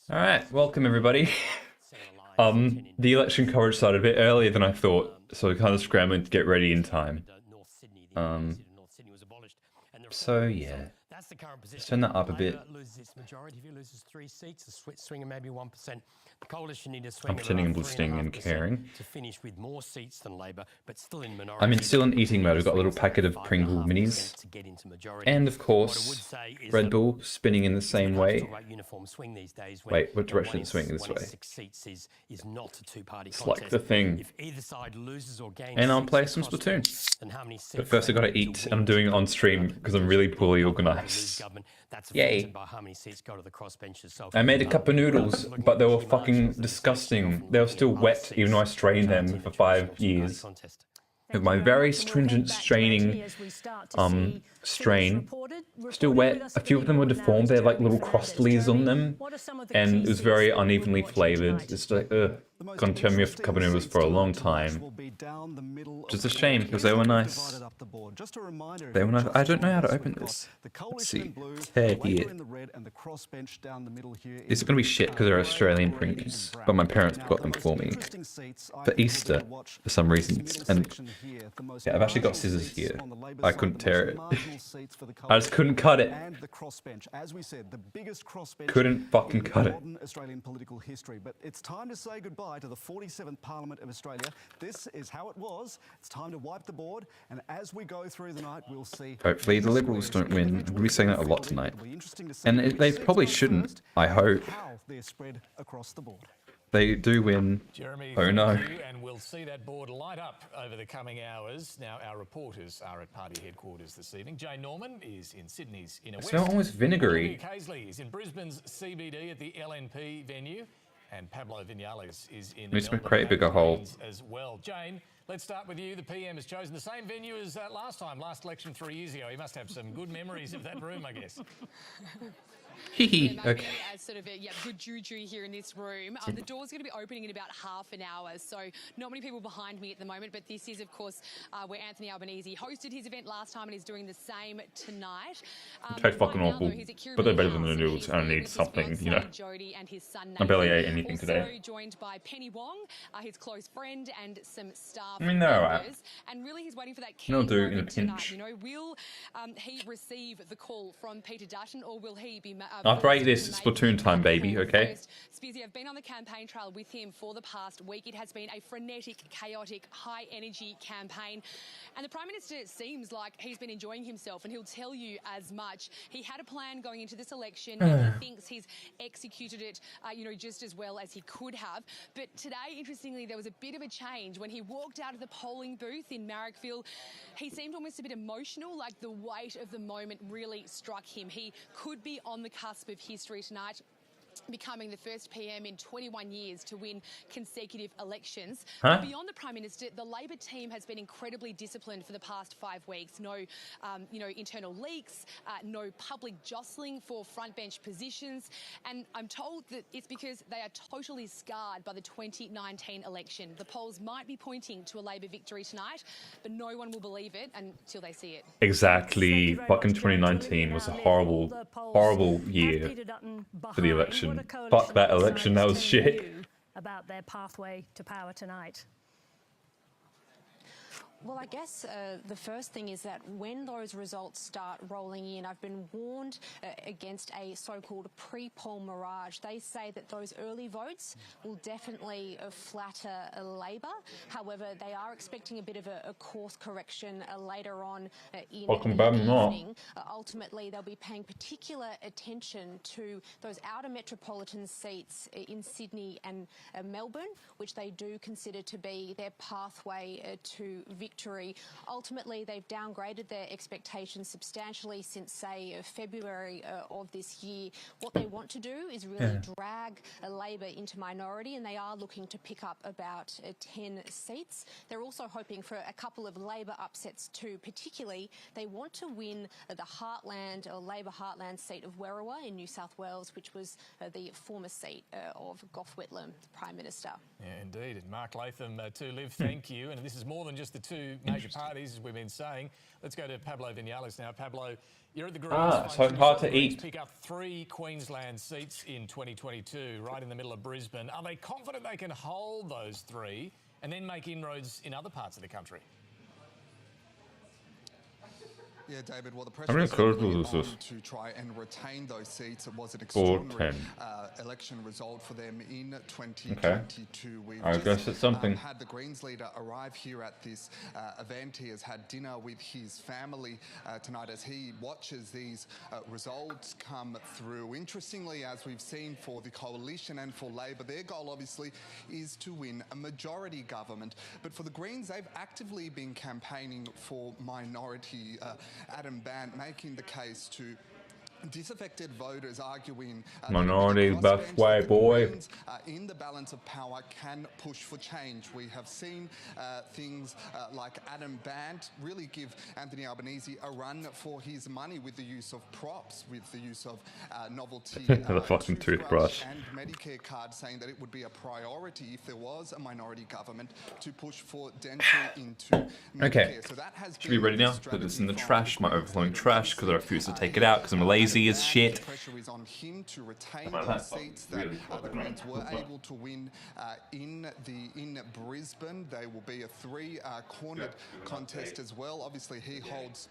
All right, welcome everybody. The election coverage started a bit earlier than I thought, so we're kind of scrambling to get ready in time. So yeah, let's turn that up a bit. I'm pretending I'm listening and caring. I'm still in eating mode. I've got a little packet of Pringle minis, and of course, Red Bull spinning in the same way. Wait, what direction is swinging this way? It's like the thing. And I'll play some Splatoon. But first I gotta eat, and I'm doing it on stream because I'm really poorly organized. Yay. I made a cup of noodles, but they were fucking disgusting. They were still wet, even though I strained them for 5 years. With my very stringent straining strain, still wet. A few of them were deformed. They had like little crustalies on them, and it was very unevenly flavored. It's like, ugh. Gonna turn me off the cup of noodles for a long time. Which is a shame because they were nice. They were nice. I don't know how to open this. Let's see. Tear here. These are gonna be shit because they're Australian Pringles, but my parents got them for me for Easter for some reason. And yeah, I've actually got scissors here. I couldn't tear it. I just couldn't cut it. Couldn't fucking cut it. But it's time to say goodbye to the 47th Parliament of Australia. This is how it was. It's time to wipe the board, and as we go through the night, we'll see. Hopefully the Liberals don't win. We'll be saying that a lot tonight. And they probably shouldn't, I hope. They do win. Jeremy, oh no. And we'll see that board light up over the coming hours. Now, our reporters are at party headquarters this evening. Jane Norman is in Sydney's Inner West. It's not almost vinegary. Casely is in Brisbane's CBD at the LNP venue. And Pablo Vinales is in Let's create a bigger hole as well. Jane, let's start with you. The PM has chosen the same venue as last election 3 years ago. You must have some good memories of that room, I guess. Okay. As sort of a good juju here in this room. The door's going to be opening in about half an hour, so not many people behind me at the moment, but this is, of course, where Anthony Albanese hosted his event last time and is doing the same tonight. Tastes fucking awful, but they're better than the noodles. I need something, you know. I barely ate anything today. Also joined by Penny Wong, his close friend, and some staff. I mean, they're alright. And really, he's waiting for that key They'll do in a moment tonight. pinch. You know, will he receive the call from Peter Dutton, or will he be? After I eat this, it's Splatoon time, baby, okay? Spizzy, I've been on the campaign trail with him for the past week. It has been a frenetic, chaotic, high-energy campaign. And the Prime Minister seems like he's been enjoying himself, and he'll tell you as much. He had a plan going into this election, and he thinks he's executed it, just as well as he could have. But today, interestingly, there was a bit of a change. When he walked out of the polling booth in Marrickville, he seemed almost a bit emotional, like the weight of the moment really struck him. He could be on the cusp of history tonight, becoming the first PM in 21 years to win consecutive elections. But beyond the Prime Minister, the Labor team has been incredibly disciplined for the past 5 weeks. No, internal leaks, no public jostling for frontbench positions. And I'm told that it's because they are totally scarred by the 2019 election. The polls might be pointing to a Labor victory tonight, but no one will believe it until they see it. Exactly. Fucking 2019 was a horrible, horrible year for the election. Fuck that election, that was shit. About their pathway to power tonight. Well, I guess the first thing is that when those results start rolling in, I've been warned against a so-called pre-poll mirage. They say that those early votes will definitely flatter Labor. However, they are expecting a bit of a course correction later on in the evening. Ultimately, they'll be paying particular attention to those outer metropolitan seats in Sydney and Melbourne, which they do consider to be their pathway to victory. Ultimately, they've downgraded their expectations substantially since, say, February of this year. What they want to do is really drag Labor into minority, and they are looking to pick up about 10 seats. They're also hoping for a couple of Labor upsets too. Particularly, they want to win the heartland or Labor heartland seat of Werriwa in New South Wales, which was the former seat of Gough Whitlam, the Prime Minister. Yeah, indeed. And Mark Latham, too, Liv, thank you. And this is more than just the two two major parties, as we've been saying. Let's go to Pablo Vinales now. Pablo, you're at the Greens. So hard to Greens eat. pick up 3 Queensland seats in 2022, right in the middle of Brisbane. Are they confident they can hold those 3 and then make inroads in other parts of the country? Yeah, David, well, the How pressure many is colours certainly was this? on to try and retain those seats. It was an 4, extraordinary 10. election result for them in 2022. We've I guess it's something. had the Greens leader arrive here at this event. He has had dinner with his family tonight as he watches these results come through. Interestingly, as we've seen for the Coalition and for Labor, their goal obviously is to win a majority government. But for the Greens, they've actively been campaigning for minority. Adam Band making the case to disaffected voters, arguing Minorities best way, boy. In the balance of power can push for change. We have seen things like Adam Band really give Anthony Albanese a run for his money with the use of props, with the use of novelty The fucking toothbrush. and Medicare card, saying that it would be a priority if there was a minority government to push for dental into Medicare. Okay. So that has Should be ready now. Put this in the trash, my overflowing trash, because I refuse to take it out because I'm lazy as shit. Pressure is on him to retain Well, those that seats that really the bothered me. Greens were able to win in Brisbane. They will be a 3-cornered contest as well. Obviously, he holds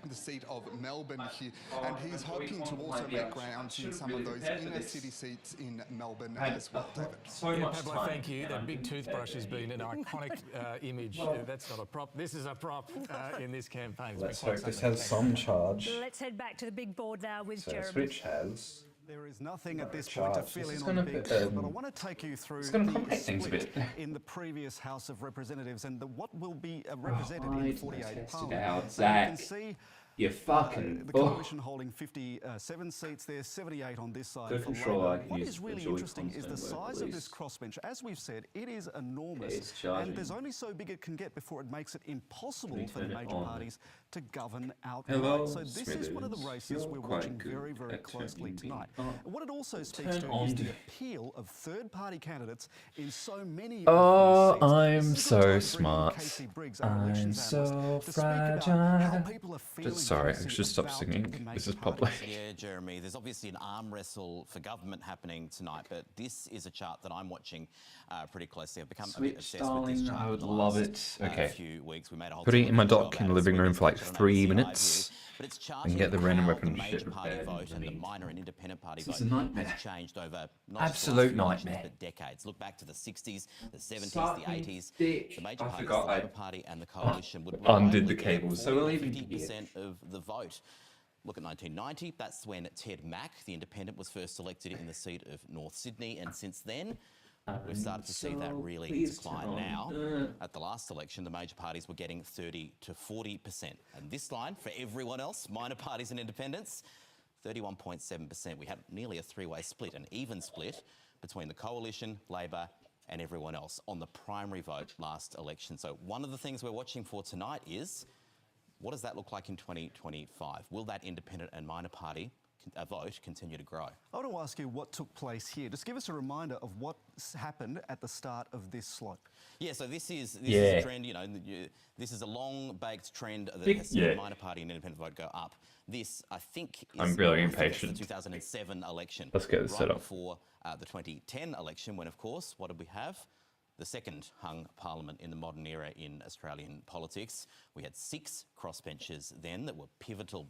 the seat of Melbourne here, and he's hoping to also make ground in some of those inner city seats in Melbourne as well, David. Pablo, thank you. That big toothbrush has been an iconic image. That's not a prop. This is a prop in this campaign. Let's hope this has some charge. Let's head back to the big board now with So Jeremy. Switch has. There is nothing at this point to fill in on the big board, but I want to take you through gonna the complicate things a split bit. in the previous House of Representatives and what will be represented in 48 Parliament. out, So you can Zach. see You fucking. the coalition holding 57 seats there, 78 on this side Good for control, I Labor. can What use is really the interesting is Joy-Cons the don't work, size of please. this crossbench. As we've said, it is enormous, It's charging. and there's only so big it can get before it makes it impossible Can you for the turn it major on? parties to govern outright. Hello, So this is one of the Smithers. races You're we're quite watching good very, very at closely turning me tonight. on. What it also speaks Turn to on. is the appeal of third-party candidates in so many Oh, of these seats. I'm This is a good so time to bring in smart. Casey Briggs, our I'm elections so analyst, to speak about how fragile. people are feeling Sorry, I Casey, should stop about singing. the This major is public. parties. Yeah, Jeremy, there's obviously an arm wrestle for government happening tonight, but this is a chart that I'm watching pretty closely. I've become a bit Switch, obsessed with this darling, chart I would in the love last, it. Okay. few weeks. We made a whole Putting it in my television dock show in the about it living this room week. for like It's on 3 ABC minutes. iView, but it's And charting get the random how weapon the shit major party repaired vote and the underneath. minor and independent party This vote is a nightmare. has changed over not Absolute just the last few nightmare. elections, but decades. Look back to the 60s, the 70s, Fucking the 80s. dick. The major I parties, forgot the I Labor Party and the Coalition would undid only the get cables, so 40 we'll to even be 50% of the vote. Look at 1990, that's when Ted Mack, the independent, was first elected in the seat of North Sydney, and since then, we've started to see that really decline now. At the last election, the major parties were getting 30 to 40%. And this line, for everyone else, minor parties and independents, 31.7%. We had nearly a three-way split, an even split between the Coalition, Labor, and everyone else on the primary vote last election. So one of the things we're watching for tonight is, what does that look like in 2025? Will that independent and minor party vote continue to grow? I want to ask you what took place here. Just give us a reminder of what happened at the start of this slope. Yeah, so this is a trend, you know, this is a long-baked trend that has seen the minor party and independent vote go up. This, I think, is I'm really I think it's impatient. the 2007 election. Let's get this right set up. before the 2010 election, when, of course, what did we have? The second hung parliament in the modern era in Australian politics. We had 6 crossbenchers then that were pivotal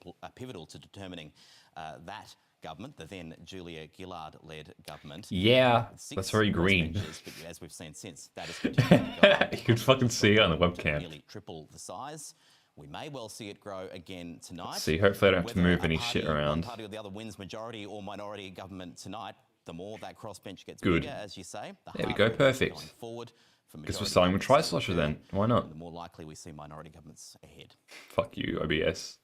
to determining that government, the then Julia Gillard-led government. Yeah, Six that's very green. crossbenchers, but as we've seen since, that has continued to go up. You can fucking see it on the webcam. Nearly triple the size. We may well see it grow again tonight. See, hopefully I don't have to Whether move a any party, shit one around. party or the other wins majority or minority government tonight, the more that crossbench gets Good. bigger, as you say, the There we harder go, it is perfect. going forward for Guess we're majority starting with governments to Tri-Slosher occur, then. Why not? and the more likely we see minority governments ahead. Fuck you, OBS.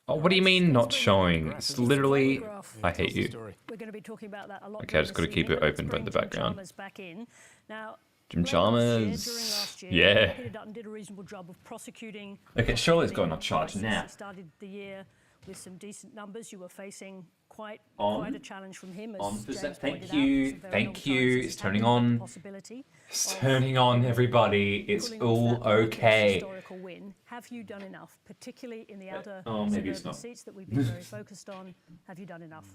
Oh, what do you mean not showing? It's literally... I hate you. We're going to be talking about that a lot. Okay, I just more got to this keep evening, it but let's open by bring the Jim background. Chalmers back in. Now, Jim late last year, during Chalmers. last year, Yeah. Peter Dutton did a reasonable job of prosecuting. Okay, surely it's got enough prosecuting charge now. He started the year with some decent numbers. You were facing quite On. a challenge from him. As On for James sec. pointed Thank out, you. some very long Thank times you. since It's he's turning had the on. possibility It's of turning on, everybody. It's pulling off all that momentous okay. historical win. Have you done enough, particularly in the outer maybe it's suburban not. seats that we've been very focused on? Have you done enough?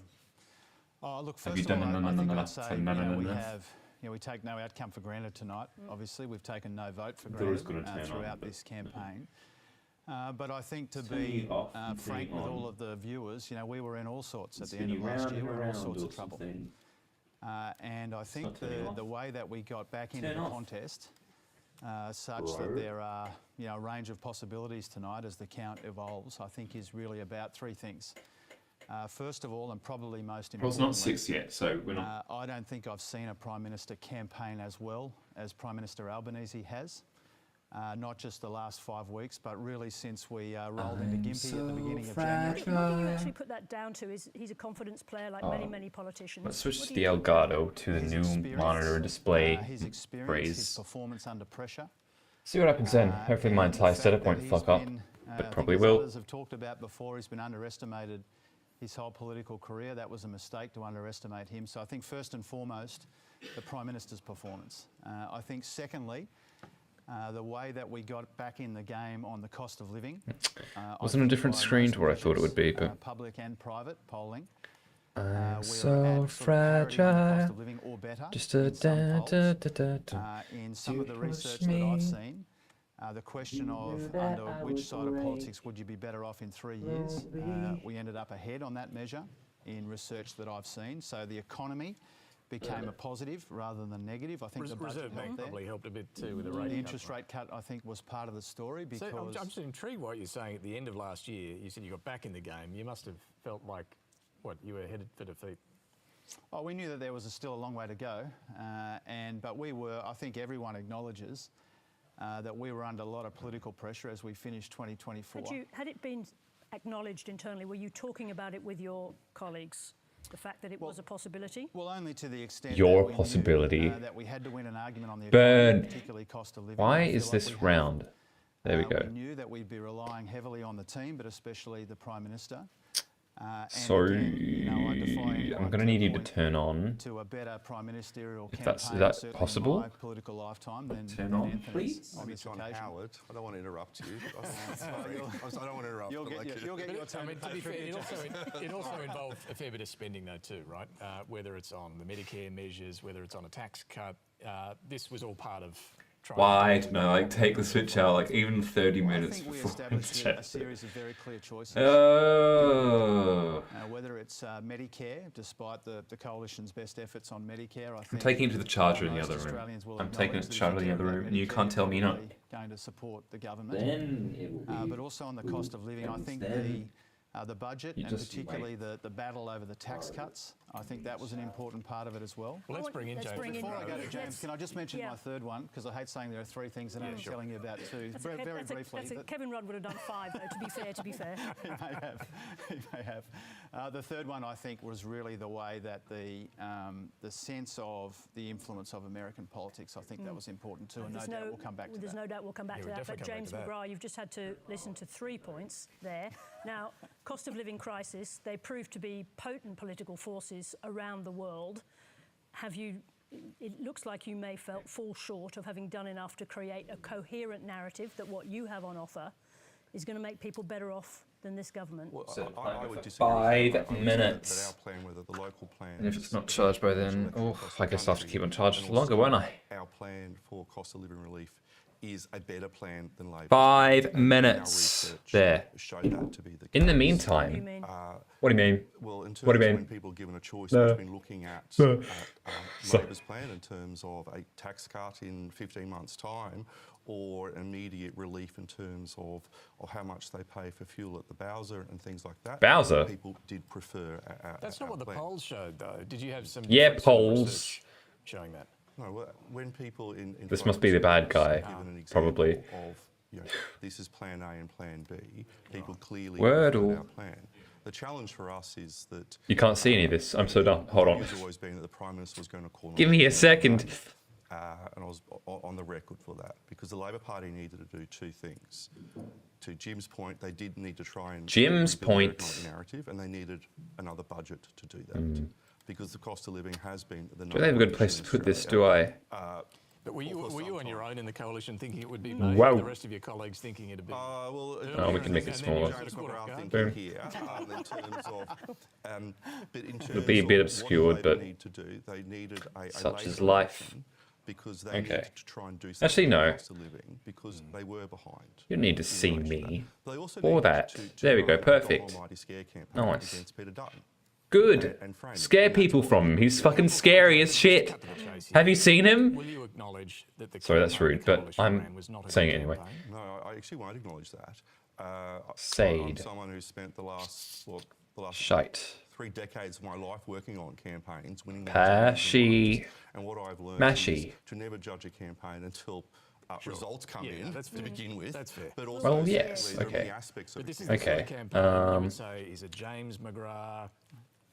Look, Have you first of done all, I think enough? I'd say we take no outcome for granted tonight. Obviously, we've taken no vote for Door's granted gonna turn throughout on, but- this campaign. But I think to Turning be off and frank turning with on. all of the viewers, we were in all sorts at the end Spinning of last round year. and We were in all around sorts or of trouble. something. And I think not turning off. the way that we got back into Turn the off. contest, such Bro. that there are a range of possibilities tonight as the count evolves, I think is really about three things. First of all, and probably most Well, it's importantly, not 6 yet, so we're not. I don't think I've seen a Prime Minister campaign as well as Prime Minister Albanese has. Not just the last 5 weeks, but really since we rolled into Gympie at the beginning of January. What do you actually put that down to? He's a confidence player like many politicians. Let's switch What to do the you think? Elgato to the His new experience, monitor display his experience, his phrase. performance under pressure. See what happens then. Hopefully my and the entire fact setup that won't he's fuck up, been, I but think probably as will. others have talked about before, he's been underestimated his whole political career. That was a mistake to underestimate him. So I think first and foremost, the Prime Minister's performance. I think secondly, the way that we got back in the game on the cost of living. Wasn't a different screen to what I thought it would be, but Public and private polling. I'm we're so at sort of parity on the cost fragile. of living or better Just a in some da polls. da da da da. In some of the You push research that I've me. seen, the question of under which side of politics would you be better off in 3 years, we ended up ahead on that measure in research that I've seen. So the economy became a positive rather than negative. I think the budget Reserve Bank helped there. probably helped a bit too with the rate The cut, interest right? rate cut, I think, was part of the story because So I'm just intrigued what you're saying at the end of last year. You said you got back in the game. You must have felt like, what, you were headed for defeat? we knew that there was still a long way to go, but we were. I think everyone acknowledges that we were under a lot of political pressure as we finished 2024. Had it been acknowledged internally, were you talking about it with your colleagues? The fact that it was a possibility? Well, only to the extent Your that we possibility. knew, that we had to win an argument on the Burn. economy, particularly cost of living. Why I feel is like this we have. round? There we We go. knew that we'd be relying heavily on the team, but especially the Prime Minister. And So again, I defy anyone I'm gonna need you to point turn on. to a better prime ministerial If campaign, that's- is that certainly possible? in my political lifetime, than Turn than on, Anthony's please. on I'm this John occasion. Howard. I don't want to interrupt you. Sorry. I don't want to interrupt. You'll but get, like, you'll get your turn. I mean, to pay be fair, tribute it also involved a fair bit of spending though too, right? Whether it's on the Medicare measures, whether it's on a tax cut, this was all part of trying Why? to... No, like take the switch out, like even 30 I minutes think we before established a series of very clear choices. Oh. Whether it's Medicare, despite the coalition's best efforts on Medicare, I I'm think taking it to the charger in the most other room. Australians will I'm taking it acknowledge to the that charger if in you the other care room, about and you Medicare, can't tell me you're no. probably going to support the government. Then it will be. But also on the cost of living, I think the budget You and just particularly the battle over the tax cuts, I think that was an important part of it as well. Well, let's bring in James. Before I go to James, let's- can I just mention yeah. my third one? Because I hate saying there are three things and I'm telling you about two. Very briefly. Kevin Rudd would have done 5, though, to be fair. He may have. He may have. The third one, I think, was really the way that the sense of the influence of American politics. I think that was important too, and no doubt we'll come back to that. There's no doubt we'll come back to we'll that. But definitely come James back to that. McGrath, you've just had to listen to 3 points there. Now, cost of living crisis, they proved to be potent political forces around the world. It looks like you may fall short of having done enough to create a coherent narrative that what you have on offer is going to make people better off than this government. Well, So, I would for disagree. 5 I think minutes. That our plan, whether the local plan, And if it's is not charged by then, electrical oh, across I the guess I'll have to country, keep on charged and for longer, also won't I? Our plan for cost of living relief is a better plan than Labor's. 5 And our minutes. research There. showed that to be the In the case. meantime, What do you mean? what do you mean? Well, in terms What do you of mean? when people are given a choice No. between looking at No. Labor's plan in terms of a tax cut in 15 months' time or immediate relief in terms of how much they pay for fuel at the Bowser and things like that. Bowser? People did prefer our That's not our what the plan. polls showed, though. Did you have some Yeah, different sort of polls. research showing that? No, well, when people in This must be the bad guy, given an example probably. of, this is plan A and plan B, people clearly Wordle. preferred our plan. The challenge for us is that You can't see any of this. I'm so done. Hold the on. view has always been that the Prime Minister was going to call Give on me a the second. and I was on the record for that, because the Labor Party needed to do two things. To Jim's point, they did need to try and Jim's rebuild their point. economic narrative, and they needed another budget to do that, because the cost of living has been the Do I have a good place to put this, do I? But were you on your own in the coalition thinking it would be made? Wow. The rest of your colleagues thinking it'd be... we can make it smaller. Boom. It'll be a bit obscured, but such is life. Because they needed to try and do something Actually, no. cost of living, because they were behind. You don't need to see me They also for needed that. to There we go, run the perfect. almighty scare campaign Nice. against Peter Dutton. Good. And frame it. Scare And that's people what from him. they He's did. fucking scary as shit. Have you seen him? Will you acknowledge that the Sorry, that's campaign rude, the but coalition I'm ran was not a saying good it anyway. campaign? No, I actually won't acknowledge that. I'm Sade. someone who's spent the last Shite. 3 decades of my life working on campaigns, winning Pashy. and what I've learned Mashy. is to never judge a campaign until results come in that's to fair. begin with. That's fair. But also, Well, yes, secondly, there are many okay. aspects of But this it. is the Okay, sort of campaign I would say is a James McGrath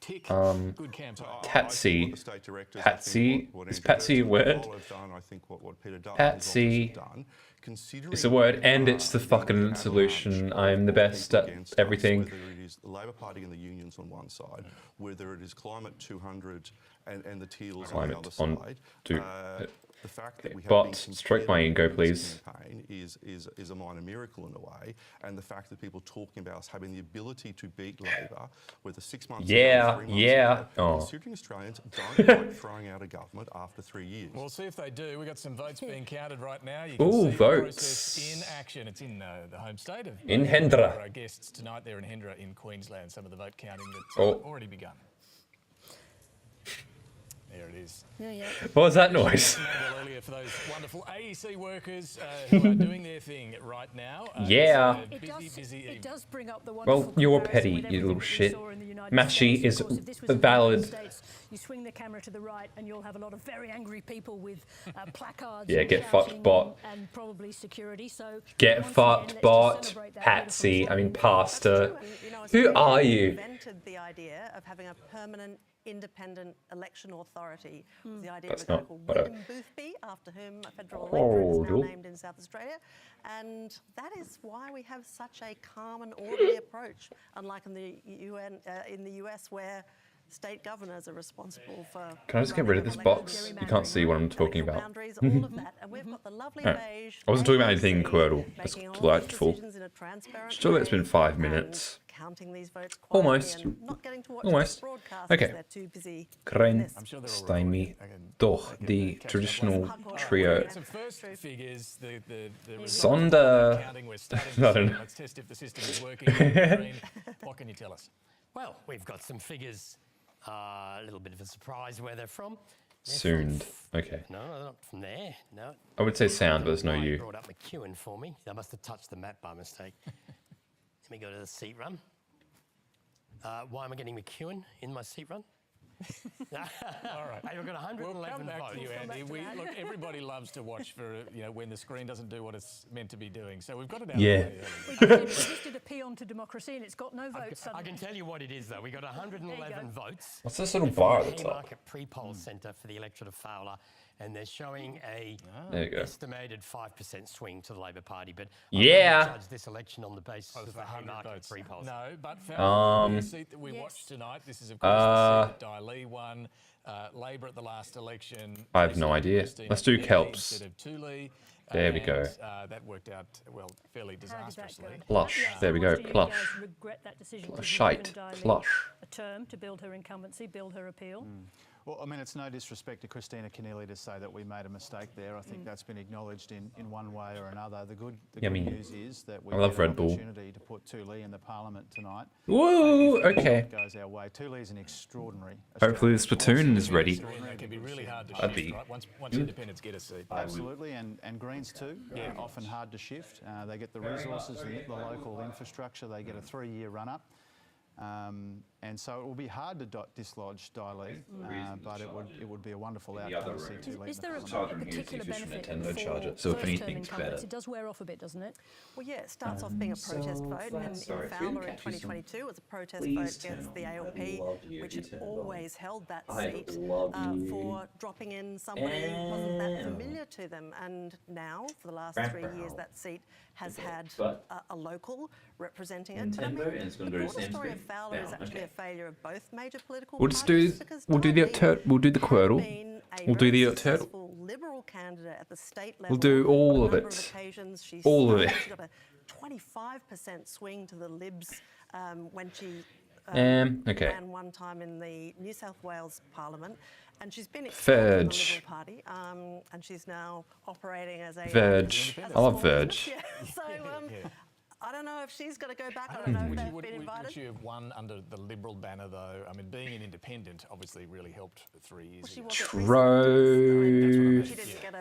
tick. Good campaign. Patsy. I think what the state directors, I Patsy. think what Is Andrew Patsy a Burton word? have done, I think what Peter Dutton Patsy. has done, considering It's a word, and the it's the fucking avalanche solution. of I'm the best people at against us, everything. Whether it is the Labor Party and the unions on one side, whether it is Climate 200 and the Teals on the other Climate side. two- The fact that we have Bot, been stroke my ego, competitive in this please. campaign is a minor miracle in a way, and the fact that people talking about us having the ability to beat Labor, whether 6 months Yeah, ago, 3 months yeah. ago, Oh. considering Australians don't like throwing out a government after 3 years. We'll see if they do. We've got some votes being counted right now. You can Ooh, see the votes. process in action. It's in the home state of In Hendra. Our guests tonight, they're in Hendra in Queensland. Some of the vote counting that's already begun. There it is. What was that noise? Earlier for those wonderful AEC workers who are doing their thing right now. Yeah. It does bring up the wonderful Well, you're comparison petty, with you little everything shit. we saw in the United Mashy States. is Of course, if this was in the valid. United States, you swing the camera to the right and you'll have a lot of very angry people with placards. Yeah, and get fucked, shouting bot. And probably security. So Get once fucked, again, let's bot. just celebrate that Patsy, beautiful I mean song. pastor. You know, Who Australia are you? invented the idea of having a permanent independent election authority. The idea That's of a guy not called what I- William Boothby, after whom a federal electorate is now Oh, named in South Australia. And that is why we have such a calm and orderly approach, unlike in the US where state governors are responsible for. Can I just get rid of this box? You can't see what I'm talking about. Boundaries, all of that, and we've got the lovely No. beige. I wasn't talking about anything AEC Quirtle. That's making all these delightful. decisions in a transparent Still, it's been way 5 and minutes. Counting these votes Almost. quietly and not getting to watch Almost. this broadcast Okay. because they're too busy. Kren this. Stymie doch the traditional trio. Some first figures, the Sonder. counting we're starting I to don't see. know. Let's test if the system is working. Green, what can you tell us? Well, we've got some figures. A little bit of a surprise where they're from. Soon. Okay. No, not from there. No. I would say sound, but there's no Ryan you. brought up McEwen for me. They must have touched the map by mistake. Let me go to the seat run. Why am I getting McEwen in my seat run? All right. Hey, we've got 111 We'll come back votes. to you, Andy. Look, everybody loves to watch for when the screen doesn't do what it's meant to be doing. So we've got it out. Yeah. We just did a peon to democracy and it's got no votes. I can tell you what it is, though. We got 111 votes. What's this little bar at the top? Haymarket pre-poll centre for the electorate of Fowler, and they're showing a There you go. estimated 5% swing to the Labor Party. But Yeah. I'm going to judge this election on the basis of the 100 Haymarket votes. pre-polls. No, but Fowler, the seat that we watched tonight, this is, of course, the seat that Daly won. Labor at the last election. I have no idea. Let's do Kelps. Instead of Thule. There we go. That worked out, well, fairly disastrously. Plush. There we go. Do you Plush. guys regret that decision to give Shite. Daly Plush. a term to build her incumbency, build her appeal? Well, I mean, it's no disrespect to Christina Keneally to say that we made a mistake there. I think that's been acknowledged in one way or another. The good Yummy. news is that we I love get an Red Bull. opportunity to put Thule in the Parliament tonight. Woo! If the Okay. vote goes our way. Thule is an extraordinary. Hopefully the Australian Splatoon is ready. It can be really hard to That'd shift, be right? Once independents get a seat. Absolutely, and Greens too. Yeah, often hard to shift. They get the resources, the local infrastructure. They get a 3-year run-up. And so it will be hard to dislodge Daly, but it would be a wonderful outcome to see two lead. Is there a Charger particular here is efficient benefit Nintendo for charger, so if first-term anything's incumbents? better. It does wear off a bit, doesn't it? Well, yeah, it starts off being a protest vote. In Fowler in 2022, it was a protest vote against the ALP, which had always held that seat for dropping in somebody who wasn't that familiar to them. And now, for the last 3 years, that seat has had a local representing it. But I mean, the broader story of Fowler is actually a failure of both major political parties. We'll do the Quirtle. We'll do the turtle. Liberal candidate at the state level. We'll do all of it. All of it. She got a 25% swing to the Libs when she okay. ran one time in the New South Wales Parliament, and she's been Verge. expelled from the Liberal Party, and she's now operating as a Verge. I love Verge. Yeah. So I don't know if she's going to go back. I don't know if they've been invited. Would you have won under the Liberal banner, though? I mean, being an independent obviously really helped 3 years ago. Trope. She didn't get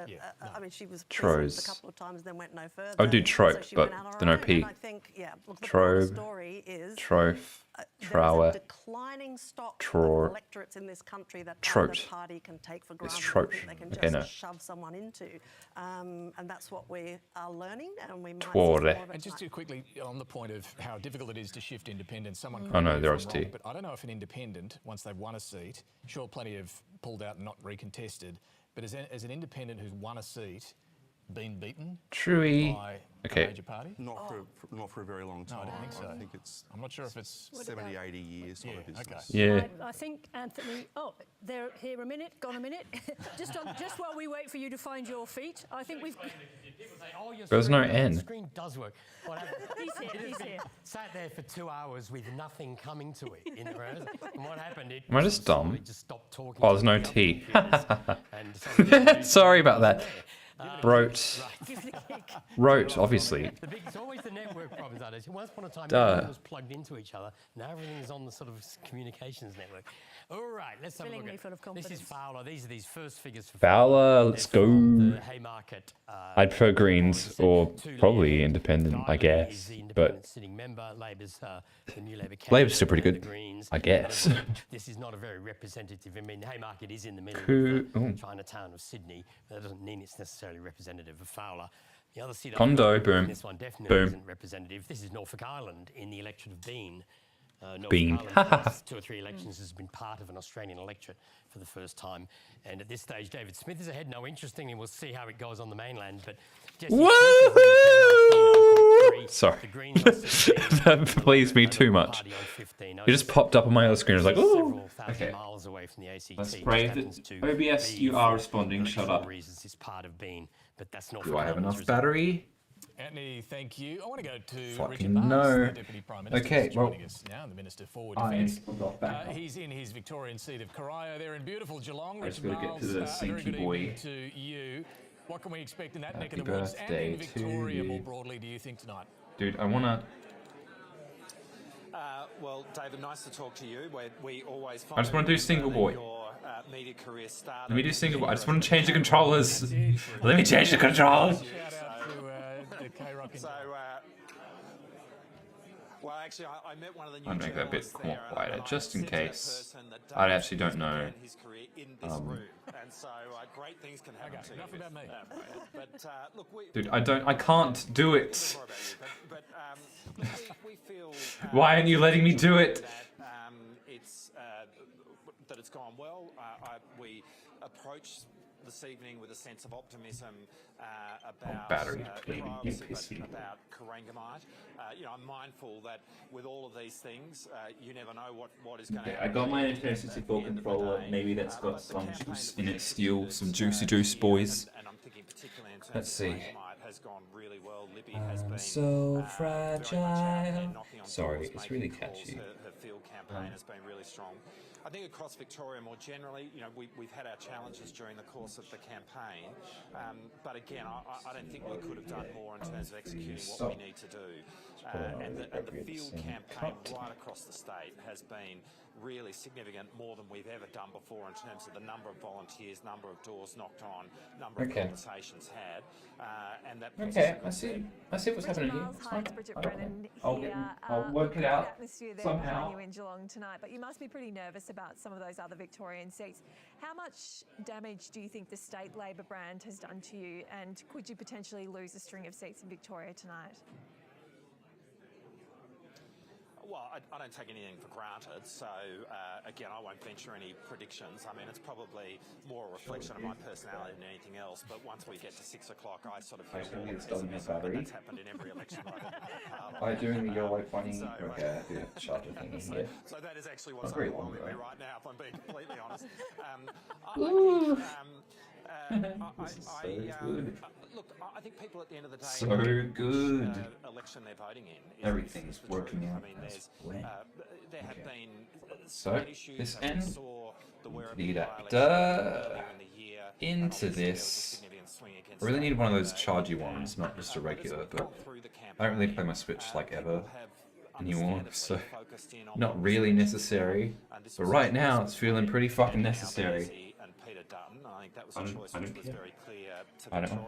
I mean, she was Tros. a couple of times, then went no further. I would do trope, So she but went out on the her no own, P. and I think, look, the broader Trope. story is Troph. there is Trower. a declining stock Tror. of electorates in this country that Trope. either party can take for It's granted. trope. They can Okay, just no. shove someone into, and that's what we are learning, and we might see Twore. more of it And just tonight. to quickly, on the point of how difficult it is to shift independents, someone Oh, correct no, me there if is I'm tea. wrong, but I don't know if an independent, once they've won a seat, sure, plenty have pulled out and not recontested, but as an independent who's won a seat, been beaten Truey. by Okay. a major party? Not for a very long time. I don't think so. I think it's I'm not sure if it's 70, 80 years on a okay. business. Yeah. I think, Anthony, they're here a minute, gone a minute. just while we wait for you to find your feet, I think we've... There's no The N. screen does work. What happened- He's here. Sat there for 2 hours with nothing coming to it in the room. And what happened? It Am I just dumb? it just stopped talking. Oh, to there's no the other T. computers. And so Sorry about that. Wrote. Give it a kick. Wrote, obviously. It's always the network problems, that is. Once upon a time, Duh. everything was plugged into each other. Now everything is on the sort of communications network. All right, let's have a Filling look me at full of This is confidence. Fowler. These are these first figures for Fowler, They're let's from go. the Haymarket, I'd prefer Greens or probably Independent, I Darling guess. is the But independent sitting member. Labor's the new Labour candidate. Labor's still pretty and the good, Greens. I guess. And this is not a very representative. I mean, Haymarket is in the middle Who- of ooh. the Chinatown of Sydney. But that doesn't mean it's necessarily representative of Fowler. The other seat, Condo, boom. This one definitely Boom. isn't representative. This is Norfolk Island in the electorate of Bean. Norfolk Bean. Island, for the last 2 or 3 elections, has been part of an Australian electorate for the first time. And at this stage, David Smith is ahead. No, interestingly, we'll see how it goes on the mainland. But Jesse Smith is Woohoo! winning 29.3. Sorry. The Greens on 16, That pleased me too much. Party on 15. It just popped up on my other screen. I was like, ooh. Several thousand Okay. miles away from the ACT. Let's Just pray happens that to OBS, be you are for responding. Shut electoral up. reasons, it's part of Bean, but that's not. Do I have enough battery? Anthony, thank you. I want to go to Fucking Richard Marles, no. the Deputy Prime Minister, Okay, who's joining well, us now, the Minister for I Defence. got back up. He's in his Victorian seat of Corio. They're in beautiful Geelong. I just Richard gotta get to Marles, the a very sinky good boy. evening to you. What can we expect in that neck of Happy the woods and birthday in to Victoria more you. broadly, do you think, tonight? Dude, I wanna. Well, David, nice to talk to you. We always I just wanna do single boy. Your media career started. Let me do single. I just want to change the controllers. Let me change the controllers. Shout out to the K-Rock. Well, actually, I met one of the new I'll make that bit journalists more there, quieter, and just I in said to the case. person that I David actually don't Smith know. began his career in this room, and so great things can happen to enough you. about me. But look, Dude, I can't do it. more about you, but look, we feel. Why aren't you letting me do it? That it's gone well. We approach this evening with a sense of optimism about battery, baby, Crows, you but pissy. about Corangamite. I'm mindful that with all of these things, you never know what is going to Okay, happen. I got my Nintendo 64 controller. Maybe that's got some juice in it still. Some juicy juice, boys. And I'm thinking particularly in terms Let's see. of Corangamite has gone really well. Libby has been So very much out there fragile. knocking on Sorry, doors, it's making really calls. catchy. Her field campaign has been really strong. I think across Victoria more generally, we've had our challenges during the course of the campaign, but again, I don't think we could have done more in terms of executing what we need to do. And the field campaign right across the state has been really significant, more than we've ever done before in terms of the number of volunteers, number of doors knocked on, number of conversations had, and that. I see what's happening here. It's fine. I'll work it out somehow. You in Geelong tonight, but you must be pretty nervous about some of those other Victorian seats. How much damage do you think the state Labor brand has done to you, and could you potentially lose a string of seats in Victoria tonight? Well, I don't take anything for granted, so again, I won't venture any predictions. I mean, it's probably more a reflection of my personality than anything else, but once we get to 6 o'clock, I sort of feel more pessimistic, but that's happened in every election I've ever been part of. By doing the YOLO funny, okay, I do have to charge a thing in here. So that is actually what's overwhelming me right now, if I'm being completely honest. Look, I think people at the end of the day... So good. ...election they're voting in. Everything's working out as well. There have been... So, this end, into this. I really need one of those chargy ones, not just a regular, but I don't really play my Switch like ever anymore, so not really necessary. But right now, it's feeling pretty fucking necessary. I don't know.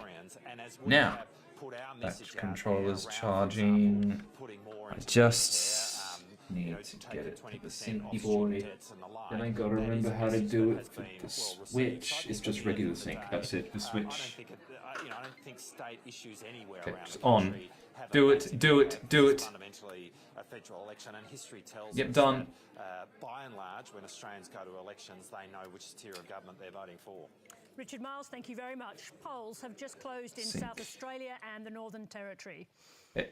Now, that controller's charging. I just need to get it to the syncy boy. Then I gotta remember how to do it for the Switch. It's just regular sync. That's it. The Switch. Okay, just on. Do it. Do it. Do it. Yep, done. By and large, when Australians go to elections, they know which tier of government they're voting for. Richard Miles, thank you very much. Polls have just closed in South Australia and the Northern Territory. And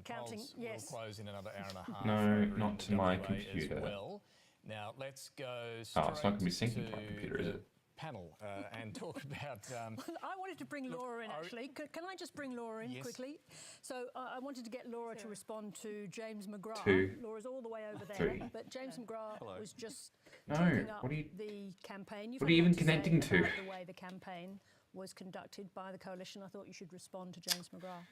counting, polls yes. will close in another hour and a half. No, not to my computer. Well. Now let's go straight it's not going to be syncing to my computer, is it? Panel and talk about... I wanted to bring Laura in, actually. Can I just bring Laura in quickly? So I wanted to get Laura to respond to James McGrath. Laura's all the way over there. But James McGrath was just talking up the campaign. What are you even connecting to? The way the campaign was conducted by the coalition. I thought you should respond to James McGrath.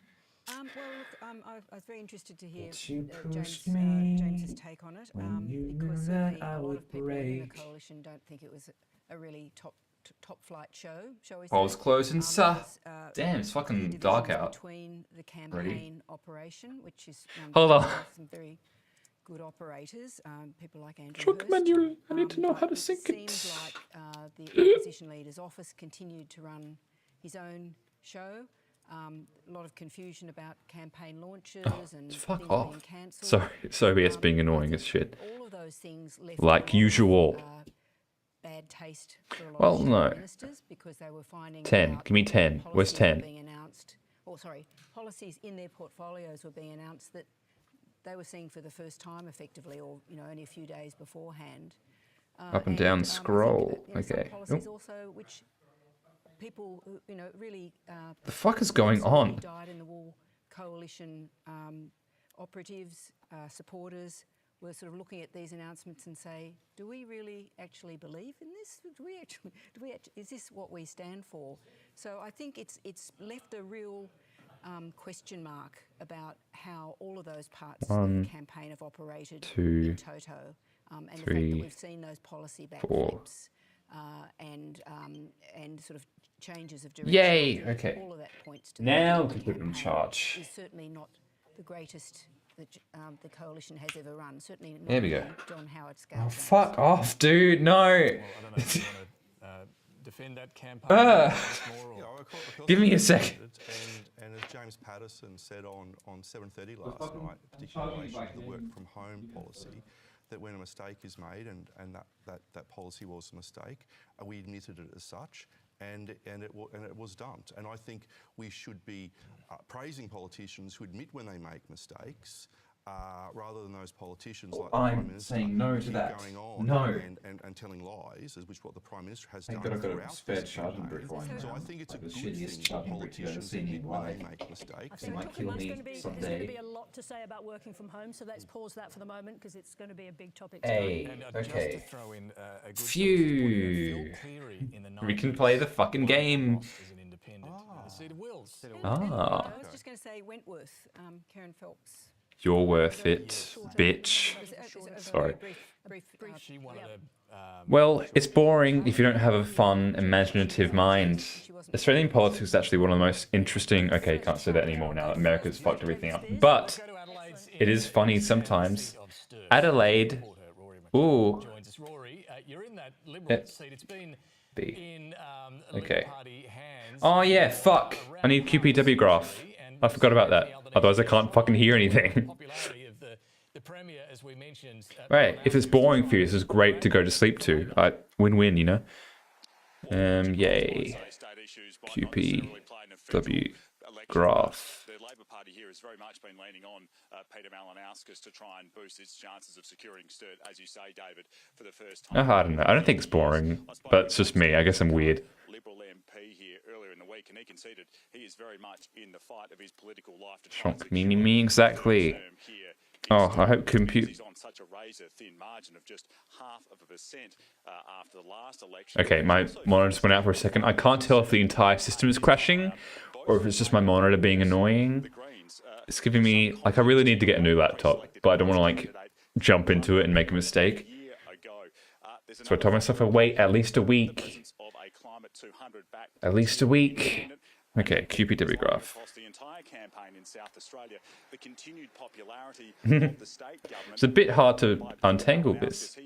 Well, look, I was very interested to hear James's take on it, because certainly a lot of people in the coalition don't think it was a really top flight show. Polls closing, sir. Damn, it's fucking dark out. Between the campaign operation, which is hold on. Some very good operators, people like Andrew Truck Hurst. manual. I need to know how to sync it. It seems like the opposition leader's office continued to run his own show. A lot of confusion about campaign launches and fuck things off. being cancelled. Sorry, it's OBS being annoying as shit. All of those things left Like usual. Bad taste for a lot of ministers because they were finding 10. Give me 10. Where's 10? Being announced, policies in their portfolios were being announced that they were seeing for the first time, effectively, or only a few days beforehand. Up and down scroll. Okay. Some policies also which people really. The fuck is going on? Dyed-in-the-wool coalition operatives, supporters. We're sort of looking at these announcements and say, do we really actually believe in this? Is this what we stand for? So I think it's left a real question mark about how all of those parts of the campaign have operated in toto, and the fact that we've seen those policy backflips and sort of changes of direction. Yay! Okay. All of that points to now to put in charge. Is certainly not the greatest that the coalition has ever run. Certainly not there we go. John Howard scale. Oh, fuck off, dude. No. Well, I don't know if you want to defend that campaign. Give me a second. And as James Patterson said on 7:30 last night, particularly in relation to the work from home policy, that when a mistake is made and that policy was a mistake, we admitted it as such. And it was done. And I think we should be praising politicians who admit when they make mistakes, rather than those politicians like the Prime Minister saying no to that. Going on no. and telling lies, as which what the Prime Minister has done. I've got a spare charging brick right now. So I think it's a good shittiest thing charging that brick you've ever politicians seen in admit your when they life. make mistakes. It might kill me There's someday. going to be a lot to say about working from home, so let's pause that for the moment because it's going to be a big topic. Hey, And, okay. Just to throw in a good Phew. We can play the fucking game. the seat of Wills. I was just going to say Wentworth, Karen Phelps. You're worth it, bitch. Sorry. She wanted Well, it's boring if you don't have a fun, imaginative mind. Australian politics is actually one of the most interesting... Okay, you can't say that anymore now. America's fucked everything up. But it is funny sometimes. Adelaide... Ooh. Rory, you're in that Liberal seat. It's been B. in Okay. Party hands. Oh yeah, fuck. I need QPW graph. I forgot about that. Otherwise I can't fucking hear anything. The Premier, as we mentioned, Right, if it's boring for you, this is great to go to sleep to. Win-win, you know? Yay. QPW graph. The Labor Party here has very much been leaning on Peter Malinowskis to try and boost its chances of securing Sturt, as you say, David, for the first time. I don't know. I don't think it's boring, but it's just me. I guess I'm weird. Liberal MP here earlier in the week, and he conceded he is very much in the fight of his political life to try and secure Me, exactly. Oh, I hope compute. He's on such a razor-thin margin of just 0.5%, after the last election. Okay, my monitor just went out for a second. I can't tell if the entire system is crashing or if it's just my monitor being annoying. It's giving me, like, I really need to get a new laptop, but I don't want to, like, jump into it and make a mistake. So I told myself I'd wait at least a week. At least a week. Okay, QPW graph. It's a bit hard to untangle this.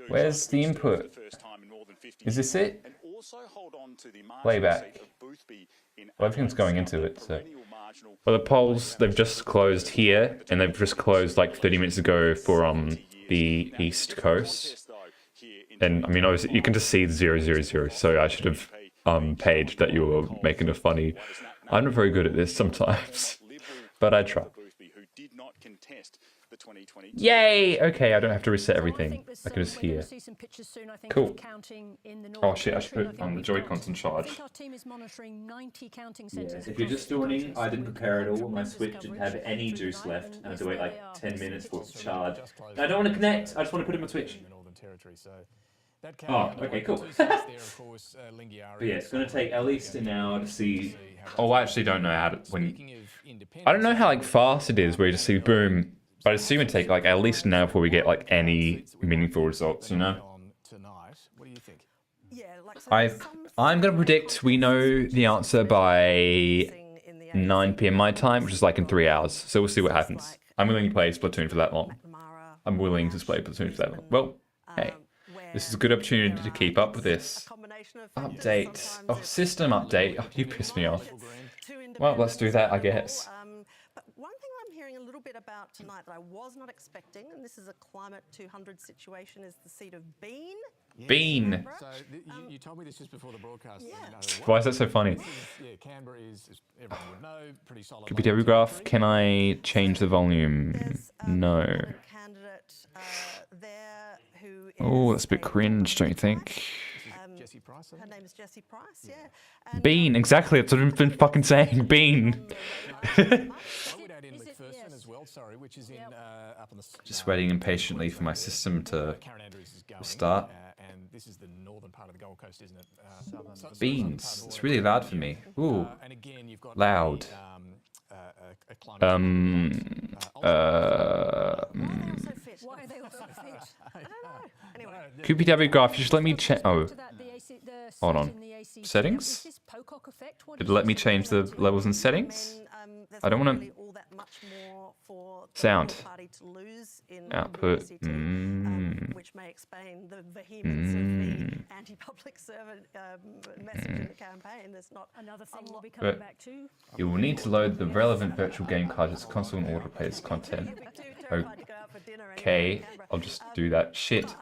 Where's the input? Is this it? Way back. Well, everything's going into it, so... Well, the polls, they've just closed here, and they've just closed like 30 minutes ago for the East Coast. And, I mean, obviously, you can just see 000, so I should have paged that you were making a funny... I'm not very good at this sometimes, but I try. Yay! Okay, I don't have to reset everything. I can just hear. Cool. Oh shit, I should put on the Joy-Cons in charge. If you're just joining, I didn't prepare at all. My Switch didn't have any juice left, and I had to wait like 10 minutes for it to charge. And I don't want to connect, I just want to put it in my Switch. Oh, okay, cool. But yeah, it's going to take at least an hour to see... Oh, I actually don't know how to... I don't know how like fast it is where you just see boom. But I assume it'd take like at least an hour before we get like any meaningful results, you know? I'm going to predict we know the answer by 9 PM my time, which is like in 3 hours. So we'll see what happens. I'm willing to play Splatoon for that long. I'm willing to play Splatoon for that long. Well, hey. This is a good opportunity to keep up with this. Update. Oh, system update. Oh, you pissed me off. Well, let's do that, I guess. But one thing I'm hearing a little bit about tonight that I was not expecting, and this is a Climate 200 situation, is the seat of Bean. Bean. So you told me this just before the broadcast. Yeah. Why is that so funny? Yeah, Canberra is, everyone would know, pretty solid. QPW graph, can I change the volume? No. Oh, that's a bit cringe, don't you think? Her name is Jessie Price, yeah. And Bean, exactly, that's what I've been fucking saying, Bean. Just waiting impatiently for my system to start. And this is the northern part of the Gold Coast, isn't it? Beans, it's really loud for me. Ooh, loud. why are they all so fit? I don't know. Anyway. QPW graph, you just let me check. Oh, hold on. Settings? Did it let me change the levels and settings? I don't want to. Sound. Output. Which may explain the vehemence of the anti-public servant message in the campaign. There's not another thing we'll be coming back to. You will need to load the relevant virtual game card as console and auto plays content. Okay, I'll just do that. Shit.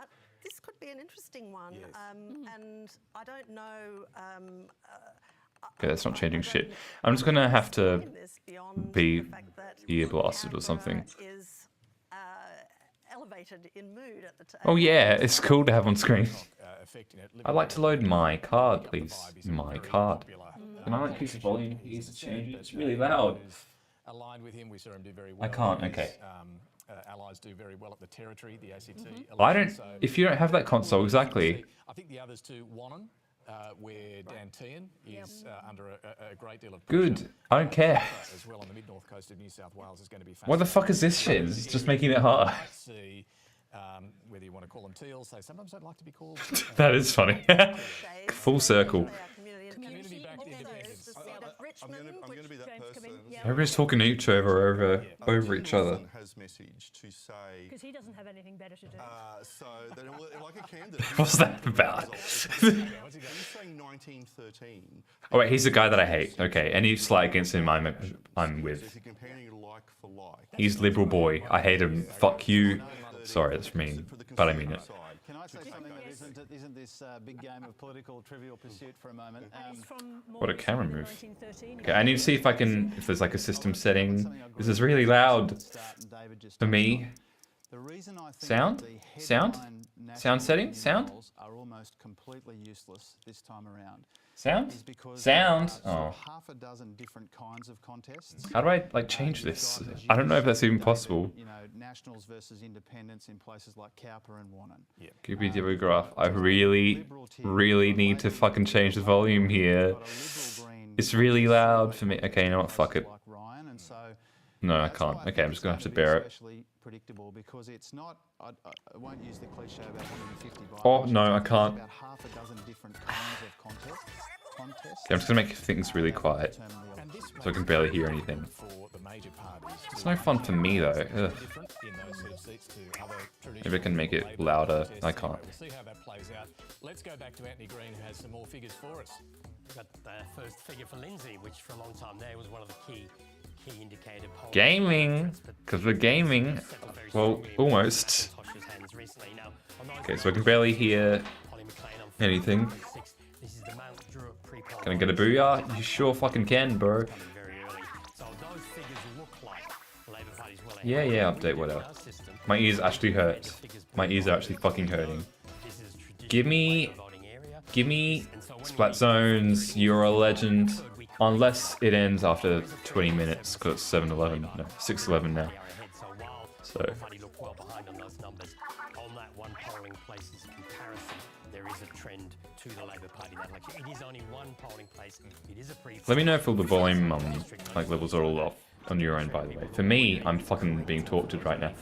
This could be an interesting one, and I don't know. Okay, that's not changing shit. I'm just gonna have to be ear blasted or something. Oh yeah, it's cool to have on screen. I'd like to load my card, please. My card. Can I increase the volume? It's really loud. I can't, okay. Allies do very well at the territory, the ACT. I don't. If you don't have that console, exactly. I think the others too, Wannon, where Dan Tehan is under a great deal of Good. I don't care. as well on the mid-north coast of New South Wales is going to be What the fuck is this shit? It's just making it hard. See, whether you want to call them teals, they sometimes don't like to be called. That is funny. Full circle. Community-backed independence. I'm going to be that person. Everybody's talking to each over each other. Has message to say. Because he doesn't have anything better to do. So that like a candidate. What's that about? He's saying 1913. Oh wait, he's the guy that I hate. Okay, any slight against him, I'm with. If you're comparing like for like. He's liberal boy. I hate him. Fuck you. Sorry, that's mean, but I mean it. Can I say something that isn't this big game of political trivial pursuit for a moment? What a camera move. Okay, I need to see if there's like a system setting. This is really loud for me. Sound? Sound? Sound setting? Sound? Are almost completely useless this time around. Sound? Sound? Oh. Half a dozen different kinds of contests. How do I like change this? I don't know if that's even possible. You know, nationals versus independents in places like Cowper and Wannon. Yeah. QB graph. I really need to fucking change the volume here. It's really loud for me. Okay, you know what? Fuck it. No, I can't. Okay, I'm just gonna have to bear it. Predictable because it's not. I won't use the cliche about 150. Oh no, I can't. About half a dozen different kinds of contests. Yeah, I'm just gonna make things really quiet, so I can barely hear anything. It's no fun for me though. Ugh. Maybe I can make it louder. I can't. We'll see how that plays out. Let's go back to Anthony Green, who has some more figures for us. We've got the first figure for Lindsay, which for a long time there was one of the key indicator polls. Gaming, because we're gaming. Well, almost. Okay, so I can barely hear anything. Can I get a booyah? You sure fucking can, bro. Yeah, update, whatever. My ears actually hurt. My ears are actually fucking hurting. Give me Splat Zones, you're a legend. Unless it ends after 20 minutes, because it's 7:11, no, 6:11 now. So. On that one polling place's comparison, there is a trend to the Labor Party in that election. It is only one polling place. It is a pre. Let me know if all the volume like levels are all off on your end, by the way. For me, I'm fucking being tortured right now.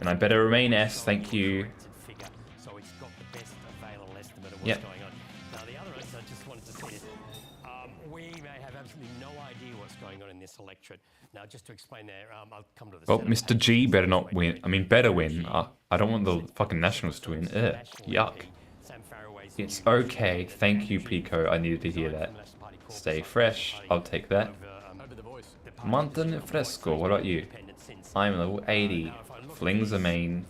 And I better remain S, thank you. So it's got the best available estimate of what's Yep. going on. Now the other is, I just wanted to say this. We may have absolutely no idea what's going on in this electorate. Now, just to explain there, I'll come to the. Well, Mr. G better not win. I mean, better win. I don't want the fucking Nationals to win. Ugh, yuck. It's okay. Thank you, Pico. I needed to hear that. Stay fresh. I'll take that. Montan Fresco. What about you? I'm level 80. Flings a main.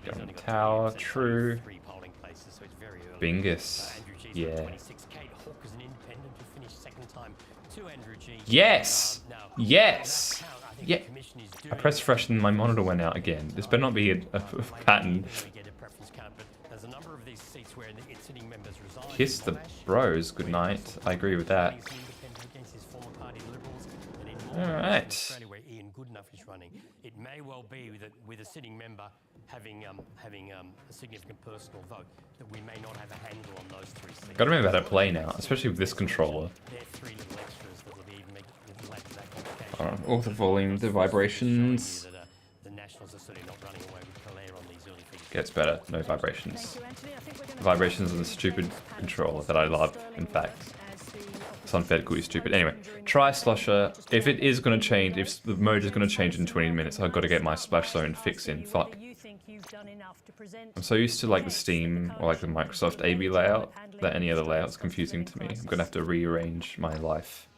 Get on the tower. True. Bingus. Yeah. Yes! Yes! Yeah. I pressed fresh and my monitor went out again. This better not be a pattern. Kiss the bros. Good night. I agree with that. Alright. Ian Goodenough is running. It may well be that with a sitting member having a significant personal vote, that we may not have a handle on those three seats. Gotta remember how to play now, especially with this controller. All the volume, the vibrations. Gets better, no vibrations. The vibrations of the stupid controller that I love, in fact. It's unfair to call you stupid. Anyway, try Slusher. If it is going to change, if the mode is going to change in 20 minutes, I've got to get my Splash Zone fix in. Fuck. I'm so used to like the Steam or like the Microsoft AB layout that any other layout's confusing to me. I'm going to have to rearrange my life.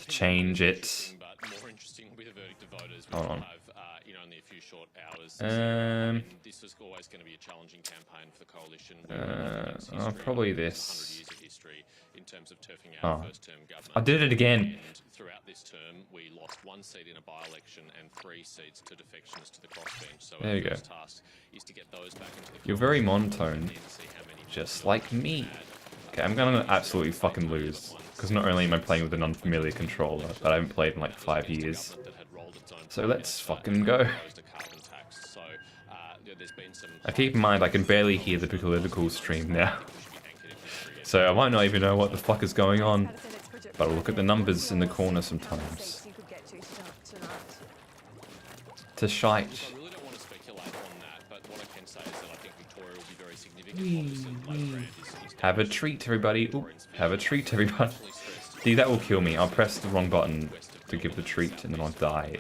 Change it. Hold on. This was always going to be a challenging campaign for the coalition. Probably this. In terms of turfing out first term government. I did it again. And throughout this term, we lost 1 seat in a by-election and 3 seats to defections to the crossbench. So there you go. Our first task is to get those back into the You're very monotone, just like me. Okay, I'm gonna absolutely fucking lose. Because not only am I playing with an unfamiliar controller that I haven't played in like 5 years. That had rolled its own So let's fucking go. I keep in mind I can barely hear the political stream now. So I might not even know what the fuck is going on. But I'll look at the numbers in the corner sometimes. To shite. Have a treat, everybody. Ooh, have a treat, everybody. See, that will kill me. I'll press the wrong button to give the treat and then I'll die.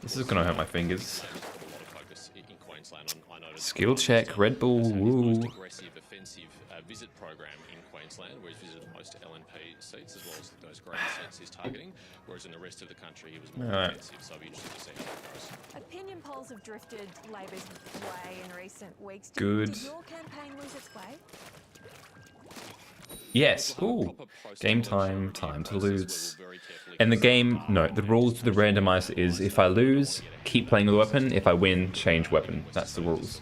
This is gonna hurt my fingers. Skill check, Red Bull, woo. Visit program in Queensland, where he's visited most LNP seats as well as those grey seats he's targeting, whereas in the rest of the country he was more defensive, so I'll be interested to see how that goes. Opinion polls have drifted Labor's way in recent weeks. Good. Did your campaign lose its way? Yes. Ooh. Game time, time to lose. And the game, no, the rules of the randomizer is if I lose, keep playing with the weapon. If I win, change weapon. That's the rules.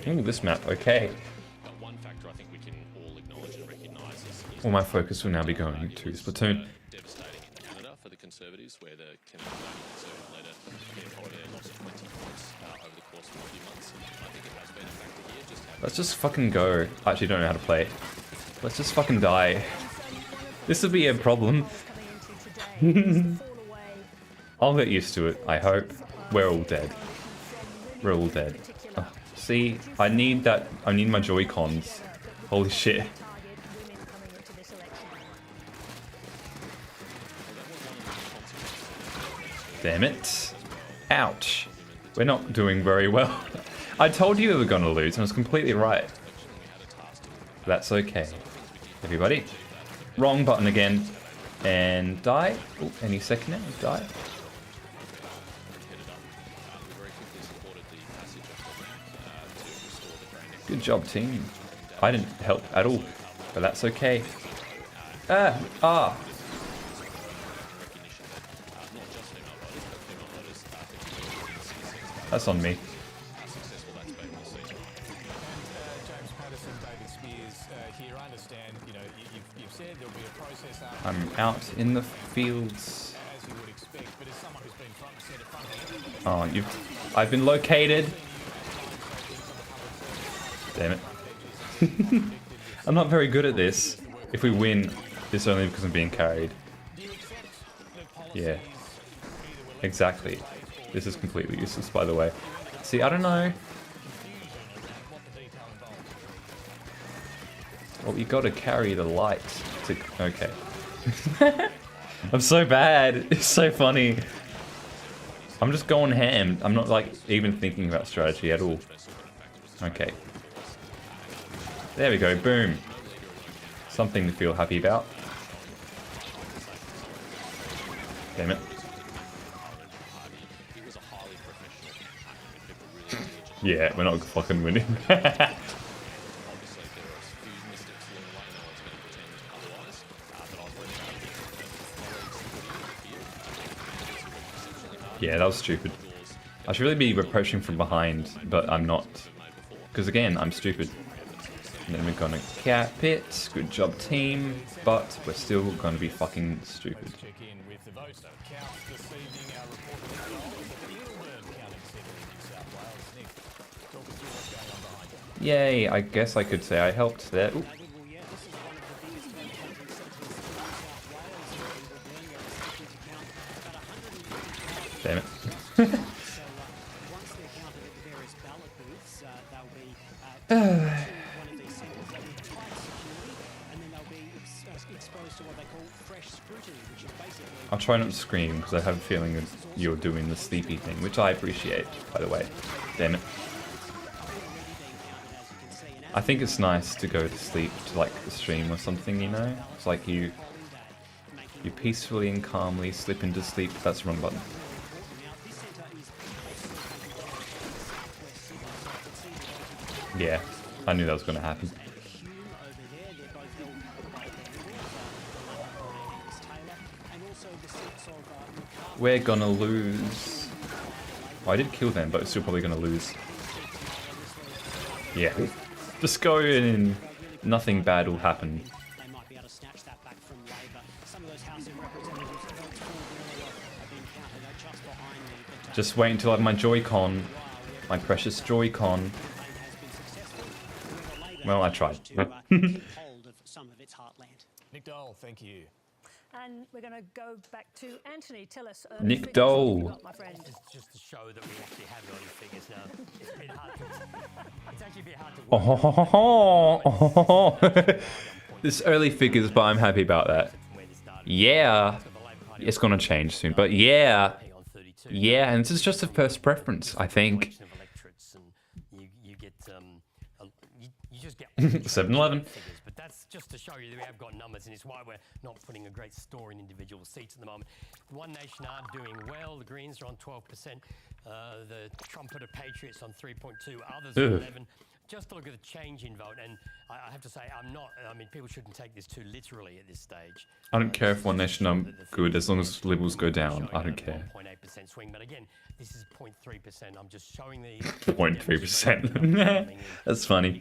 Ooh, this map, okay. All my focus will now be going to Splatoon. For the Conservatives, where the Conservative leader lost 20 points over the course of a few months. I think it has been a factor here. Let's just fucking go. I actually don't know how to play. Let's just fucking die. This would be a problem. I'll get used to it, I hope. We're all dead. We're all dead. Oh, see, I need that. I need my Joy-Cons. Holy shit. Damn it. Ouch. We're not doing very well. I told you we were going to lose, and I was completely right. That's okay. Everybody. Wrong button again. And die. Oh, any second now. Die. Good job, team. I didn't help at all, but that's okay. Ah. That's on me. I'm out in the fields. Oh, I've been located. Damn it. I'm not very good at this. If we win, it's only because I'm being carried. Yeah. Exactly. This is completely useless, by the way. See, I don't know. Well, you gotta carry the light to... Okay. I'm so bad. It's so funny. I'm just going ham. I'm not, like, even thinking about strategy at all. Okay. There we go. Boom. Something to feel happy about. Damn it. Yeah, we're not fucking winning. Yeah, that was stupid. I should really be approaching from behind, but I'm not. Because again, I'm stupid. And then we're gonna cap it. Good job, team. But we're still gonna be fucking stupid. Yay, I guess I could say I helped there. Ooh. Damn it. I'll try not to scream because I have a feeling that you're doing the sleepy thing, which I appreciate, by the way. Damn it. I think it's nice to go to sleep to like the stream or something, you know? It's like you peacefully and calmly slip into sleep. That's the wrong button. Yeah, I knew that was going to happen. We're gonna lose. Oh, I did kill them, but we're still probably gonna lose. Yeah. Just go in and nothing bad will happen. Just wait until I have my Joy-Con. My precious Joy-Con. Well, I tried. Nick Dole, thank you. And we're going to go back to Anthony. Tell us. Nick Dole. It's just to show that we actually have early figures now. It's a bit hard to. It's actually a bit hard to. This early figures, but I'm happy about that. Yeah. It's going to change soon, but yeah. Yeah, and this is just a first preference, I think. You just get 7-Eleven. But that's just to show you that we have got numbers, and it's why we're not putting a great store in individual seats at the moment. One Nation are doing well. The Greens are on 12%. The Trumpeter Patriots on 3.2. Others on 11. Just to look at the change in vote, and I have to say, I mean, people shouldn't take this too literally at this stage. I don't care if One Nation are good, as long as Liberals go down. I don't care. 0.8% swing, but again, this is 0.3%. I'm just showing the 0.3%. That's funny.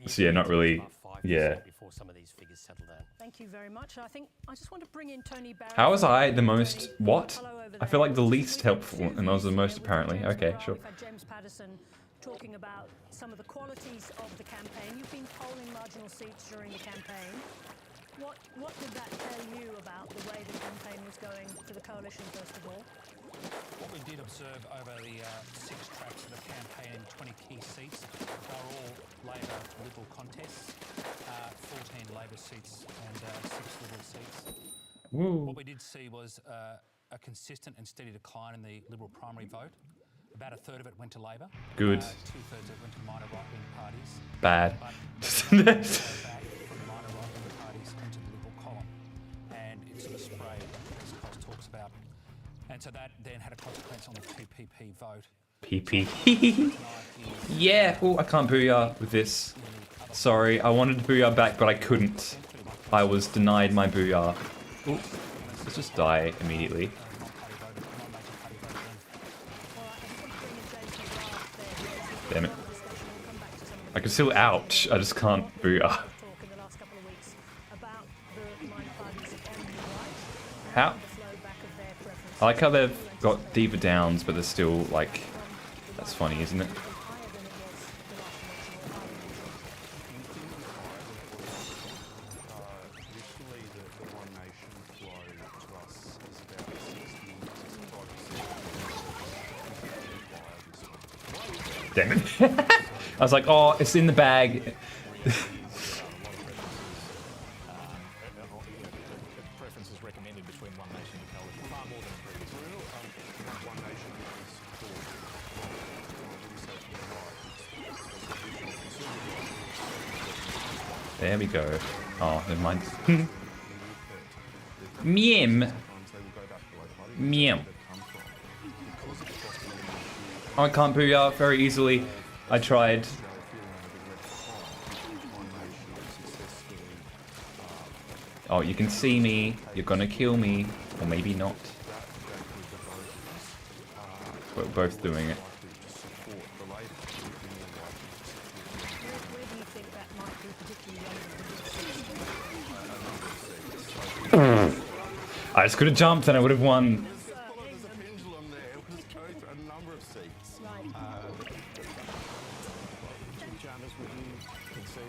So yeah, not really. Yeah. Before some of these figures settle down. Thank you very much. I think I just want to bring in Tony Barrett. How was I the most what? I feel like the least helpful, and I was the most apparently. Okay, sure. We've had James Patterson talking about some of the qualities of the campaign. You've been polling marginal seats during the campaign. What did that tell you about the way the campaign was going for the coalition, first of all? What we did observe over the 6 tracks of the campaign in 20 key seats, they were all Labor Liberal contests, 14 Labor seats and 6 Liberal seats. Woo. What we did see was a consistent and steady decline in the Liberal primary vote. About a third of it went to Labor. Good. 2/3 of it went to minor right-wing parties. Bad. But from minor right-wing parties into the Liberal column, and it sort of sprayed, as Cos talks about. And so that then had a consequence on the PPP vote. PP. Yeah. Oh, I can't booyah with this. Sorry, I wanted to booyah back, but I couldn't. I was denied my booyah. Ooh, let's just die immediately. Damn it. I can still ouch, I just can't booyah. How? I like how they've got deeper downs, but they're still like... That's funny, isn't it? Damn it. I was like, oh, it's in the bag. Preferences recommended between One Nation and coalition, far more than previous. One Nation is There we go. Oh, never mind. Meow. Meow. Oh, I can't booyah very easily. I tried. Oh, you can see me. You're gonna kill me. Or maybe not. We're both doing it. I just could have jumped and I would have won.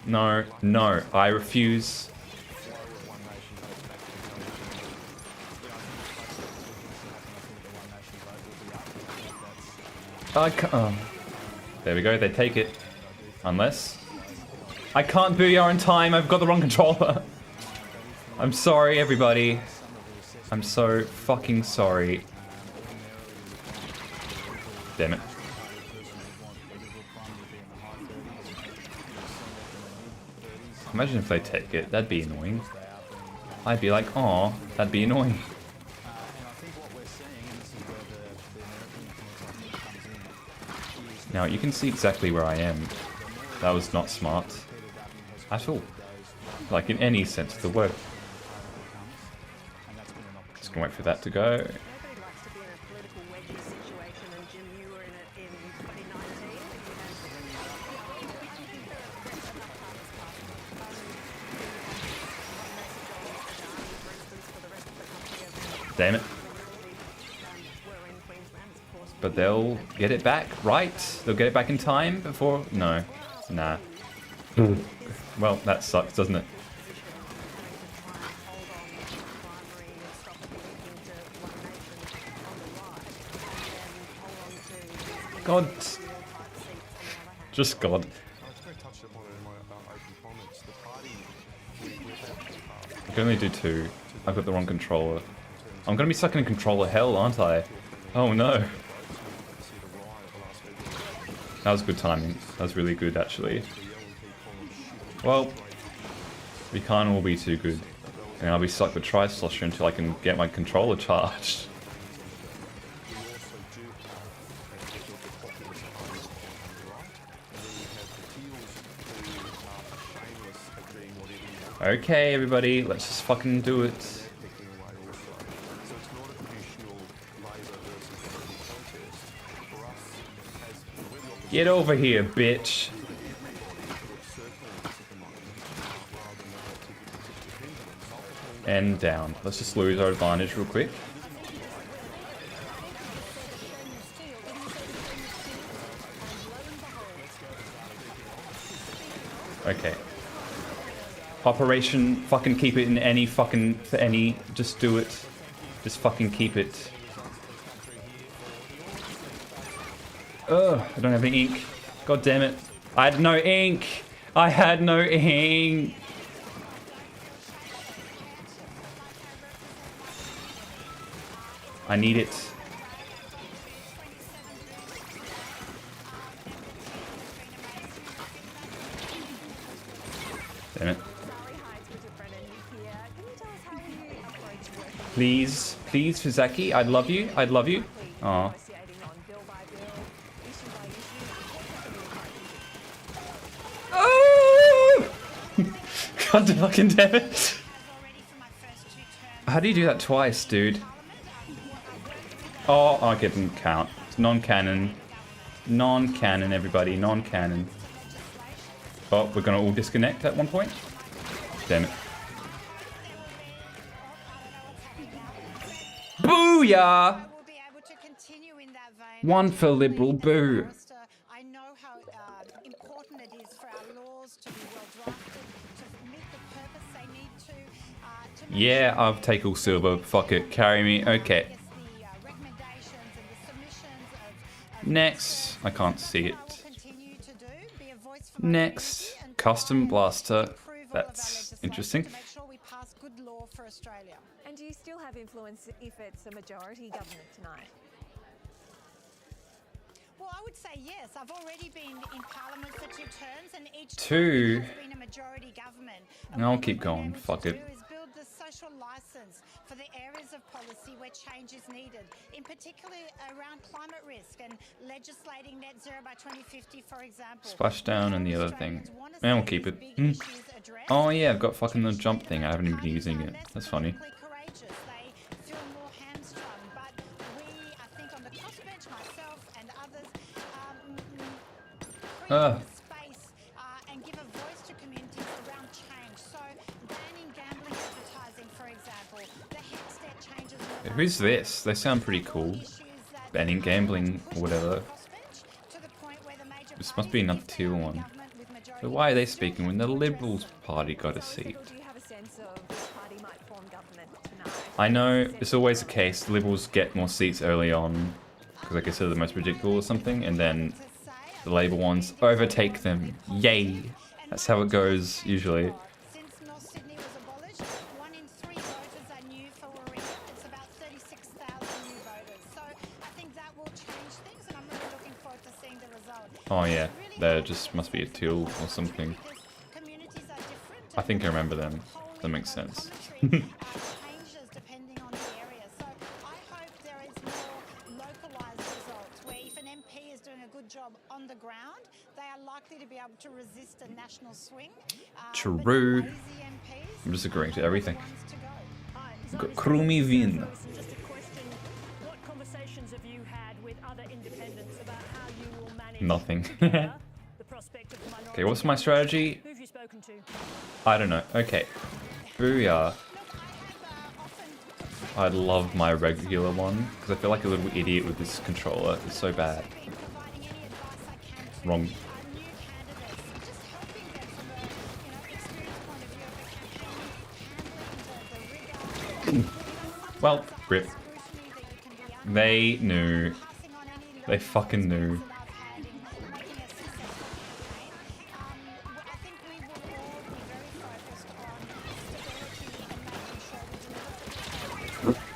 No, no, I refuse. I can't. Oh. There we go, they take it. Unless. I can't booyah in time, I've got the wrong controller. I'm sorry, everybody. I'm so fucking sorry. Damn it. Imagine if they take it, that'd be annoying. I'd be like, aw, that'd be annoying. Now, you can see exactly where I am. That was not smart. At all. Like, in any sense of the word. Just gonna wait for that to go. Damn it. But they'll get it back, right? They'll get it back in time before... No. Nah. Well, that sucks, doesn't it? God. Just God. I can only do 2. I've got the wrong controller. I'm gonna be stuck in controller hell, aren't I? Oh no. That was good timing. That was really good, actually. Well, we can't all be too good. And I'll be stuck with Tri-Slosher until I can get my controller charged. Okay, everybody, let's just fucking do it. Get over here, bitch. And down. Let's just lose our advantage real quick. Okay. Operation fucking keep it in any fucking... for any... just do it. Just fucking keep it. Ugh, I don't have any ink. God damn it. I had no ink! I had no ink! I need it. Damn it. Please, please, Fizaki, I'd love you. I'd love you. Aw. Oh! God fucking damn it. How do you do that twice, dude? Oh, I didn't count. It's non-canon. Non-canon, everybody. Non-canon. Oh, we're gonna all disconnect at one point? Damn it. Booyah! One for liberal, boo. I know how important it is for our laws to be well drafted, to meet the purpose they need to Yeah, I'll take all silver. Fuck it. Carry me. Okay. Next. I can't see it. Next. Custom blaster. That's interesting. And do you still have influence if it's a majority government tonight? Well, I would say yes. I've already been in Parliament for 2 terms, and each Two. time has been a majority government. I'll keep going. Fuck it. Is build the social license for the areas of policy where change is needed, in particular around climate risk and legislating net zero by 2050, for example. Splashdown and the other thing. And we'll keep it. Oh yeah, I've got fucking the jump thing. I haven't even been using it. That's funny. Space and give a voice to communities around change. So banning gambling advertising, for example, the Hempstead changes. Who's this? They sound pretty cool. Banning gambling or whatever. This must be another tier 1. But why are they speaking when the Liberals Party got a seat? I know it's always the case. The Liberals get more seats early on because I guess they're the most predictable or something, and then the Labour ones overtake them. Yay! That's how it goes usually. Since North Sydney was abolished, 1 in 3 voters are new for Warringah. It's about 36,000 new voters. So I think that will change things, and I'm really looking forward to seeing the result. Oh yeah, there just must be a teal or something. I think I remember them. That makes sense. Changes depending on the area. So I hope there is more localised results where if an MP is doing a good job on the ground, they are likely to be able to resist a national swing. True. I'm just agreeing to everything. Krumi Vin. Just a question. What conversations have you had with other independents about how you will manage Nothing. the prospect of the minority? Okay, what's my strategy? Who have you spoken to? I don't know. Okay. Booyah. I'd love my regular one, because I feel like a little idiot with this controller. It's so bad. Wrong. Well, rip. They knew. They fucking knew.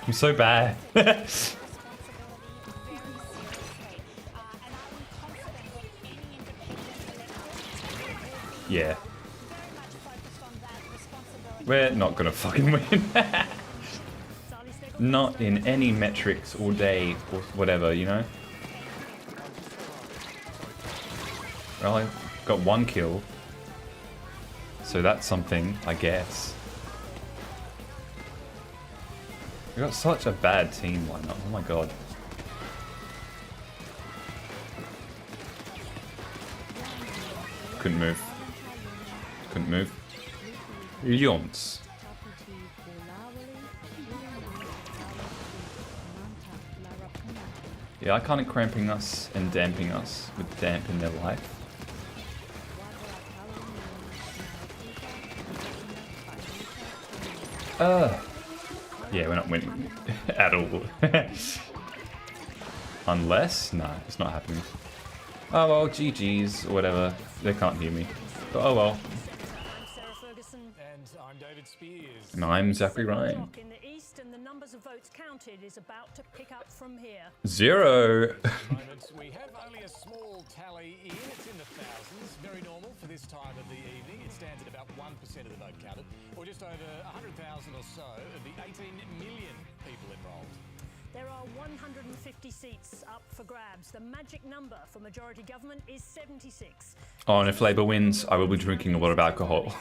I'm so bad. Yeah. We're not gonna fucking win. Not in any metrics all day or whatever, you know? Well, I got 1 kill. So that's something, I guess. We got such a bad team lineup. Oh my god. Couldn't move. Couldn't move. Lions. Yeah, I kind of cramping us and damping us with damp in their life. Yeah, we're not winning at all. Unless, no, it's not happening. Oh well, GG's or whatever. They can't hear me. But oh well. And I'm David Spears. And I'm Zachary Ryan. In the east, and the numbers of votes counted is about to pick up from here. 0. We have only a small tally in. It's in the thousands. Very normal for this time of the evening. It stands at about 1% of the vote counted, or just over 100,000 or so of the 18 million people enrolled. There are 150 seats up for grabs. The magic number for majority government is 76. Oh, and if Labour wins, I will be drinking a lot of alcohol.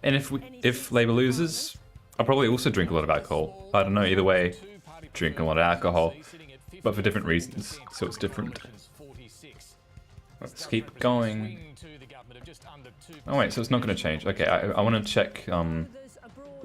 And if Labour loses, I'll probably also drink a lot of alcohol. I don't know, either way, drink a lot of alcohol. But for different reasons, so it's different. Let's keep going. Oh wait, so it's not going to change. Okay, I want to check the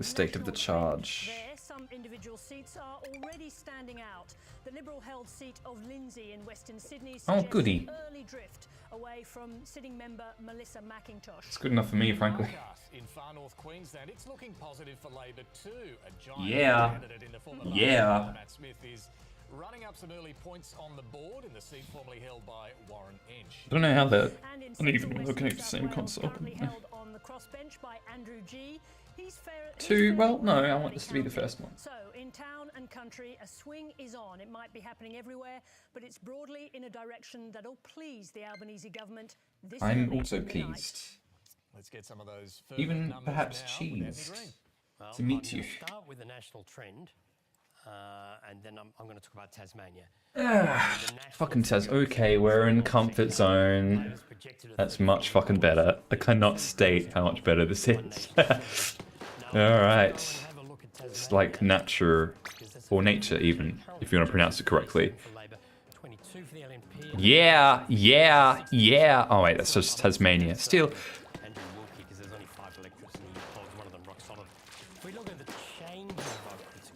state of the charge. Some individual seats are already standing out. The Liberal-held seat of Lindsay in Western Sydney Oh, goody. Early drift away from sitting member Melissa McIntosh. It's good enough for me, frankly. In far north Queensland, it's looking positive for Labor too. A giant Yeah. candidate in the former Yeah. Matt Smith is running up some early points on the board in the seat formerly held by Warren Inch. I don't know how that. I don't even looking at the same console. Held on the crossbench by Andrew G. He's Well, no, I want this to be the first one. So, in town and country, a swing is on. It might be happening everywhere, but it's broadly in a direction that'll please the Albanese government. I'm also pleased. Let's get some of those further Even numbers perhaps now cheesed Well, to meet I'm you. gonna start with the national trend, and then I'm going to talk about Tasmania. Fucking says, okay, we're in comfort zone. That's much fucking better. I cannot state how much better this is. Alright. It's like nature, or nature even, if you want to pronounce it correctly. Yeah, yeah, yeah. Oh wait, that's just Tasmania. Still.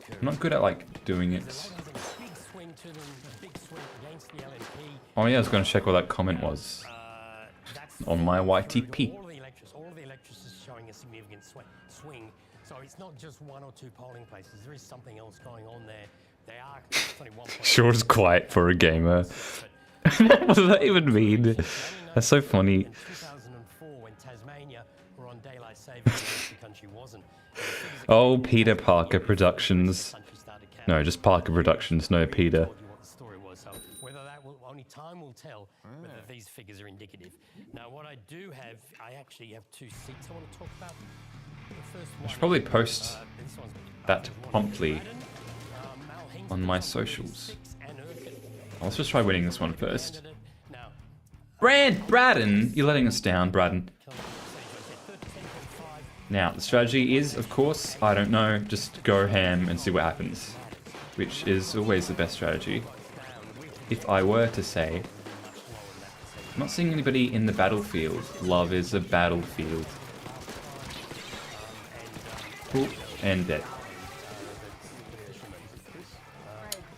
I'm not good at like doing it. Oh yeah, I was going to check what that comment was on my YTP. All of the electors is showing a significant swing. So it's not just 1 or 2 polling places. There is something else going on there. They are only 1. Sure is quiet for a gamer. What does that even mean? That's so funny. 2004, when Tasmania were on daylight savings, the country wasn't. Oh, Peter Parker Productions. No, just Parker Productions, no Peter. Whether that will, only time will tell whether these figures are indicative. Now, what I do have, I actually have 2 seats I want to talk about. The first I one should probably is, post this one's that promptly on my socials. Let's just try winning this one first. Braden! You're letting us down, Braden. Now, the strategy is, of course, I don't know, just go ham and see what happens. Which is always the best strategy. If I were to say, I'm not seeing anybody in the battlefield. Love is a battlefield. Cool. And dead.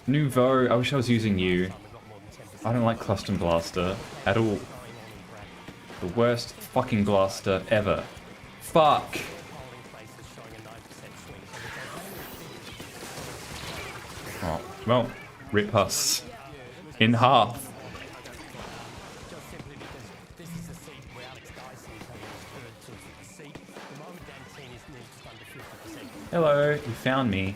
Nouveau, I wish I was using you. I don't like Cluster Blaster at all. The worst fucking blaster ever. Fuck! Oh, well, rip us in half. Hello, you found me.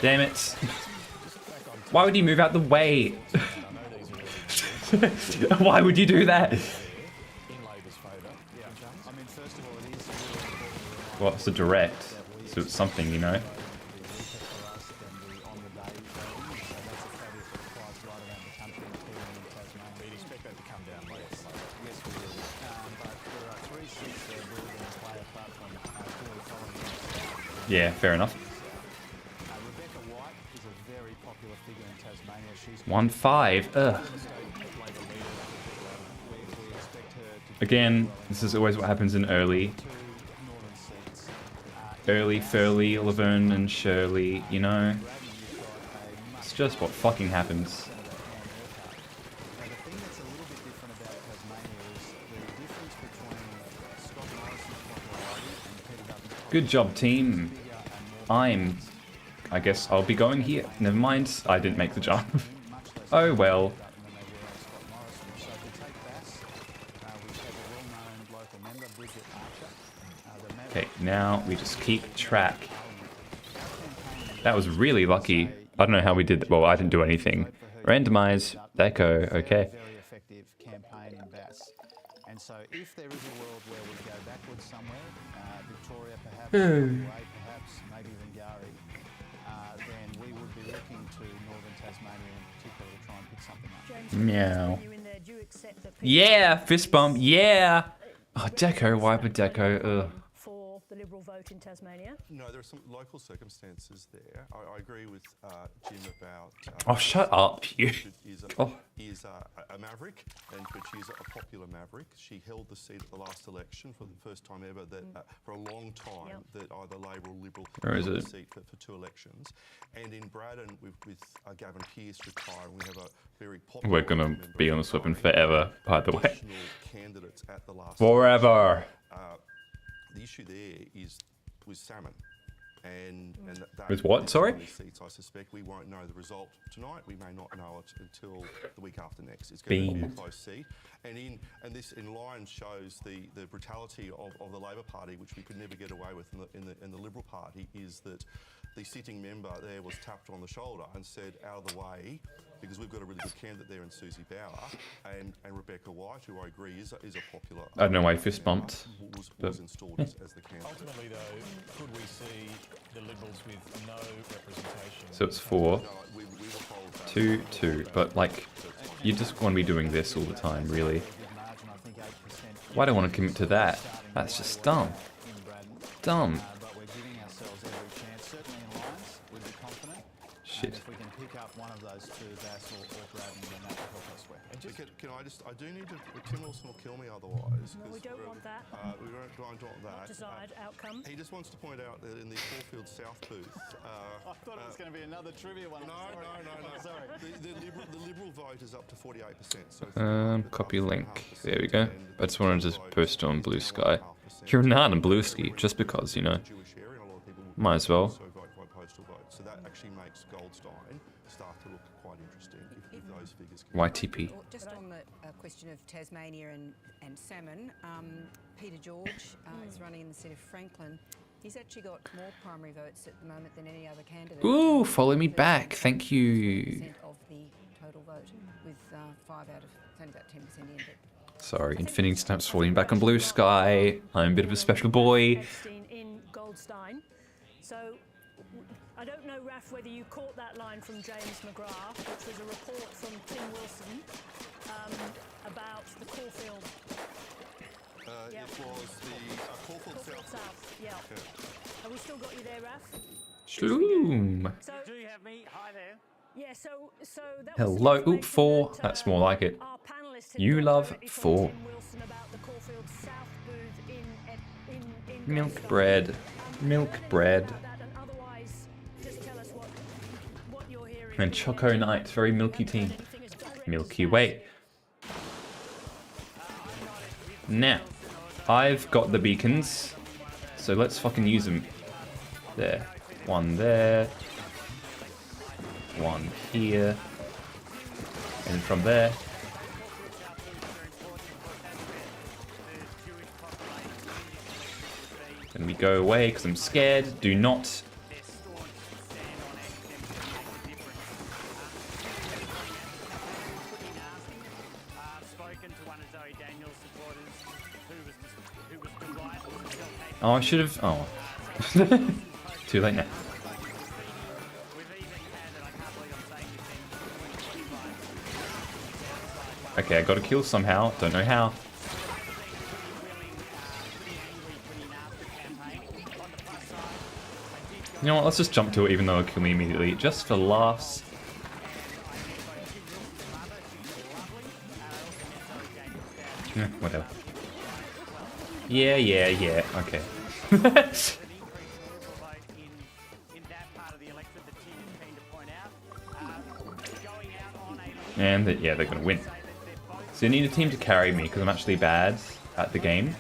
Damn it. Why would you move out the way? Why would you do that? Well, it's a direct, so it's something, you know? Yeah, fair enough. 1-5. Ugh. Again, this is always what happens in early. Early, Furley, Laverne, and Shirley, you know? It's just what fucking happens. Good job, team. I guess I'll be going here. Never mind, I didn't make the jump. Oh well. Okay, now we just keep track. That was really lucky. I don't know how we did that. Well, I didn't do anything. Randomize, Deco, okay. Very effective campaign in Bass. And so if there is a world where we go backwards somewhere, Victoria perhaps, perhaps, maybe even Gari, then we would be looking to northern Tasmania in particular to try and pick something up. Meow. Yeah, fist bump, yeah! Oh, Deco, why would Deco? Ugh. For the Liberal vote in Tasmania? No, there are some local circumstances there. I agree with Jim about... Oh, shut up, you. Is a maverick, but she's a popular maverick. She held the seat at the last election for the first time ever, that for a long time, that either Labor or Liberal held the seat for 2 elections. And in Braddon, with Gavin Pearce retiring, we have a very popular... We're gonna be on this weapon forever, by the way. Candidates at the last Forever! The issue there was salmon. And that with what, sorry? Seats, I suspect we won't know the result tonight. We may not know it until the week after next. It's going to be a close seat. And this in line shows the brutality of the Labor Party, which we could never get away with in the Liberal Party, is that the sitting member there was tapped on the shoulder and said, out of the way, because we've got a really good candidate there in Susie Bauer, and Rebecca White, who I agree is a popular... I don't know why he fist bumped. Was installed as the candidate. Ultimately, though, could we see the Liberals with no representation? So it's 4, 2, 2, but like, you just want to be doing this all the time, really. Why do I want to commit to that? That's just dumb. Dumb. Shit. If we can pick up one of those two, Bass or Braddon, then that will help us. Can I do need to... Tim Wilson will kill me otherwise. No, we don't want that. We don't want that. Not desired outcome. He just wants to point out that in the Caulfield South booth... I thought it was going to be another trivia one. No. Sorry. The Liberal vote is up to 48%. So copy link. There we go. I just wanted to post on Blue Sky. You're not on Blue Sky, just because, you know. Might as well. So that actually makes Goldstein start to look quite interesting if those figures can... YTP. Just on the question of Tasmania and salmon, Peter George is running in the seat of Franklin. He's actually got more primary votes at the moment than any other candidate. Ooh, follow me back. Thank you. Of the total vote, with 5 out of... It's only about 10% in, but... Sorry, Infinity Snap's falling back on Blue Sky. I'm a bit of a special boy. In Goldstein. So... I don't know, Raf, whether you caught that line from James McGrath, which was a report from Tim Wilson about the Caulfield Yep. It was the Caulfield South. Yeah. Have we still got you there, Raf? Shloom. So, do you have me? Hi there. Yeah, so that was Hello. some Oop, 4. That's more like it. our panellists had You got love directly from 4. Tim Wilson about the Caulfield South booth in Milk Goldstone. bread. Milk bread. And otherwise, just tell us what you're hearing. And Choco Night. Very milky tea. Milky Way. Now, I've got the beacons. So let's fucking use them. There. One there. One here. And from there. Then we go away because I'm scared. Do not. Oh, I should have. Oh. Too late now. Okay, I gotta kill somehow. Don't know how. You know what? Let's just jump to it even though it'll kill me immediately. Just for laughs. Whatever. Yeah. Okay. And yeah, they're gonna win. So you need a team to carry me because I'm actually bad at the game.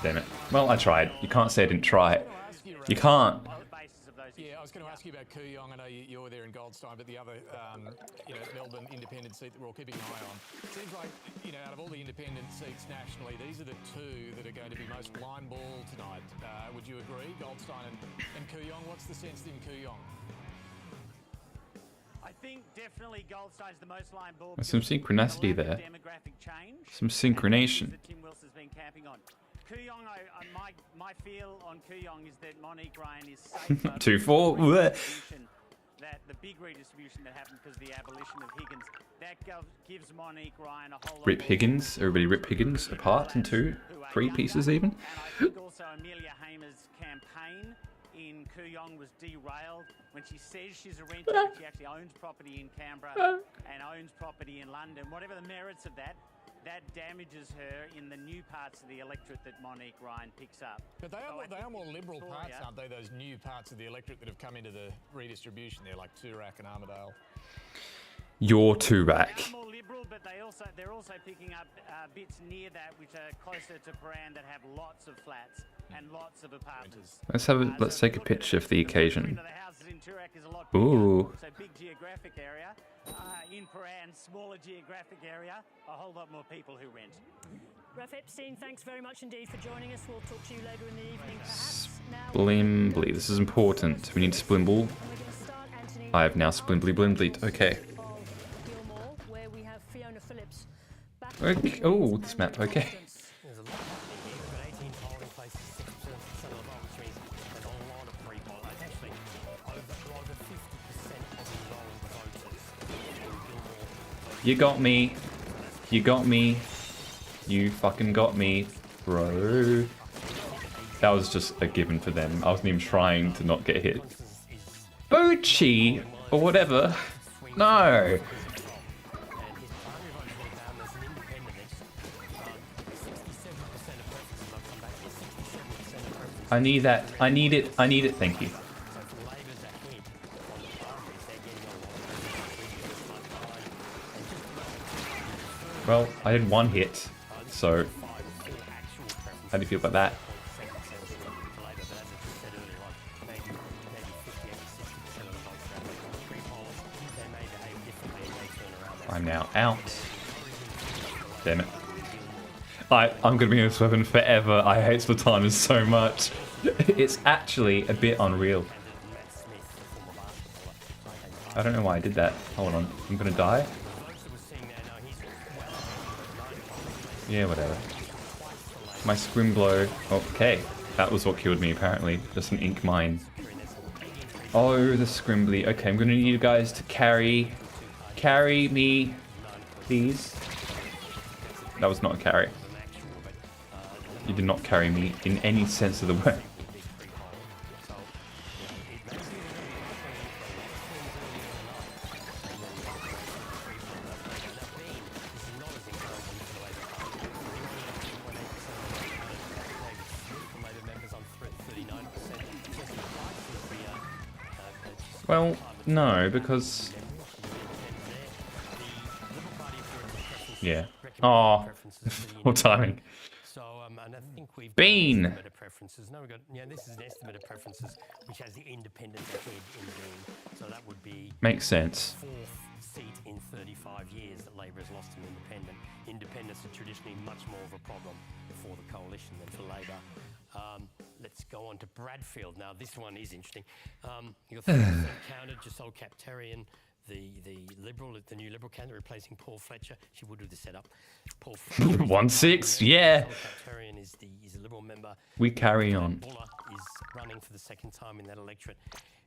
Damn it. Well, I tried. You can't say I didn't try. You can't. Yeah, I was going to ask you about Kooyong. I know you're there in Goldstein, but the other, Melbourne independent seat that we're all keeping an eye on. It seems like, out of all the independent seats nationally, these are the two that are going to be most line ball tonight. Would you agree, Goldstein and Kooyong? What's the sense in Kooyong? I think definitely Goldstein's the most line ball. There's some synchronicity there. Some synchronization. That Tim Wilson's been camping on. Kooyong, my feel on Kooyong is that Monique Ryan is safer. 2-4. That the big redistribution that happened because of the abolition of Higgins, that gives Monique Ryan a whole lot. Rip Higgins. Everybody rip Higgins apart in 2, 3 pieces even. And I think also Amelia Hamer's campaign in Kooyong was derailed when she says she's a renter, but she actually owns property in Canberra and owns property in London. Whatever the merits of that, that damages her in the new parts of the electorate that Monique Ryan picks up. But they are more liberal parts, aren't they? Those new parts of the electorate that have come into the redistribution there, like Toorak and Armidale. You're Toorak. They're more liberal, but they're also picking up bits near that which are closer to Paran that have lots of flats and lots of apartments. Let's take a picture of the occasion. Ooh. So big geographic area. In Paran, smaller geographic area, a whole lot more people who rent. Raf Epstein, thanks very much indeed for joining us. We'll talk to you later in the evening, perhaps. Splimbly. This is important. We need Splimble. I have now Splimbly Blimbly. Okay. Okay. Oh, this map. Okay. You got me. You got me. You fucking got me, bro. That was just a given for them. I wasn't even trying to not get hit. Bochi! Or whatever. No! I need that. I need it. I need it. Thank you. Well, I did 1 hit, so how do you feel about that? I'm now out. Damn it. I'm gonna be in this weapon forever. I hate Splatoon so much. It's actually a bit unreal. I don't know why I did that. Hold on. I'm gonna die. Yeah, whatever. My Scrimblow. Okay. That was what killed me, apparently. Just an ink mine. Oh, the Scrimbly. Okay, I'm gonna need you guys to carry carry me, please? That was not a carry. You did not carry me in any sense of the word. Well, no, because... Yeah. Oh, poor timing. And I think we've Bean. estimated preferences. No, we got this is an estimate of preferences, which has the independent ahead in Bean. So that would be Makes sense. the 4th seat in 35 years that Labor has lost to an independent. Independents are traditionally much more of a problem for the coalition than for Labor. Let's go on to Bradfield. Now, this one is interesting. You're 30% counted, Giselle Captarian, the new Liberal candidate replacing Paul Fletcher. She would do the setup. Paul Fletcher 1-6, yeah. Captarian is a Liberal member. We carry on. Buller is running for the 2nd time in that electorate.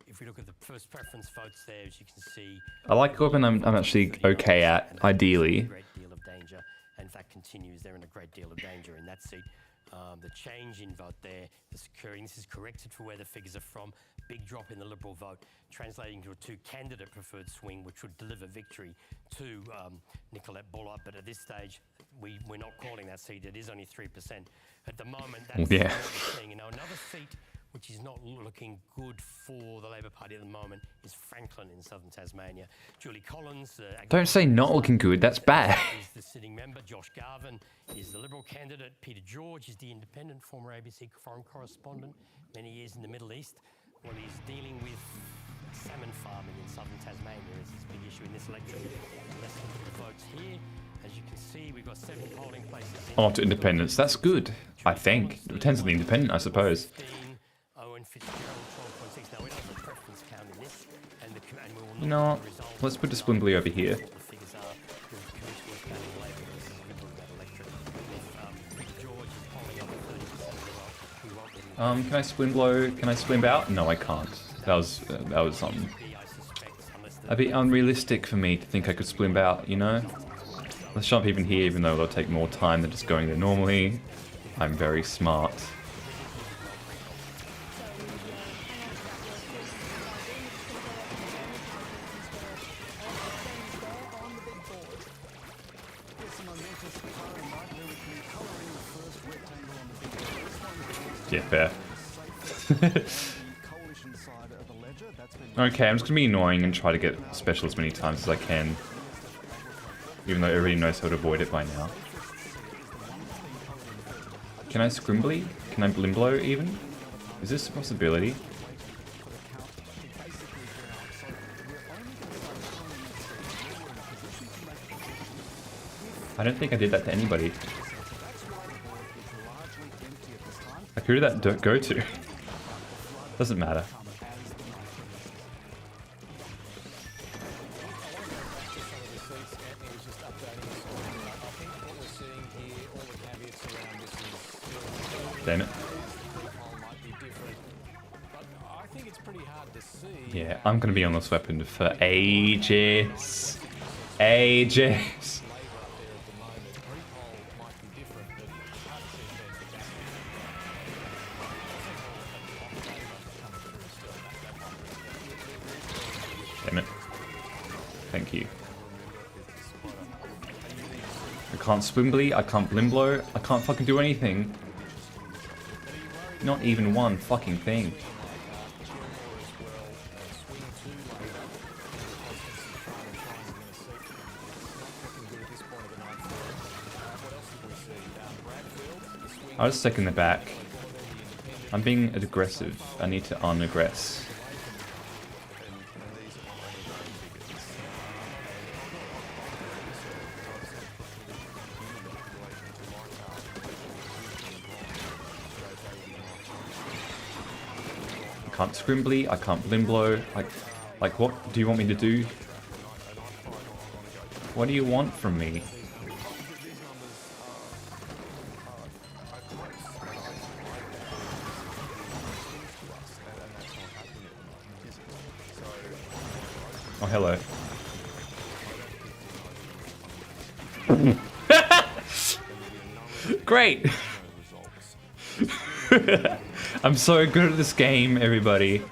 If we look at the first preference votes there, as you can see, I like Corbyn. I'm actually okay at, ideally. a great deal of danger. In fact, continues. They're in a great deal of danger in that seat. The change in vote there, this is corrected for where the figures are from. Big drop in the Liberal vote, translating to a 2-candidate preferred swing, which would deliver victory to Nicolette Buller. But at this stage, we're not calling that seat. It is only 3%. At the moment, that's what we're seeing. Now, another seat which is not looking good for the Labor Party at the moment is Franklin in southern Tasmania. Julie Collins... Don't say not looking good, that's bad. ...is the sitting member. Josh Garvin is the Liberal candidate. Peter George is the independent, former ABC foreign correspondent, many years in the Middle East. Well, he's dealing with salmon farming in southern Tasmania is his big issue in this election. Let's look at the votes here. As you can see, we've got 7 polling places. Oh, to independents. That's good, I think. It depends on the independent, I suppose. You know what? Let's put the Splimbly over here. Can I Splimblow? Can I Splimb out? No, I can't. That was a bit unrealistic for me to think I could Splimb out, you know? Let's jump even here, even though it'll take more time than just going there normally. I'm very smart. Yeah, fair. Okay, I'm just gonna be annoying and try to get special as many times as I can. Even though everybody knows how to avoid it by now. Can I Scrimbly? Can I Blimblow even? Is this a possibility? I don't think I did that to anybody. Like, who did that go to? Doesn't matter. Damn it. Yeah, I'm gonna be on this weapon for ages. Ages. Damn it. Thank you. I can't Swimbly, I can't Blimblow, I can't fucking do anything. Not even one fucking thing. I'll just stick in the back. I'm being aggressive. I need to unaggress. I can't Scrimbly, I can't Blimblow. Like what do you want me to do? What do you want from me? Oh, hello. Great. I'm so good at this game, everybody.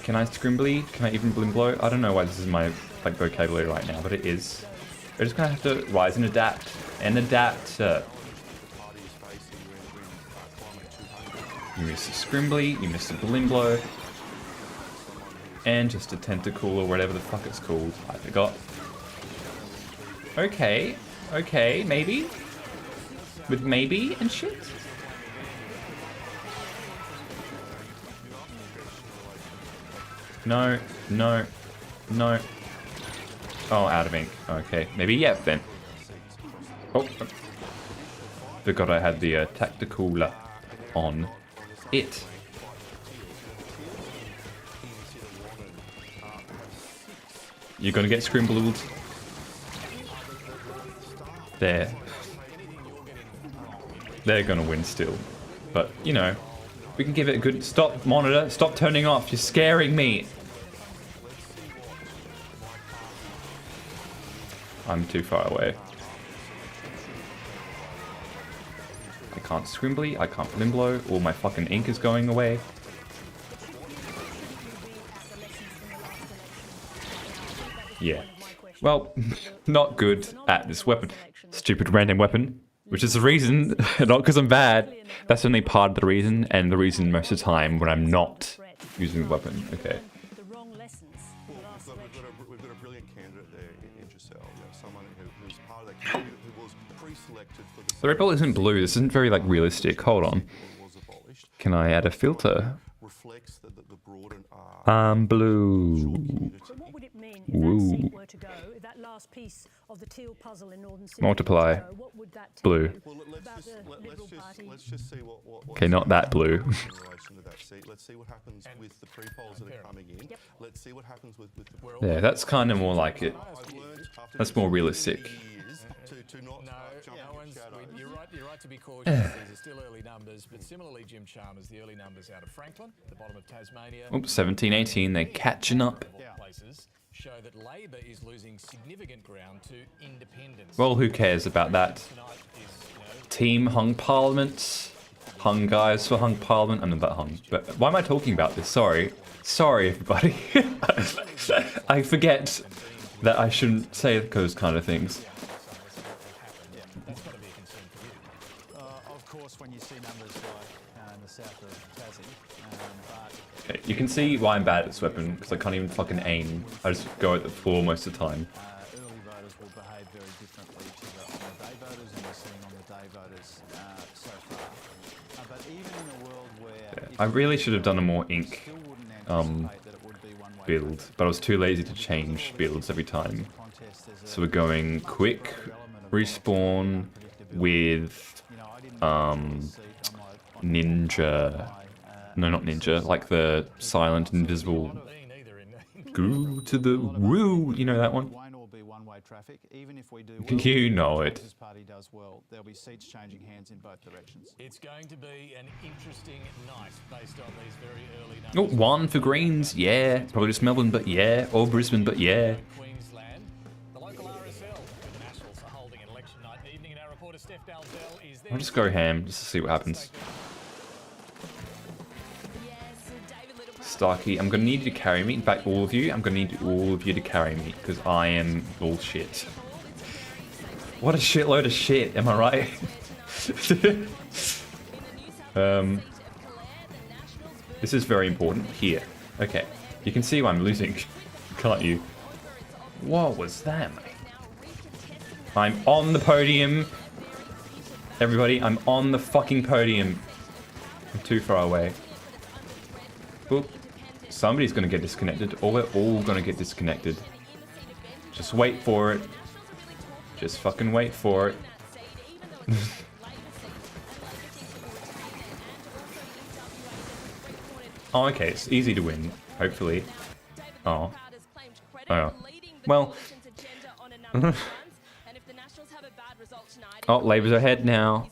Can I scrimbly? Can I even blimblo? I don't know why this is my like vocabulary right now, but it is. We're just gonna have to rise and adapt. And adapt. You missed a scrimbly, you missed a blimblo. And just a tentacle or whatever the fuck it's called. I forgot. Okay. Okay, maybe. With maybe and shit. No, no, no. Oh, out of ink. Okay, maybe yeah then. Oh, forgot I had the tactical on it. You're gonna get scrimbled. There. They're gonna win still. But, you know, we can give it a good... Stop, monitor. Stop turning off. You're scaring me. I'm too far away. I can't scrimbly. I can't blimblo. All my fucking ink is going away. Yeah. Well, not good at this weapon. Stupid random weapon. Which is the reason, not because I'm bad. That's only part of the reason, and the reason most of the time when I'm not using the weapon. Okay. We've got a brilliant candidate there in Giselle. Someone who's part of that community who was pre-selected for the... The red ball isn't blue. This isn't very, like, realistic. Hold on. Can I add a filter? Blue. What would it mean if that seat were to go, if that last piece of the teal puzzle in Northern Sydney Multiply. were to go, what would that tell Blue. you about the Liberal Party? Let's just see what Okay, not that blue. in relation to that seat. Let's see what happens with the pre-polls that are coming in. Let's see what happens with the... Yeah, that's kind of more like it. That's more realistic. You're right to be cautious. These are still early numbers, but similarly, Jim Chalmers, the early numbers out of Franklin, the bottom of Tasmania. Oops, 17, 18, they're catching up. Places show that Labor is losing significant ground to independence. Well, who cares about that? Team hung parliament. Hung guys for hung parliament. I'm not that hung. But why am I talking about this? Sorry. Sorry, everybody. I forget that I shouldn't say those kind of things. Of course, when you see numbers like in the south of Tassie, Okay, you can see why I'm bad at this weapon, because I can't even fucking aim. I just go at the floor most of the time. early voters will behave very differently to the on-the-day voters, and we're seeing on-the-day voters so far. But even in a world where... I really should have done a more ink build, but I was too lazy to change builds every time. So we're going quick respawn with ninja. No, not ninja, like the silent invisible goo to the woo, you know that one? You know it. There'll be seats changing hands in both directions. It's going to be an interesting night based on these very early Oh, numbers. one for Greens, yeah. Probably just Melbourne, but yeah. Or Brisbane, but yeah. Queensland, the local RSL, the Nationals are holding an election night evening, and our reporter Steph Dalzell is there. I'll just go ham just to see what happens. Starkey, I'm gonna need you to carry me. In fact, all of you, I'm gonna need all of you to carry me because I am bullshit. What a shitload of shit, am I right? This is very important. Here. Okay. You can see why I'm losing, can't you? What was that, mate? I'm on the podium. Everybody, I'm on the fucking podium. I'm too far away. Oop. Somebody's gonna get disconnected, or we're all gonna get disconnected. Just wait for it. Just fucking wait for it. Oh, okay, it's easy to win, hopefully. Oh. Oh. Well. Oh, Labor's ahead now.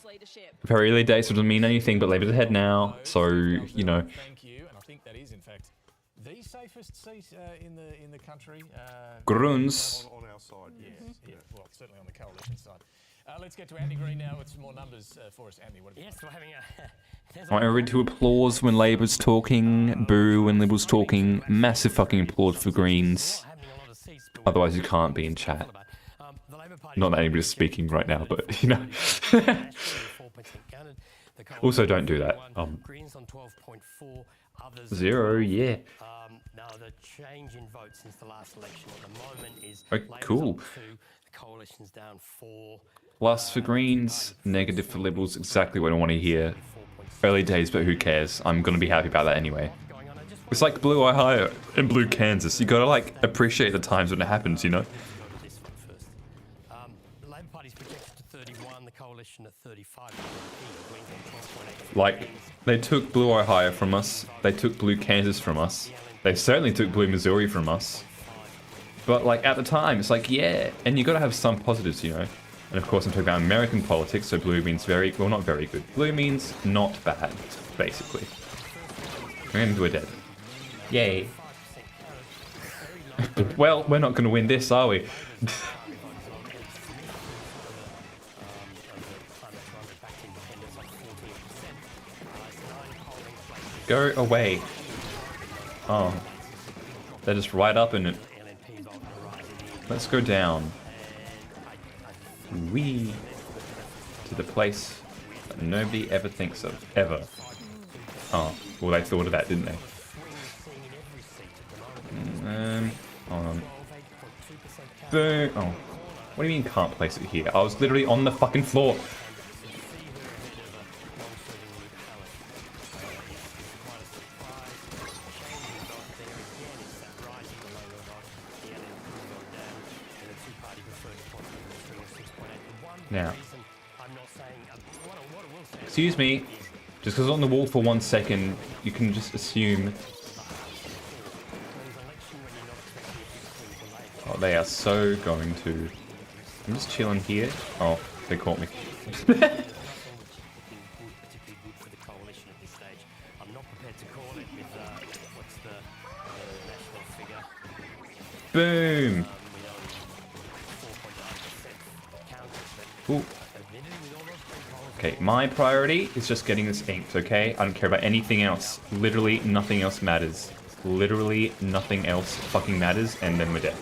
Very early days, so it doesn't mean anything, but Labor's ahead now, so, you know. the safest seat in the country. Gruns. On our side, yes. Yeah, well, certainly on the coalition side. Let's get to Andy Green now with some more numbers for us. Andy, what have you Yes, we're having I read to applause when Labour's talking, boo when Liberals talking, massive fucking applause for Greens. Otherwise you can't be in chat. Not that anybody's speaking right now, but you know. Also don't do that. Greens on 12.4, others 0, yeah. Now the change in votes since the last election at the moment is Oh, cool. the coalition's down 4. Plus for Greens, negative for Liberals, exactly what I want to hear. Early days, but who cares? I'm gonna be happy about that anyway. It's like blue Ohio and blue Kansas. You gotta like appreciate the times when it happens, you know? Labor Party's projected to 31, the coalition at 35. Like, they took blue Ohio from us. They took blue Kansas from us. They certainly took blue Missouri from us. But like at the time, it's like, yeah, and you gotta have some positives, you know? And of course I'm talking about American politics, so blue means very, well, not very good. Blue means not bad, basically. And we're dead. Yay. Well, we're not gonna win this, are we? Go away. Oh. They're just right up in it. Let's go down. Wee. To the place that nobody ever thinks of. Ever. Oh. Well, they thought of that, didn't they? Hold on. Boom. Oh. What do you mean can't place it here? I was literally on the fucking floor. Now, excuse me, just because it's on the wall for 1 second, you can just assume. Oh, they are so going to. I'm just chilling here. Oh, they caught me. Boom. Ooh. Okay, my priority is just getting this inked, okay? I don't care about anything else. Literally nothing else matters. Literally nothing else fucking matters, and then we're dead.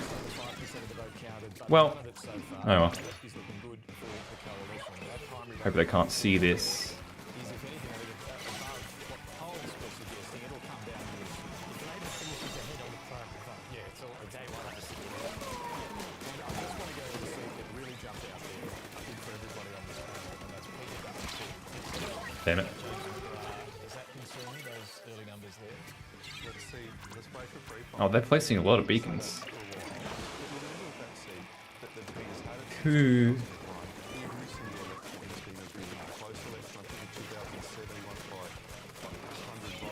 Well, oh well. Hope they can't see this. Damn it. Oh, they're placing a lot of beacons. Cool.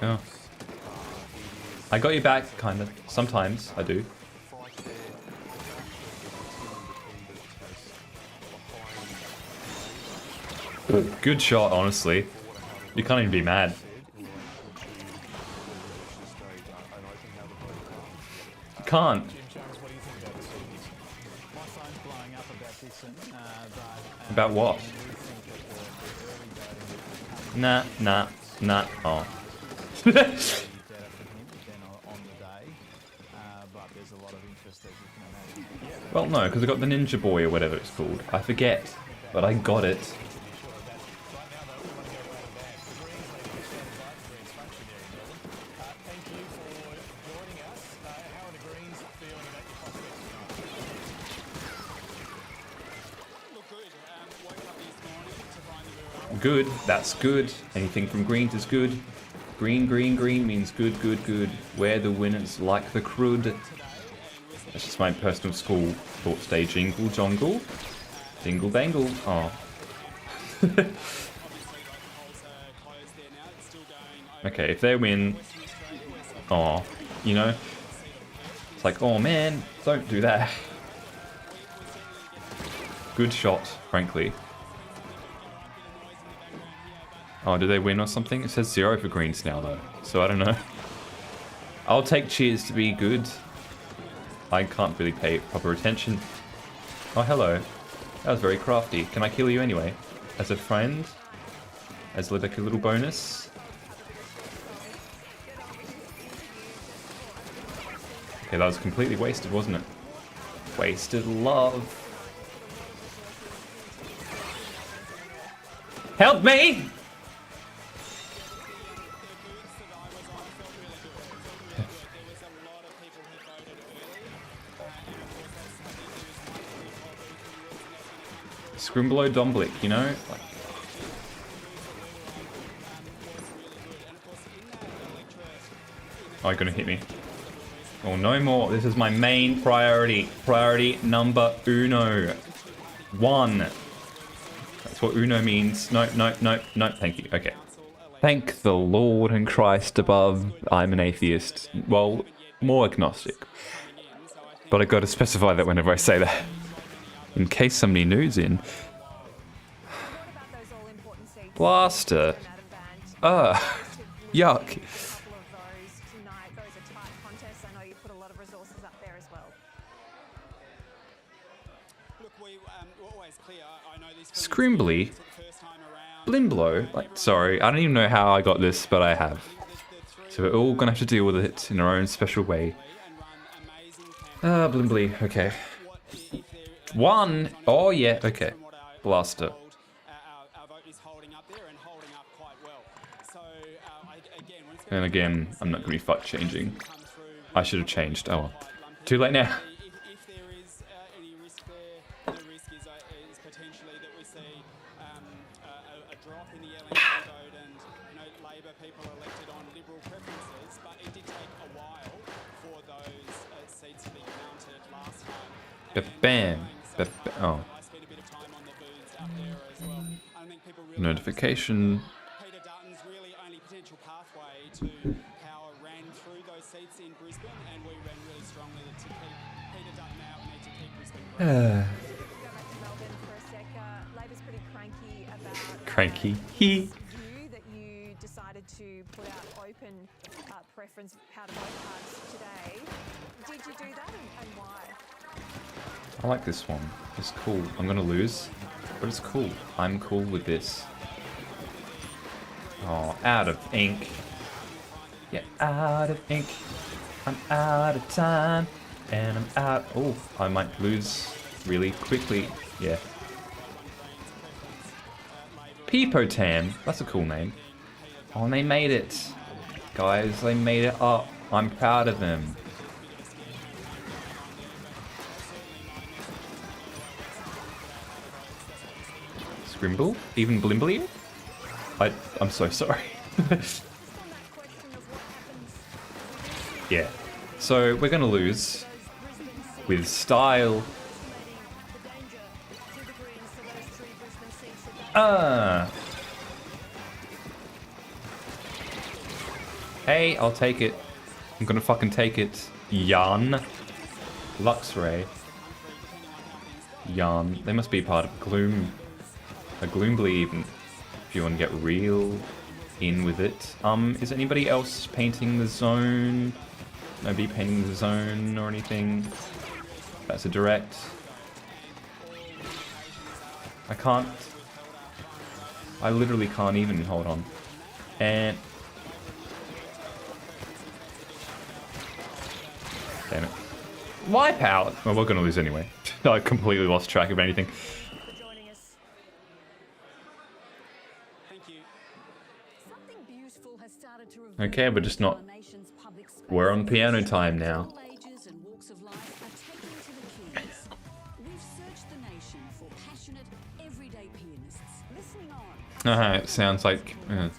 Oh. I got you back, kind of. Sometimes, I do. Good shot, honestly. You can't even be mad. You can't. About what? Nah. Oh. Well, no, because I got the Ninja Boy or whatever it's called. I forget, but I got it. Good, that's good. Anything from Greens is good. Green means good. We're the winners like the crud. That's just my personal school thought stay jingle jongle. Dingle dangle. Oh. Okay, if they win. Oh, you know? It's like, oh man, don't do that. Good shot, frankly. Oh, did they win or something? It says 0 for Greens now, though. So I don't know. I'll take cheers to be good. I can't really pay proper attention. Oh, hello. That was very crafty. Can I kill you anyway? As a friend? As like a little bonus? Okay, that was completely wasted, wasn't it? Wasted love. Help me! Scrimblow Domblick, you know? Like... Oh, you're gonna hit me. Oh, no more. This is my main priority. Priority number uno. 1. That's what uno means. No, no, no, no. Thank you. Okay. Thank the Lord and Christ above. I'm an atheist. Well, more agnostic. But I gotta specify that whenever I say that. In case somebody new's in. Blaster. Yuck. Scrimbly? Blimblow? Like, sorry, I don't even know how I got this, but I have. So we're all gonna have to deal with it in our own special way. Blimbly, okay. 1! Oh yeah, okay. Blaster. And again, I'm not gonna be fuck changing. I should have changed. Oh well. Too late now. Bam. Oh. Notification. Cranky. He. That you decided to put out open preference how to vote cards today. Did you do that and why? I like this one. It's cool. I'm gonna lose, but it's cool. I'm cool with this. Oh, out of ink. Yeah, out of ink. I'm out of time. And I'm out. Oh, I might lose really quickly. Yeah. Peepotam. That's a cool name. Oh, and they made it. Guys, they made it up. I'm proud of them. Scrimble? Even Blimbly? I'm so sorry. Yeah. So we're gonna lose with style. Hey, I'll take it. I'm gonna fucking take it. Yarn. Luxray. Yarn. They must be part of Gloom. A Gloombly even. If you want to get real in with it. Is anybody else painting the zone? Nobody painting the zone or anything? That's a direct. I can't. I literally can't even. Hold on. And. Damn it. Wipe out! Well, we're gonna lose anyway. I completely lost track of anything. Okay, we're just not. We're on piano time now. It sounds like. Their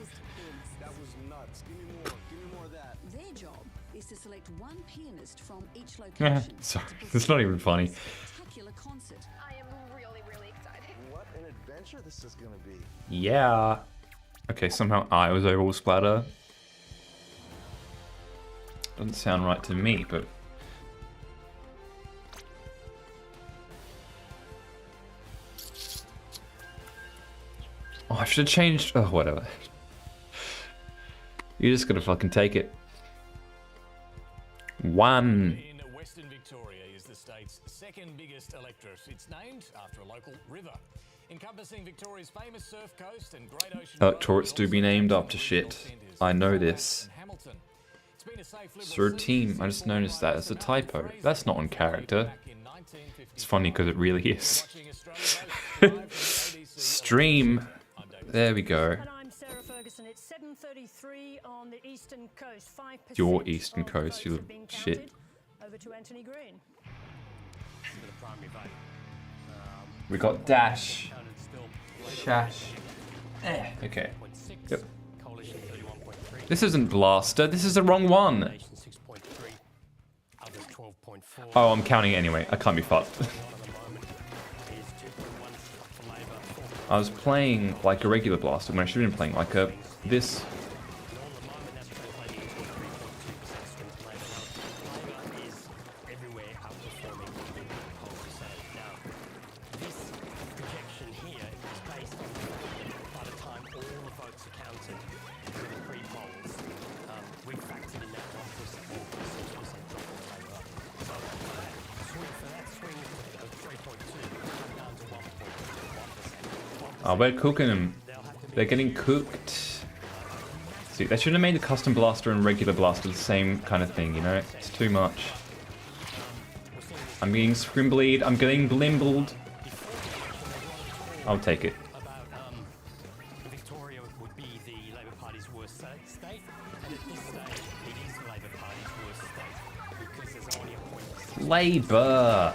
job is to select one pianist from each location. Sorry, it's not even funny. I am really, really excited. What an adventure this is going to be. Yeah. Okay, somehow I was overall splatter. Doesn't sound right to me, but... Oh, I should have changed... Oh, whatever. You're just gonna fucking take it. One. In Western Victoria is the state's second biggest electorate. It's named after a local river. Encompassing Victoria's famous surf coast and Great Ocean Electorates do be named after shit. I know this. Third team. I just noticed that as a typo. That's not on character. It's funny because it really is. Stream. There we go. It's 7:33 on the eastern coast. 5% Your eastern coast, you little shit. Over to Anthony Green. We got Dash. Shash. Okay. Yep. This isn't Blaster. This is the wrong one. Oh, I'm counting it anyway. I can't be fucked. I was playing like a regular Blaster when I should have been playing like a this. Oh, we're cooking them. They're getting cooked. See, they should have made the custom blaster and regular blaster the same kind of thing, you know? It's too much. I'm getting scrimbled. I'm getting blimbled. I'll take it. Victoria would be the Labor Party's worst state, and at this stage, it is the Labor Party's worst state because there's only a point. Labour.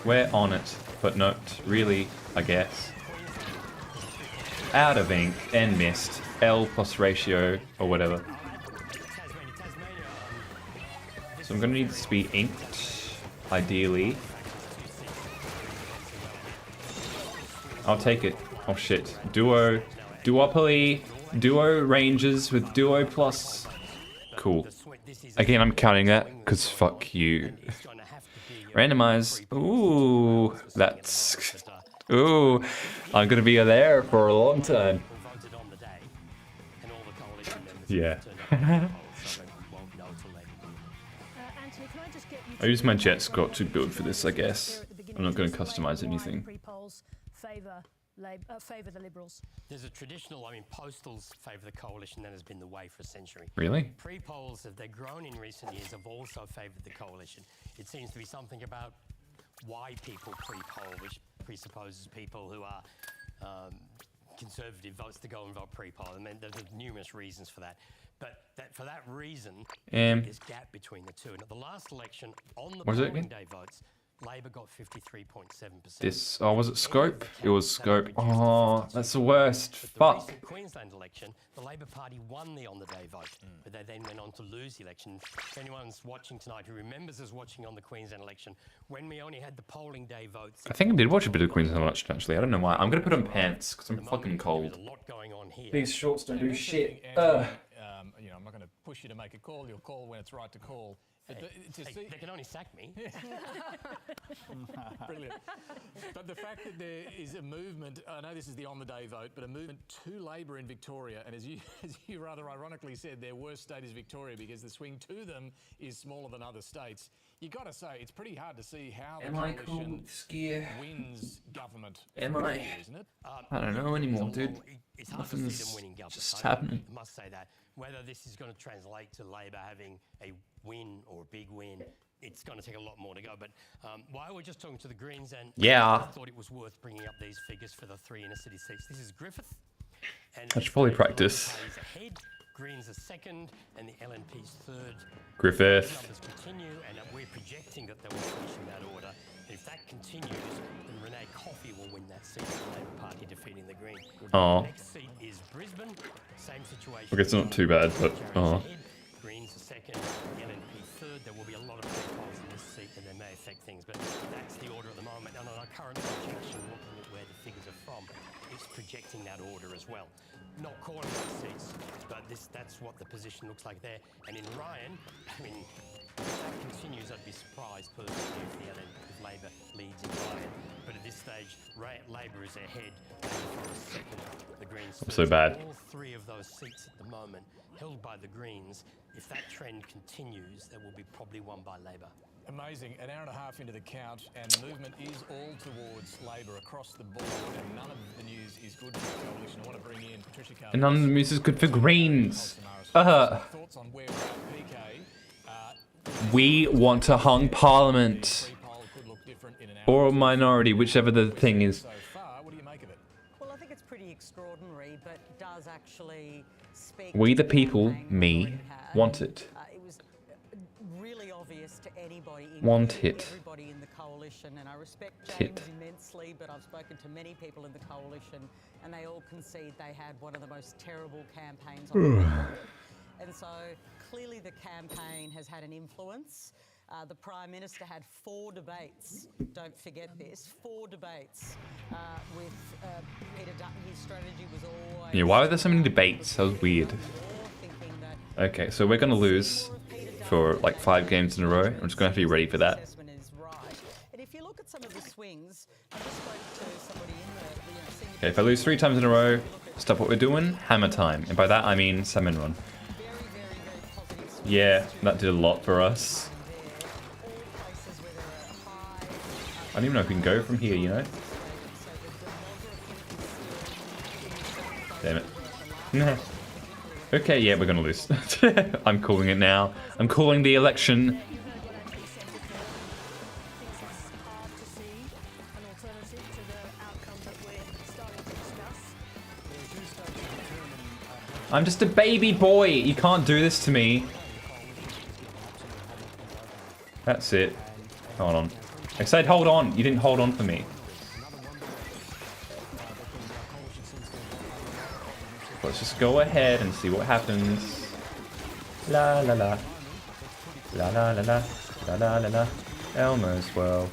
We're on it, but not really, I guess. Out of ink and missed. L plus ratio or whatever. So I'm gonna need this to be inked, ideally. I'll take it. Oh shit. Duo. Duopoly. Duo ranges with duo plus. Cool. Again, I'm counting that because fuck you. Randomize. Ooh, that's. Ooh, I'm gonna be there for a long time. Yeah. I use my jet Scott to build for this, I guess. I'm not going to customize anything. Favour the Liberals. There's a traditional, postals favour the coalition. That has been the way for a century. Really? Pre-polls, as they've grown in recent years, have also favoured the coalition. It seems to be something about why people pre-poll, which presupposes people who are conservative votes to go and vote pre-poll. I mean, there's numerous reasons for that. But for that reason, there's a gap between the two. And at the last election, on the polling day votes, Labor got 53.7%. This, oh, was it Scope? It was Scope. Oh, that's the worst. Fuck. The Queensland election, the Labor Party won the on-the-day vote, but they then went on to lose the election. If anyone's watching tonight who remembers us watching on the Queensland election, when we only had the polling day votes... I think I did watch a bit of Queensland election, actually. I don't know why. I'm going to put on pants, because I'm fucking cold. These shorts don't do shit. I'm not going to push you to make a call. You'll call when it's right to call. They can only sack me. Brilliant. But the fact that there is a movement, I know this is the on-the-day vote, but a movement to Labor in Victoria, and as you rather ironically said, their worst state is Victoria because the swing to them is smaller than other states. You got to say, it's pretty hard to see how the coalition wins government. Isn't it? I don't know anymore, dude. It's hard to see them winning government. Just happening. I must say that. Whether this is going to translate to Labor having a win or a big win, it's going to take a lot more to go. But while we're just talking to the Greens, and I thought it was worth bringing up these figures for the 3 inner-city seats. This is Griffith. And I should probably practice. Ahead, Greens are second, and the LNP's third. Griffith. Numbers continue, and we're projecting that they will finish in that order. If that continues, then Renee Coffey will win that seat for the Labor Party, defeating the Green. Oh. The next seat is Brisbane. Same situation. I guess not too bad, but oh. Greens are second, the LNP third. There will be a lot of polls in this seat, and they may affect things, but that's the order at the moment. And on our current projection, looking at where the figures are from, it's projecting that order as well. Not calling those seats, but that's what the position looks like there. And in Ryan, if that continues I'd be surprised personally if Labor leads in Ireland. But at this stage, Labor is ahead for a second. The Greens So bad. All three of those seats at the moment held by the Greens. If that trend continues, they will be probably won by Labor. Amazing. An hour and a half into the count, and the movement is all towards Labor across the board, and none of the news is good for the coalition. I want to bring in Patricia Carter. And none of the news is good for Greens. Thoughts on where we're at, PK? We want to hung Parliament. Or minority, whichever the thing is. What do you make of it? Well, I think it's pretty extraordinary, but does actually speak. We the people, me, want it. It was really obvious to anybody, Want it. everybody in the coalition, and I respect Tit. James immensely, but I've spoken to many people in the coalition, and they all concede they had one of the most terrible campaigns on record. And so clearly the campaign has had an influence. The Prime Minister had 4 debates, don't forget this, 4 debates with Peter Dutton. His strategy was always... Yeah, why were there so many debates? That was weird. Okay, so we're gonna lose for like 5 games in a row. I'm just gonna have to be ready for that. And if you look at some of the swings, I just spoke to somebody in the senior... Okay, if I lose 3 times in a row, stop what we're doing, hammer time. And by that I mean salmon run. Yeah, that did a lot for us. I don't even know if we can go from here, you know? Damn it. Okay, yeah, we're gonna lose. I'm calling it now. I'm calling the election. I'm just a baby boy. You can't do this to me. That's it. Hold on. I said hold on. You didn't hold on for me. Let's just go ahead and see what happens. La la la. La la la la. La la la la. Elmo's World.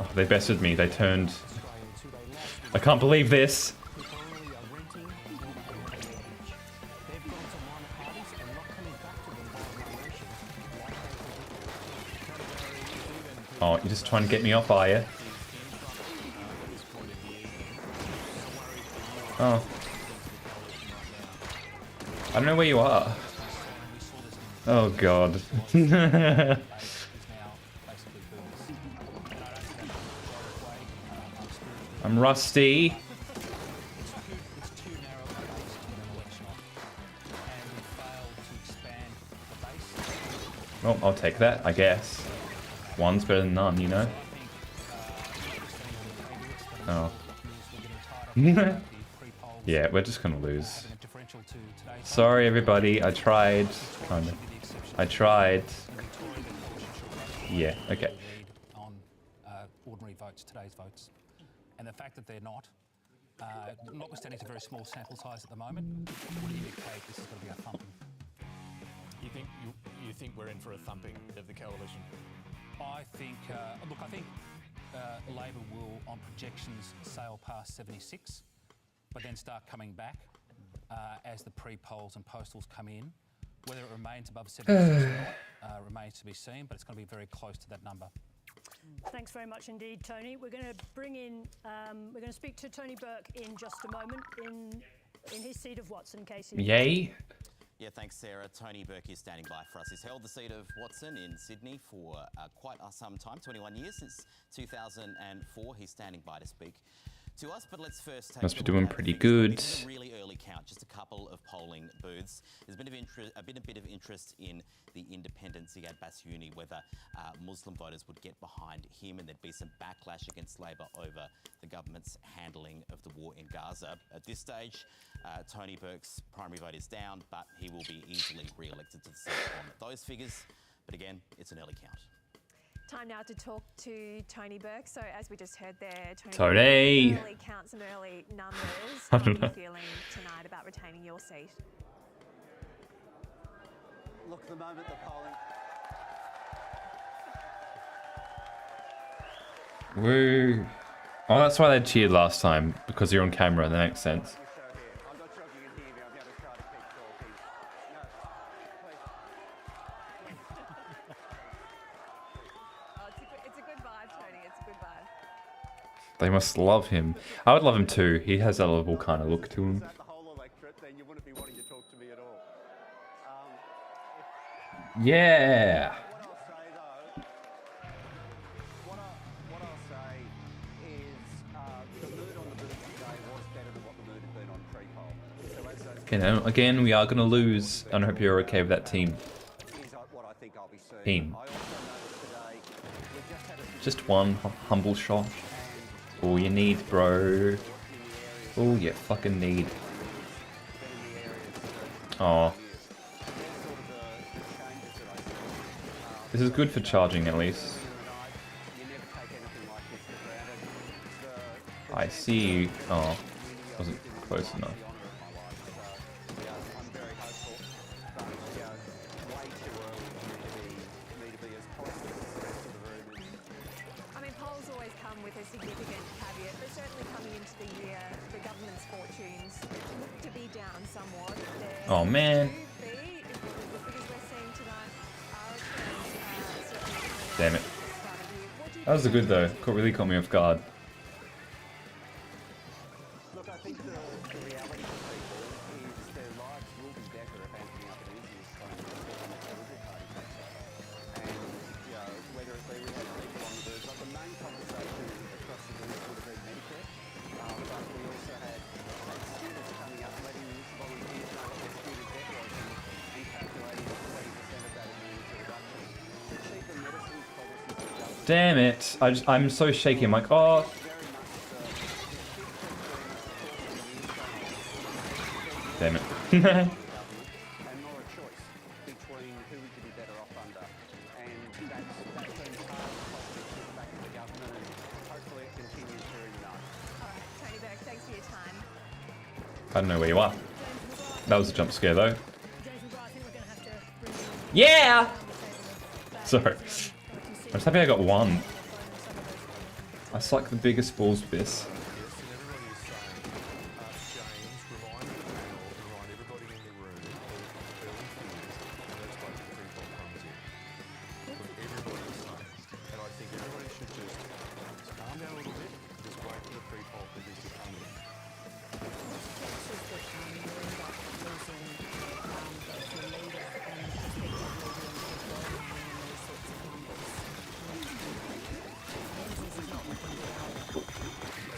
Oh, they bested me. They turned... I can't believe this. Oh, you're just trying to get me off, are you? Oh. I don't know where you are. Oh, God. I'm rusty. Well, I'll take that, I guess. One's better than none, you know? Oh. Yeah, we're just gonna lose. Sorry, everybody. I tried. Kinda. I tried. Yeah, okay. On ordinary votes, today's votes. And the fact that they're not, notwithstanding it's a very small sample size at the moment, would indicate this is going to be a thumping. You think we're in for a thumping of the coalition? I think, look, I think Labor will, on projections, sail past 76, but then start coming back as the pre-polls and postals come in. Whether it remains above 76 or not remains to be seen, but it's going to be very close to that number. Thanks very much indeed, Tony. We're going to bring in, we're going to speak to Tony Burke in just a moment in his seat of Watson, Casey. Yay. Yeah, thanks, Sarah. Tony Burke is standing by for us. He's held the seat of Watson in Sydney for quite some time, 21 years, since 2004. He's standing by to speak to us, but let's first take Must be doing pretty good. a really early count, just a couple of polling booths. There's been a bit of interest in the independent Ziad Bassiouni, whether Muslim voters would get behind him and there'd be some backlash against Labor over the government's handling of the war in Gaza. At this stage, Tony Burke's primary vote is down, but he will be easily re-elected to the seat on those figures. But again, it's an early count. Time now to talk to Tony Burke. So as we just heard there, Tony. Early counts and early numbers. I How don't are know. you feeling tonight about retaining your seat? Look, at the moment the polling... Woo. Oh, that's why they cheered last time, because you're on camera. That makes sense. I'm not sure if you can hear me. I'm going to try to keep talking. No, please. They must love him. I would love him too. He has that lovable kind of look to him. The whole electorate, then you wouldn't be wanting to talk to me at all. Yeah. What I'll say is the mood on the booth today was better than what the mood had been on pre-poll. So as those You know, again, we are going to lose. And I hope you're okay with that team. is what I think I'll be seeing. Team. I also noticed today we've just had a Just one humble shot. All you need, bro. All you fucking need. Oh. This is good for charging at least. I see you. Oh, wasn't close enough. I mean, polls always come with a significant caveat, but certainly coming into the year, the government's fortunes look to be down somewhat. Oh man. Damn it. That was a good though. Really caught me off guard. Look, I think the reality for people is their lives will be better if Anthony Albanese is trying to perform as a Liberal Party candidate. And, you know, whether it be we had people on the booth, like the main conversation across the booth would have been Medicare, but we also had students coming up letting volunteers know what their student debt was and calculating 20% of that immunity reduction. The cheaper medicines policies. Damn it. I'm so shaky. I'm like, oh. Damn it. And more a choice between who we could be better off under. And that's been part of the positive back to the government, and hopefully it continues during the night. All right, Tony Burke, thanks for your time. I don't know where you are. That was a jump scare though. Yeah! Sorry. I'm just happy I got one. I suck the biggest balls with this.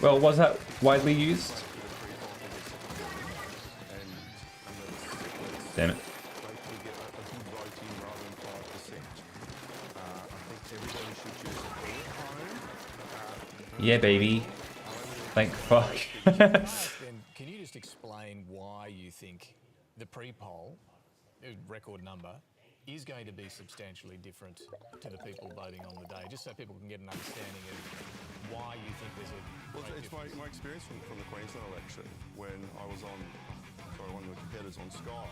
Well, was that widely used? Damn it. Yeah, baby. Thank fuck. Then can you just explain why you think the pre-poll, record number, is going to be substantially different to the people voting on the day, just so people can get an understanding of why you think there's a It's my experience from the Queensland election when I was on, one of the competitors on Sky,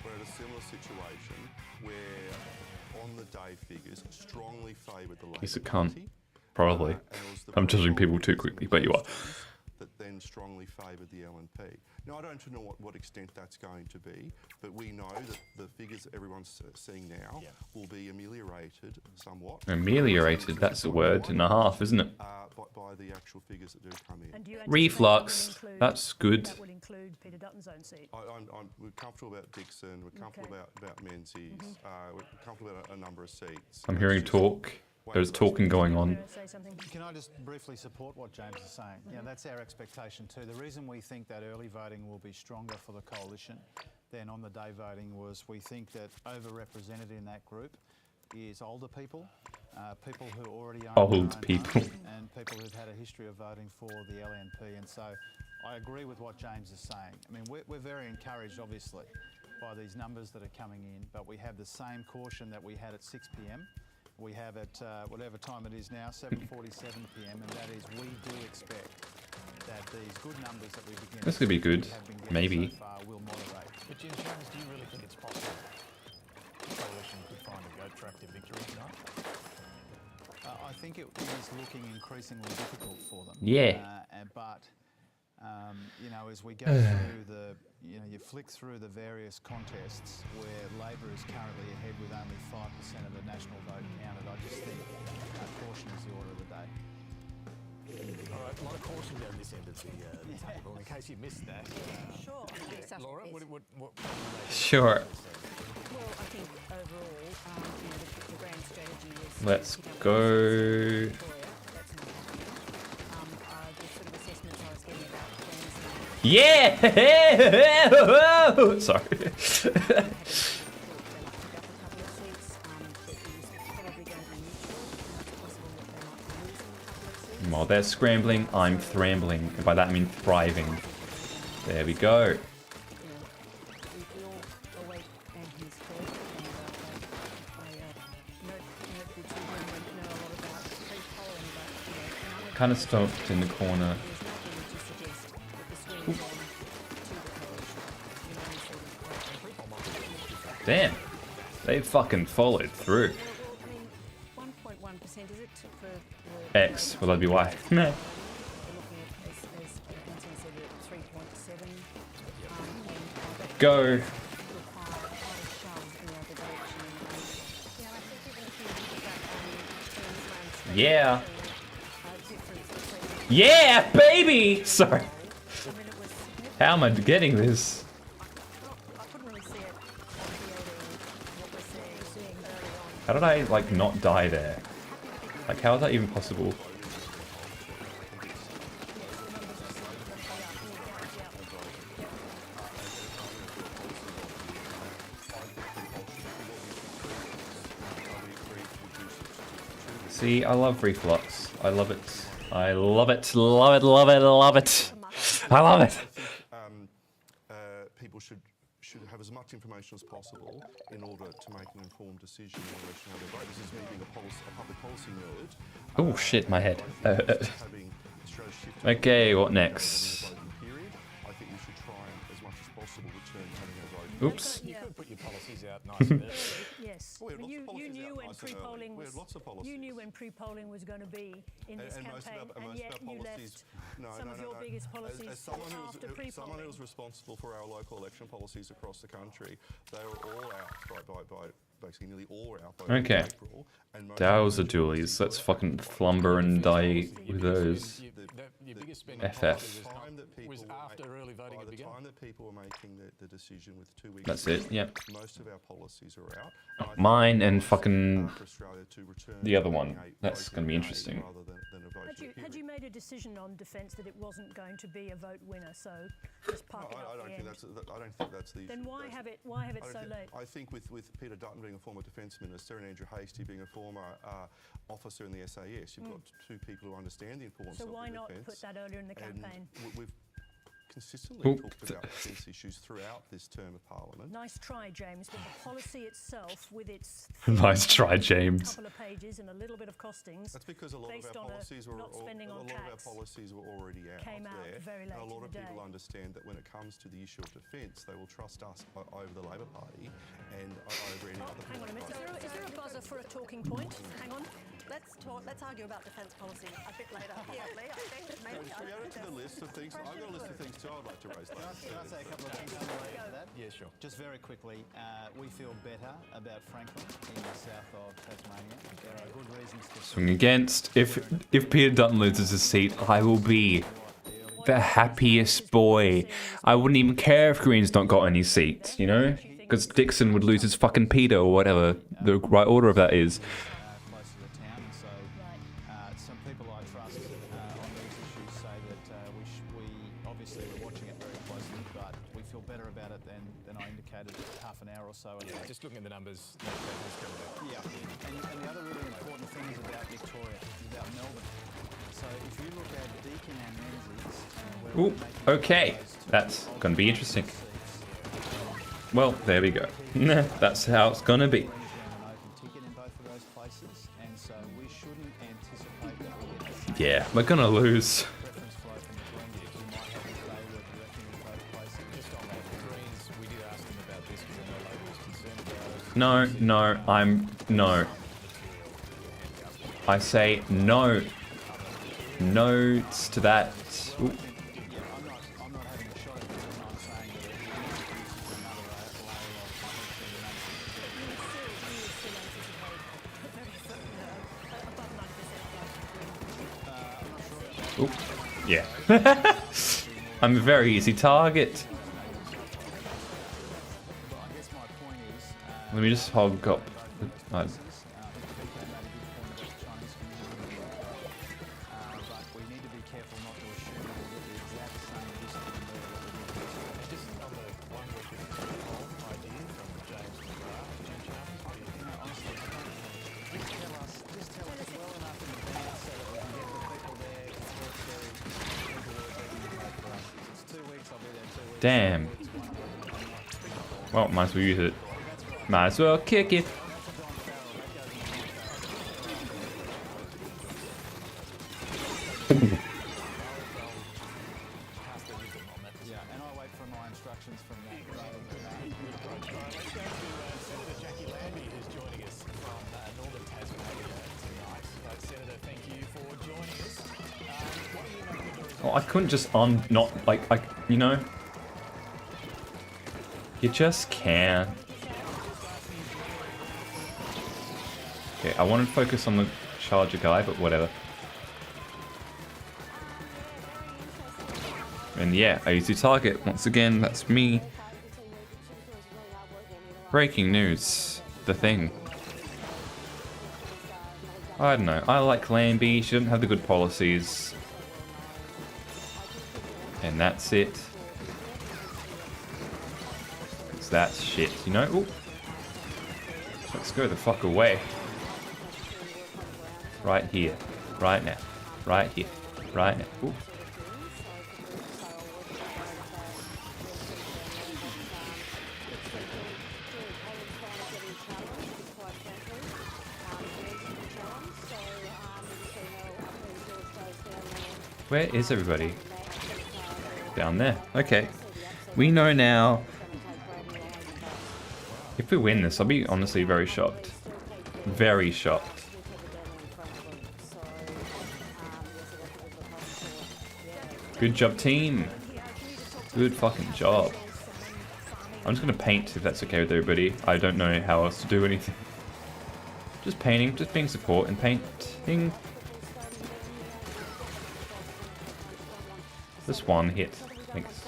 we're at a similar situation where on the day figures strongly favoured the Labor Yes, it can't. Party. Probably. I'm judging people too quickly, but you are. That then strongly favoured the LNP. Now, I don't know what extent that's going to be, but we know that the figures that everyone's seeing now will be ameliorated somewhat. Ameliorated, that's a word and a half, isn't it? By the actual figures that do come in. And do you anticipate Reflux, that will include, that's good. That will include Peter Dutton's own seat. We're comfortable about Dixon, we're comfortable about Menzies, we're comfortable about a number of seats. I'm hearing talk. There's talking going on. Can I just briefly support what James is saying? Yeah, that's our expectation too. The reason we think that early voting will be stronger for the coalition than on the day voting was we think that overrepresented in that group is older people, people who already own Old their own people. homes, and people who've had a history of voting for the LNP. And so I agree with what James is saying. I mean, we're very encouraged, obviously, by these numbers that are coming in, but we have the same caution that we had at 6 p.m. We have at whatever time it is now, 7:47 p.m, and that is we do expect that these good numbers that we begin. This could be good, maybe. So far will moderate. But Jim Jones, do you really think it's possible the coalition could find a attractive victory tonight? I think it is looking increasingly difficult for them. Yeah. But you know, as we go through the, you flick through the various contests where Labor is currently ahead with only 5% of the national vote counted, I just think caution is the order of the day. All right, a lot of caution down this end of the table, in case you missed that. Sure. Laura, what Sure. Well, I think overall, the grand strategy is... Let's go. The sort of assessments I was getting about Yeah! Sorry. While they're scrambling, I'm thrambling. And by that I mean thriving. There we go. Kind of stopped in the corner. Ooh. Damn. They fucking followed through. 1.1%, is it for X, will that be Y? No. Go. Yeah. Yeah, baby! Sorry. How am I getting this? How did I, like, not die there? Like, how is that even possible? See, I love reflux. I love it. I love it. Love it, love it, love it. I love it. People should have as much information as possible in order to make an informed decision in relation to how they vote. This is me being a public policy nerd. Oh shit, my head. Okay, what next? I think we should try as much as possible return having a vote. Oops. You could put your policies out nice and early. Yes. Well, You knew when pre-polling was. Lots of policies. You knew when pre-polling was going to be in this campaign, and yet you left some of your biggest policies after pre-polling. Someone who was responsible for our local election policies across the country, they were all out by basically nearly all out by Okay. April. And Dowser dualies. Let's fucking flumber and die with those. Your biggest spending FF. was after early voting By had the begun. time that people were making the decision with 2 weeks. That's it, yep. Most of our policies are out. Mine and fucking the other one. That's going to be interesting. Had you made a decision on defence that it wasn't going to be a vote winner, so just park it up I the don't end? think that's the issue. Then why have it? Why have it so late? I think with Peter Dutton being a former defence minister and Andrew Hastie being a former officer in the SAS, you've got two people who understand the importance So of the why not defence. put that earlier in the campaign? We've consistently talked about defence issues throughout this term of Parliament. Nice try, James, but the policy itself, with its Nice try, James. couple of pages and a little bit of costings, That's because a lot of our policies were not spending on tax, already out came out there. very late And a lot in of the people day. understand that when it comes to the issue of defence, they will trust us over the Labor Party and over any other. Hang on a minute. Is there a buzzer for a talking point? Hang on. Let's argue about defence policy a bit later. Yeah, Lee, I think maybe. Should we add it to the list of things? I've got a list of things too I'd like to raise. Can I say a couple of things related to that? Yeah, sure. Just very quickly, we feel better about Franklin in the south of Tasmania. There are good reasons to Swing against. If Peter Dutton loses his seat, I will be the happiest boy. I wouldn't even care if Green's not got any seats, you know? Because Dixon would lose his fucking Peter or whatever the right order of that is. close to the town, and so some people I trust on these issues say that we obviously we're watching it very closely, but we feel better about it than I indicated half an hour or so ago. Just looking at the numbers, Yeah, and the other really important thing is about Victoria, is about Melbourne. So if you look at Deakin and Menzies, Ooh, okay. That's going to be interesting. Well, there we go. That's how it's going to be. Yeah, we're going to lose. No. No. I say no. No's to that. Ooh. Oop. Yeah. I'm a very easy target. Let me just hog up. Damn. Well, might as well use it. Might as well kick it. Oh, I couldn't just not like you know. You just can't. Okay, I wanted to focus on the charger guy, but whatever. And yeah, I used to target. Once again, that's me. Breaking news. The thing. I don't know. I like Lambie. She doesn't have the good policies. And that's it. That's shit, you know? Ooh. Let's go the fuck away. Right here. Right now. Right here. Right now. Ooh. Where is everybody? Down there. Okay. We know now. If we win this, I'll be honestly very shocked. Very shocked. Good job, team. Good fucking job. I'm just gonna paint if that's okay with everybody. I don't know how else to do anything. Just painting, just being support and painting. Just one hit. Thanks.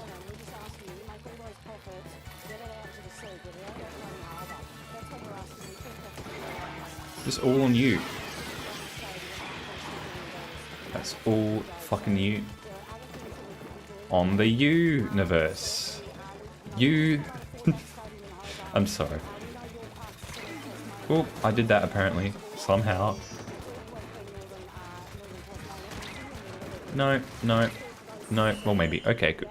Just all on you. That's all fucking you. On the universe. You. I'm sorry. Oh, I did that apparently. Somehow. No, no, no. Well, maybe. Okay, good.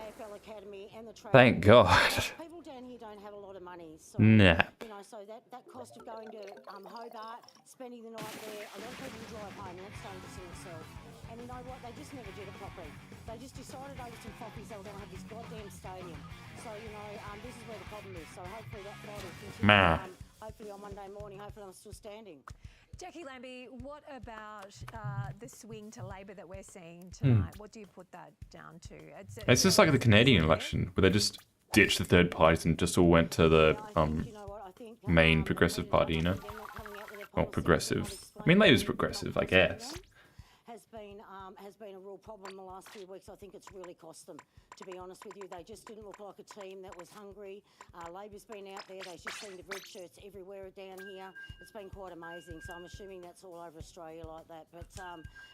Thank God. People down here don't have a lot of money. So, nah. you know, so that cost of going to Hobart, spending the night there, a lot of people drive home and that's starting to see itself. And you know what? They just never did it properly. They just decided over some coffees they were going to have this goddamn stadium. So, you know, this is where the problem is. So hopefully that fight will continue. Hopefully on Monday morning, hopefully I'm still standing. Jackie Lambie, what about the swing to Labor that we're seeing tonight? What do you put that down to? It's just like the Canadian election, where they just ditched the third parties and just all went to the main progressive party, you know? Well, progressive. I mean, Labor's progressive, I guess. Has been a real problem the last few weeks. I think it's really cost them, to be honest with you. They just didn't look like a team that was hungry. Labor's been out there. They've just seen the red shirts everywhere down here. It's been quite amazing. So I'm assuming that's all over Australia like that. But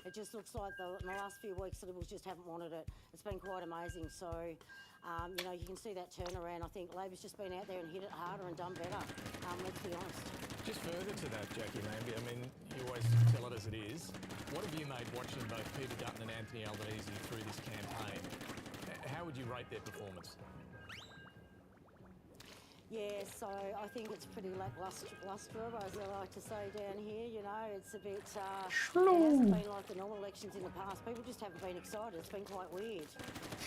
it just looks like in the last few weeks the Liberals just haven't wanted it. It's been quite amazing. So, you know, you can see that turnaround. I think Labor's just been out there and hit it harder and done better. Let's be honest. Just further to that, Jackie Lambie, I mean, you always tell it as it is. What have you made watching both Peter Dutton and Anthony Albanese through this campaign? How would you rate their performance? Yeah, so I think it's pretty lacklustre, as I like to say down here. You know, it's a bit. It hasn't been like the normal elections in the past. People just haven't been excited. It's been quite weird.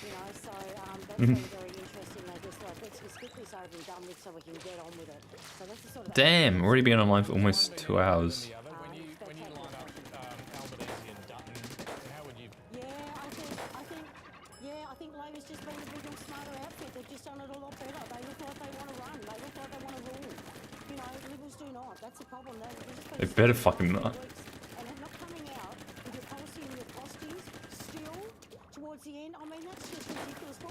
You know, so that's been very interesting. They just like, let's just get this over and done with so we can get on with it. So that's the sort of. Damn, already been online for almost 2 hours. When you line up Albanese and Dutton, how would you? I think Labor's just been a bigger and smarter outfit. They've just done it a lot better. They look like they want to run. They look like they want to rule. You know, Liberals do not. That's the problem. They better fucking not. And they're not coming out with your policy and your posties still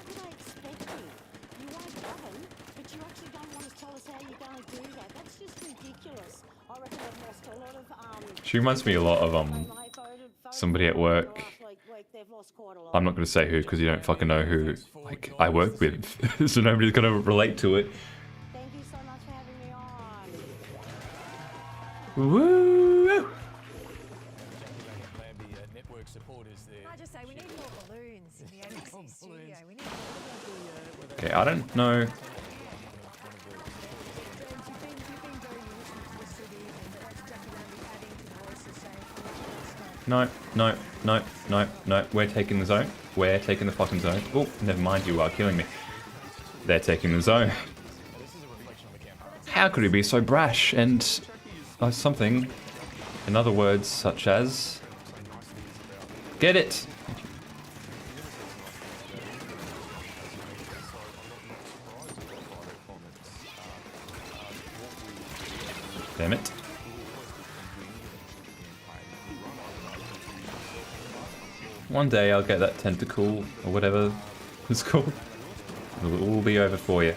are they expecting? You won't govern, but you actually don't want to tell us how you're going to do that. That's just ridiculous. I reckon they've lost a lot of... She reminds me a lot of somebody at work. I'm not going to say who because you don't fucking know who like I work with, so nobody's going to relate to it. Thank you so much for having me on. Woo! I just say we need more balloons in the ABC studio. We need more. Okay, I don't know. No, no, no, no, no. We're taking the zone. We're taking the fucking zone. Oh, never mind, you are killing me. They're taking the zone. How could he be so brash and something, in other words, such as... Get it! Damn it. One day I'll get that tentacle, or whatever it's called. It'll all be over for you.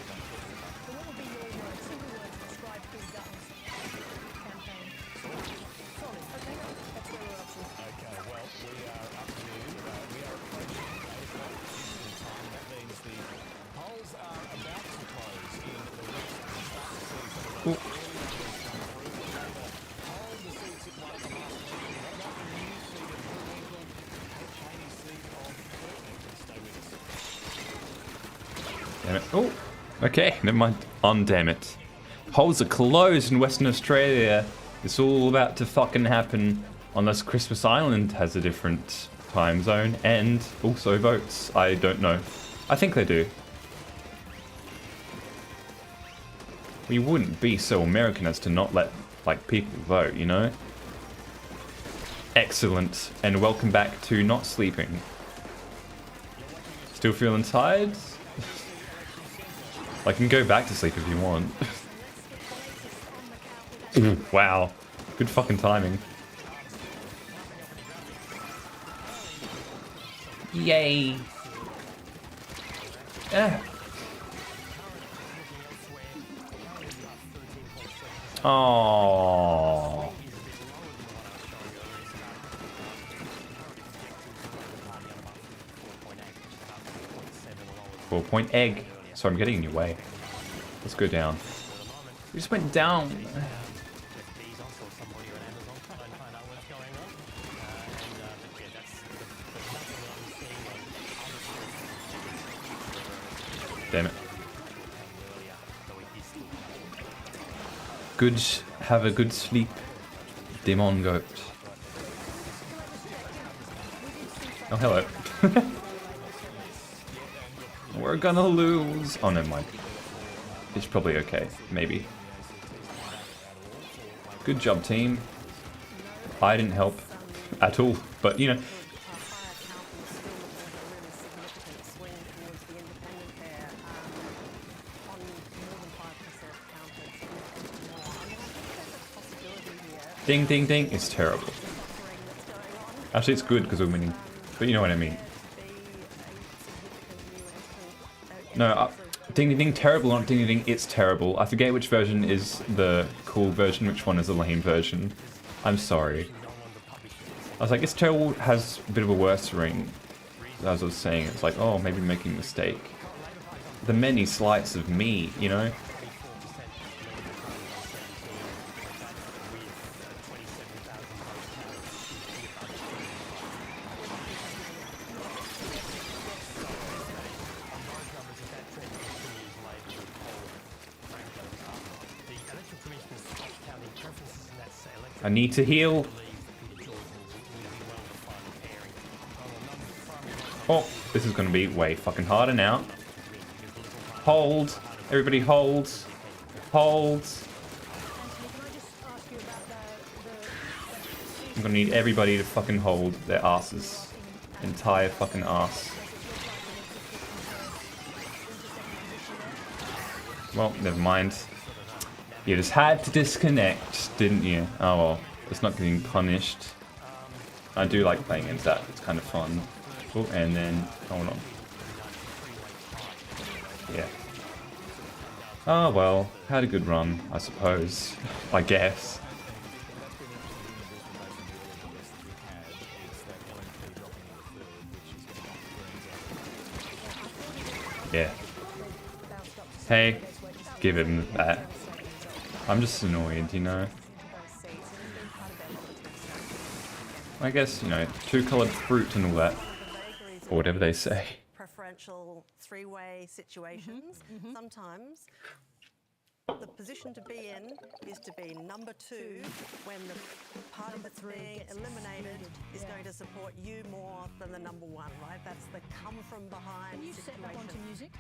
Damn it. Oh, okay, never mind. Damn it. Polls are closed in Western Australia. It's all about to fucking happen unless Christmas Island has a different time zone and also votes. I don't know. I think they do. We wouldn't be so American as to not let, like, people vote, you know? Excellent. And welcome back to not sleeping. Still feeling tired? I can go back to sleep if you want. Wow. Good fucking timing. Yay. Ah. Oh. .4 egg. Sorry, I'm getting in your way. Let's go down. We just went down. Damn it. Good, have a good sleep, Demon Goat. Oh, hello. We're gonna lose. Oh, never mind. It's probably okay, maybe. Good job, team. I didn't help at all, but you know. Ding, ding, ding. It's terrible. Actually, it's good because we're winning, but you know what I mean. No, ding ding ding, terrible, not ding ding ding, it's terrible. I forget which version is the cool version, which one is the lame version. I'm sorry. I was like, it's terrible, has a bit of a worse ring. As I was saying, it's like, oh, maybe making a mistake. The many slights of me, you know? I need to heal. Oh, this is going to be way fucking harder now. Hold. Everybody hold. Hold. I'm going to need everybody to fucking hold their asses. Entire fucking ass. Well, never mind. You just had to disconnect, didn't you? Oh well, it's not getting punished. I do like playing against that, it's kind of fun. Oh, and then, hold on. Yeah. Oh well, had a good run, I suppose. I guess. Yeah. Hey, give him that. I'm just annoyed, you know. I guess, you know, two-coloured fruit and all that. Or whatever they say. Preferential three-way situations. Sometimes the position to be in is to be number 2 when the party that's being eliminated is going to support you more than the number 1, right? That's the come from behind Can you situation. set that onto music?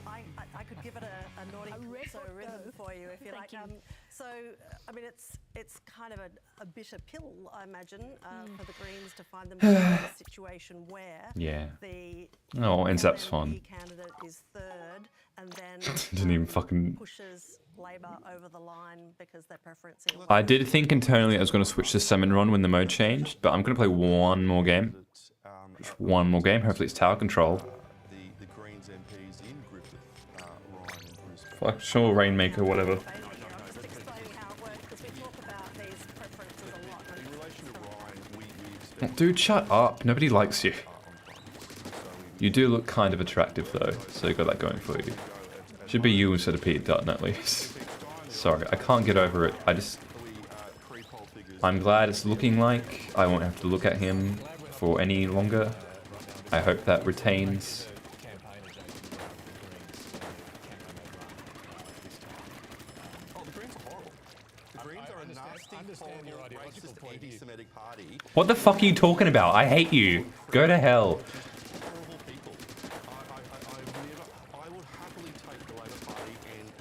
I could give it a naughty rhythm for you if you like. So, I mean, it's kind of a bitter pill, I imagine, for the Greens to find themselves in a situation where the NZAP's fun. candidate is third and then Didn't even fucking... pushes Labor over the line because they're preferencing... I did think internally I was going to switch to Salmon Run when the mode changed, but I'm going to play one more game. Just one more game. Hopefully it's tower control. The Greens MPs in Griffith, Ryan and Bruce. Fuck, sure, Rainmaker, whatever. Dude, shut up. Nobody likes you. You do look kind of attractive though, so you got that going for you. Should be you instead of Pete Dutton at least. Sorry, I can't get over it. I'm glad it's looking like I won't have to look at him for any longer. I hope that retains. What the fuck are you talking about? I hate you. Go to hell. I would happily take the Labor Party and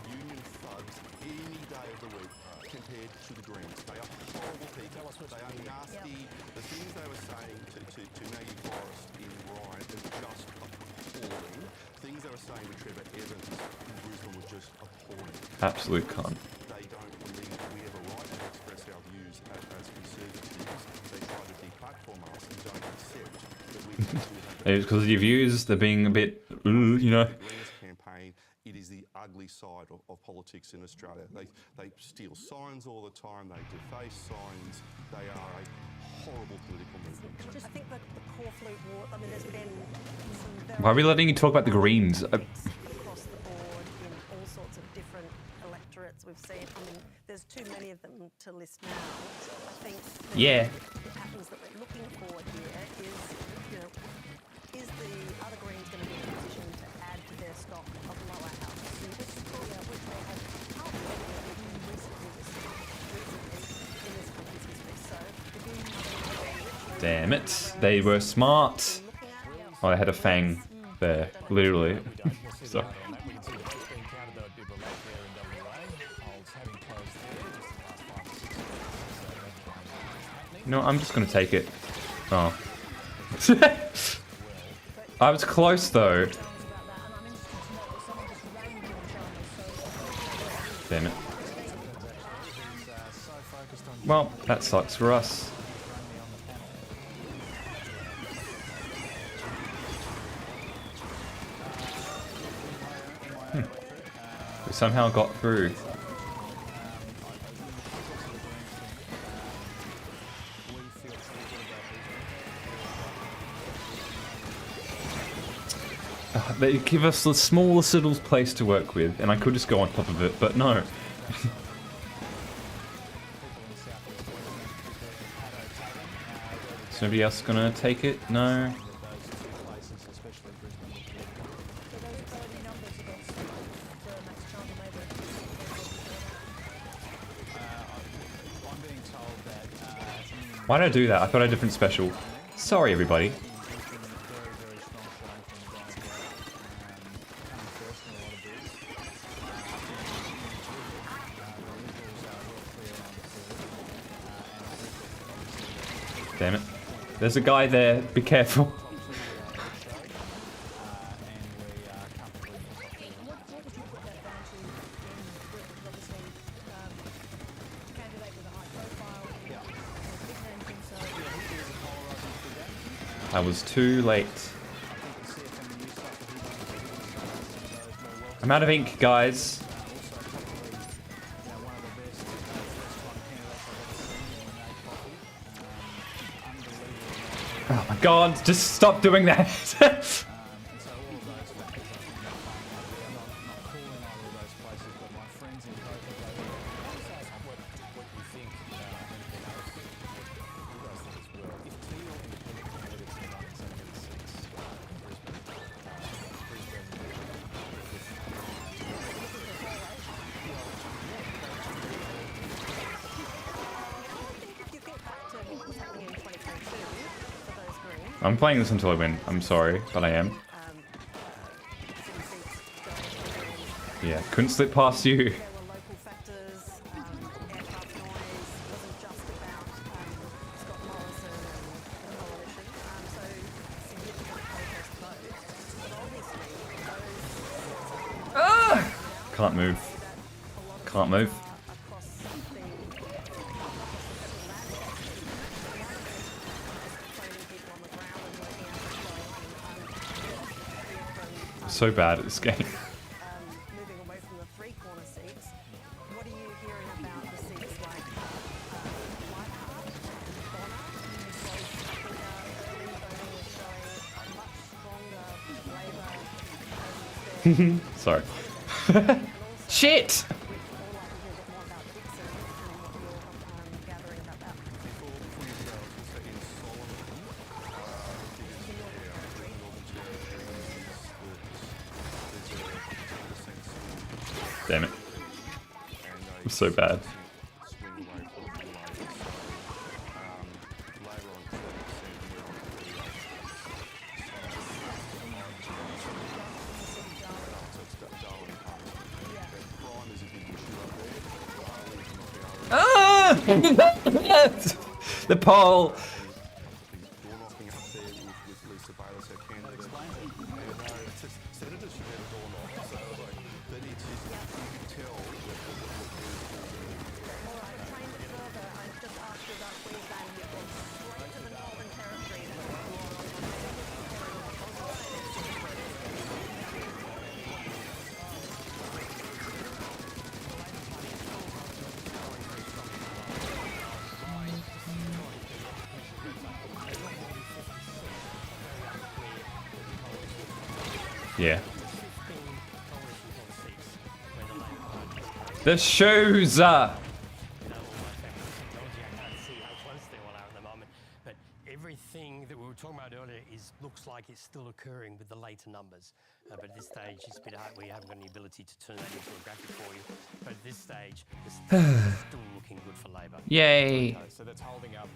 union thugs any day of the week compared to the Greens. They are horrible people. They are nasty. The things they were saying to Maggie Forrest in Ryan is just appalling. Things they were saying to Trevor Evans in Brisbane was just appalling. Absolute cunt. They don't believe we have a right to express our views as conservatives. They try to deplatform us and don't accept that we It's because of your views, they're being a bit, you know. Campaign, it is the ugly side of politics in Australia. They steal signs all the time, they deface signs, they are a horrible political movement. I think that the Corflute war, I mean, there's been some very... Why are we letting you talk about the Greens? Across the board in all sorts of different electorates we've seen. I mean, there's too many of them to list now. I think the patterns that we're looking for here is, you know, is the other Greens going to be in a position to add to their stock of lower house seats, which they have recently in this country's history. So the Greens... Damn it. They were smart. Oh, I had a fang there, literally. Sorry. No, I'm just gonna take it. Oh. I was close though. Damn it. Well, that sucks for us. We somehow got through. They give us the smallest little place to work with, and I could just go on top of it, but no. Is nobody else gonna take it? No. Why did I do that? I thought I had a different special. Sorry, everybody. Damn it. There's a guy there. Be careful. I was too late. I'm out of ink, guys. Oh my god, just stop doing that. I'm playing this until I win. I'm sorry, but I am. Yeah, couldn't slip past you. Can't move. Can't move. So bad at this game. Moving away from the three-corner seats, what are you hearing about the seats like Whiteheart, Bonner? Early voting was showing a much stronger Labor. Sorry. Shit! Damn it. I'm so bad. Ah! The pole! Yeah. The shoes! But everything that we were talking about earlier looks like it's still occurring with the later numbers. But at this stage, it's a bit hard. We haven't got any ability to turn that into a graphic for you. But at this stage, it's still looking good for Labor. Yay! Okay, so that's holding up.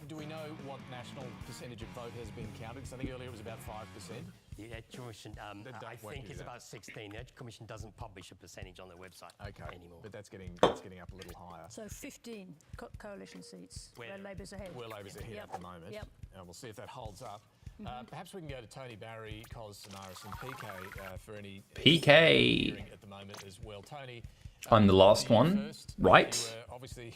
Do we know what national percentage of vote has been counted? Because I think earlier it was about 5%. The Commission, I think it's about 16. The Commission doesn't publish a percentage on their website anymore. But that's getting up a little higher. So 15 coalition seats where Labor's ahead. Where Labor's ahead at the moment. Yep. And we'll see if that holds up. Perhaps we can go to Tony Barry, Cos Sanaris and PK for any PK! At the moment as well. Tony, I'm the last one, first, right? You were obviously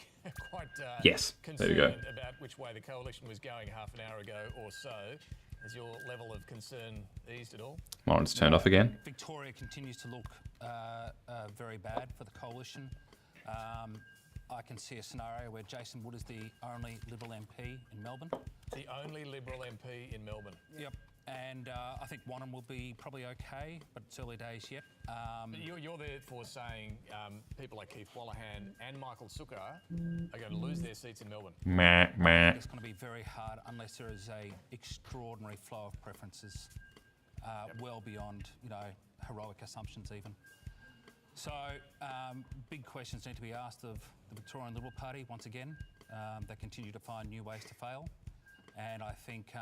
quite Yes, there we go. concerned about which way the coalition was going half an hour ago or so. Has your level of concern eased at all? Monitor's turned off again. Victoria continues to look very bad for the coalition. I can see a scenario where Jason Wood is the only Liberal MP in Melbourne. The only Liberal MP in Melbourne? Yep. And I think Wannon will be probably okay, but it's early days yet. But you're therefore saying people like Keith Wallahan and Michael Sukkar are going to lose their seats in Melbourne? Meh, meh. It's going to be very hard unless there is a extraordinary flow of preferences, well beyond, heroic assumptions even. So big questions need to be asked of the Victorian Liberal Party once again. They continue to find new ways to fail. And I think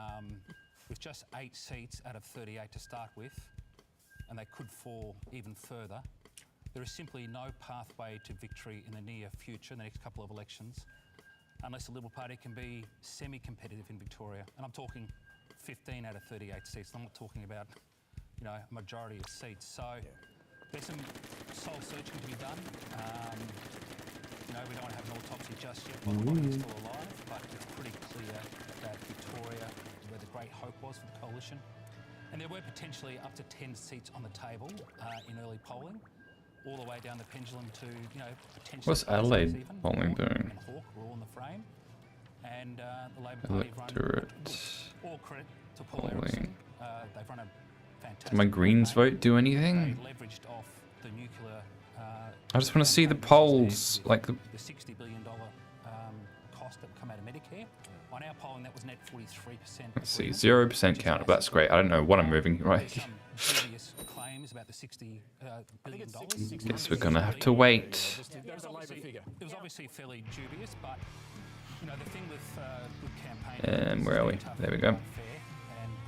with just 8 seats out of 38 to start with, and they could fall even further, there is simply no pathway to victory in the near future, in the next couple of elections, unless the Liberal Party can be semi-competitive in Victoria. And I'm talking 15 out of 38 seats. I'm not talking about, a majority of seats. So there's some soul searching to be done. We don't want to have an autopsy just yet while the body is still alive, but it's pretty clear that Victoria is where the great hope was for the coalition. And there were potentially up to 10 seats on the table in early polling, all the way down the pendulum to, you know, potentially... What's Adelaide polling doing? Hawke were all in the frame. And the Labor Party have run all credit to Paul Erickson. They've run a fantastic... Did my Greens vote do anything? They leveraged off the nuclear... I just want to see the polls, like the $60 billion cost that come out of Medicare. On our polling, that was net 43%. Let's see, 0% counter. That's great. I don't know what I'm moving right. Claims about the $60 billion. Guess we're gonna have to wait. It was obviously fairly dubious, but you know the thing with good campaign. And where are we? There we go. And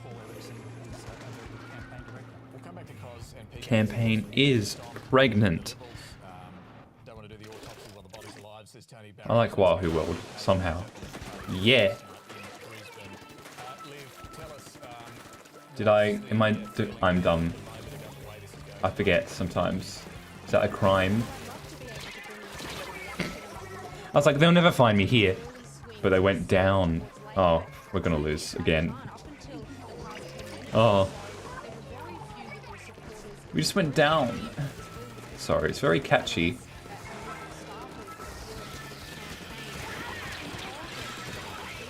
Paul Erickson is a very good campaign director. We'll come back to Cos and Pete. Campaign is pregnant. Don't want to do the autopsy while the body's alive, says Tony Barrett. I like Wahoo World somehow. Yeah. Did I? Am I? I'm dumb. I forget sometimes. Is that a crime? I was like, they'll never find me here. But they went down. Oh, we're gonna lose again. Oh. We just went down. Sorry, it's very catchy.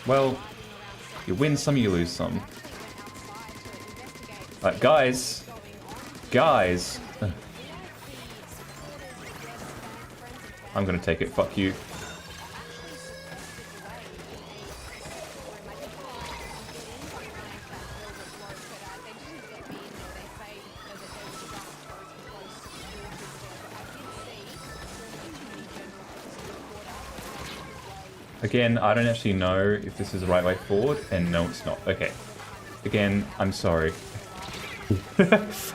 Well, you win some, you lose some. Guys. Guys. I'm gonna take it, fuck you. Again, I don't actually know if this is the right way forward, and no, it's not. Okay. Again, I'm sorry.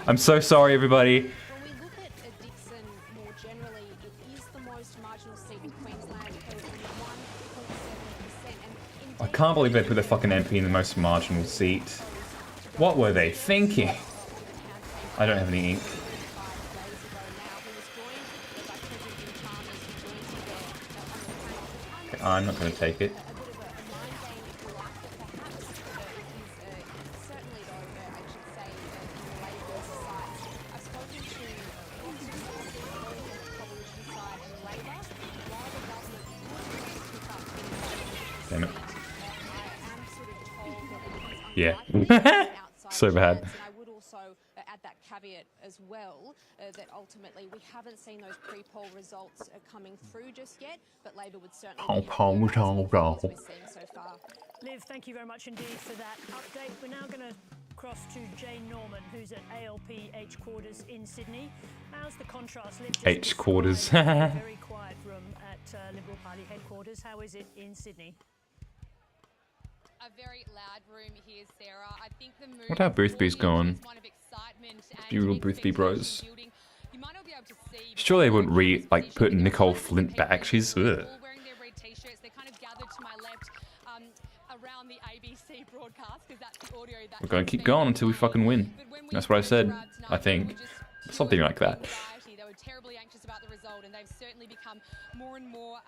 I'm so sorry, everybody. When we look at Dixon more generally, it is the most marginal seat in Queensland, over 1.7%. I can't believe they put their fucking MP in the most marginal seat. What were they thinking? I don't have any ink. Okay, I'm not going to take it. Damn it. Yeah. So bad. I would also add that caveat as well, that ultimately we haven't seen those pre-poll results coming through just yet, but Labor would certainly be as we're seeing so far. Liv, thank you very much indeed for that update. We're now going to cross to Jane Norman, who's at ALP H quarters in Sydney. How's the contrast? Liv, H quarters. Very quiet room at Liberal Party headquarters. How is it in Sydney? A very loud room here, Sarah. I think the move What how Boothby's going? Beautiful Boothby bros. Sure they wouldn't put Nicole Flint back. She's ugh. Wearing their red t-shirts. They're kind of gathered to my left around the ABC broadcast because that's the audio that We're gonna keep going until we fucking win. That's what I said. I think. Something like that. They were terribly anxious about the result, and they've certainly become more and more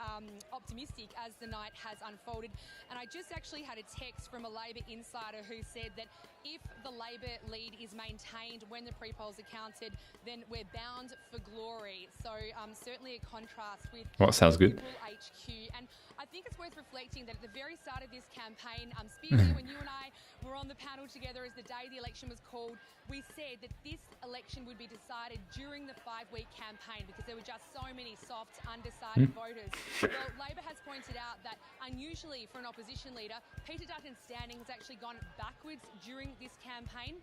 optimistic as the night has unfolded. And I just actually had a text from a Labor insider who said that if the Labor lead is maintained when the pre-polls are counted, then we're bound for glory. So certainly a contrast with Well, sounds good. HQ. And I think it's worth reflecting that at the very start of this campaign, Speedy, when you and I were on the panel together as the day the election was called, we said that this election would be decided during the 5-week campaign because there were just so many soft, undecided voters. Well, Labor has pointed out that unusually for an opposition leader, Peter Dutton's standing has actually gone backwards during this campaign,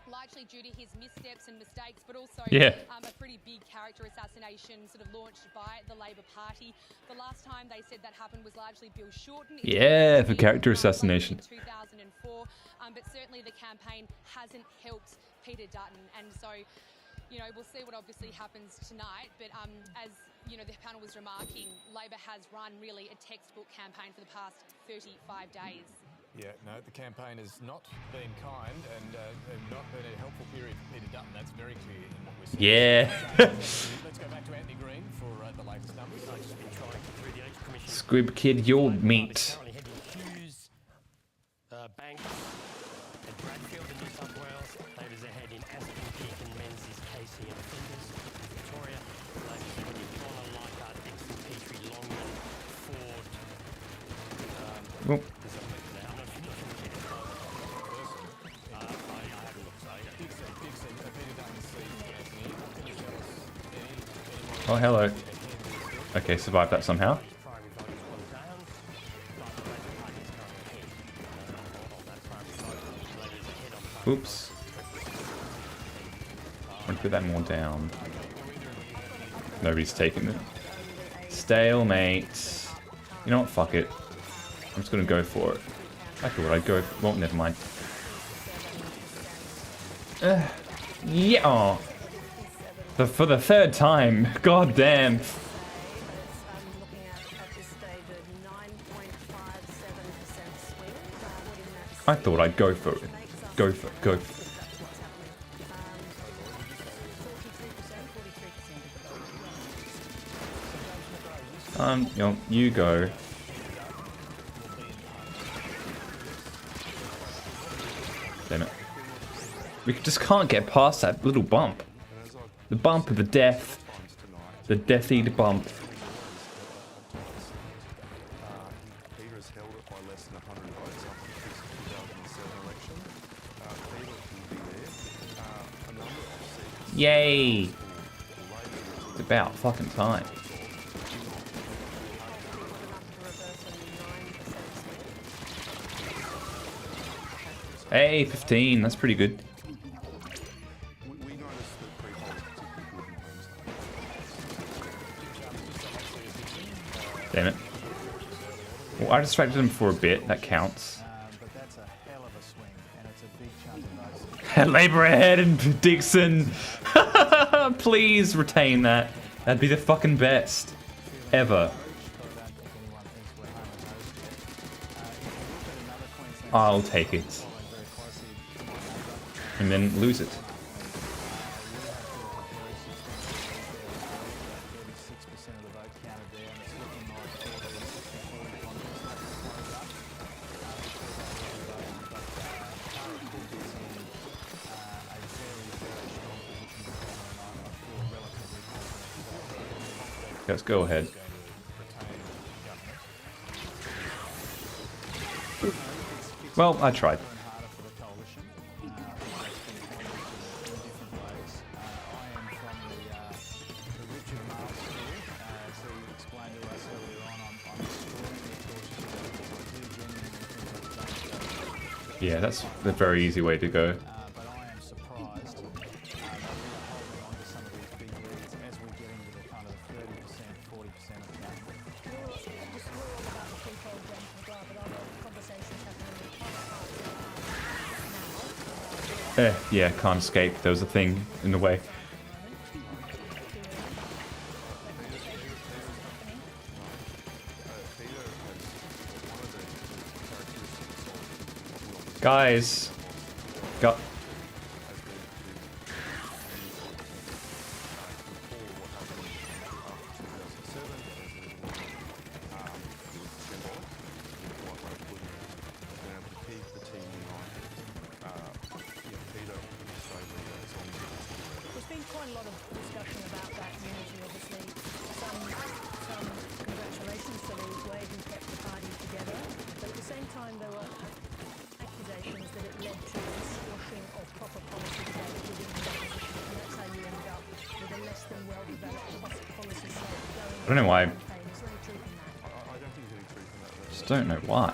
largely due to his missteps and mistakes, but also a pretty big character assassination sort of launched by the Labor Party. The last time they said that happened was largely Bill Shorten. Yeah, for character assassination. 2004, but certainly the campaign hasn't helped Peter Dutton, and so, you know, we'll see what obviously happens tonight, but as, you know, the panel was remarking, Labor has run really a textbook campaign for the past 35 days. Yeah, no, the campaign has not been kind and not been a helpful period for Peter Dutton. That's very clear in what we're seeing. Yeah. Let's go back to Anthony Green for the latest numbers. I've just been trying through the H Commission. Squib Kid, your meat. Hughes, Banks, and Bradfield in New South Wales. Oh. Oh, hello. Okay, survived that somehow. Oops. I'm gonna put that more down. Nobody's taking it. Stalemate. You know what? Fuck it. I'm just gonna go for it. Actually, would I go for... Well, never mind. Yeah. Oh. For the third time. God damn. I thought I'd go for it. Go for it. Go for it. You go. Damn it. We just can't get past that little bump. The bump of the death. The death-eater bump. Peter has held it by less than 100 votes up until the 2007 election. Peter will be there. A number of seats. Yay! It's about fucking time. Hey, 15. That's pretty good. We noticed that pre-poll was particularly good in Queensland. Damn it. Well, I distracted him for a bit. That counts. But that's a hell of a swing, and it's a big chunk of votes. Labour ahead and Dixon. Please retain that. That'd be the fucking best. Ever. I'll take it. And then lose it. Let's go ahead. Well, I tried. Yeah, that's a very easy way to go. But I am surprised that we are holding on to some of these big leads as we get into the kind of 30%, 40% of the game. Yeah, can't escape. There was a thing in the way. Guys, got. There's been quite a lot of discussion about that unity, obviously. Some congratulations for the way he kept the party together, but at the same time there were accusations that it led to a squashing of proper policy debate within the opposition, and that's how you end up with a less than well-developed policy set going. I don't know why. Is there any truth in that? I don't think there's any truth in that. Just don't know why.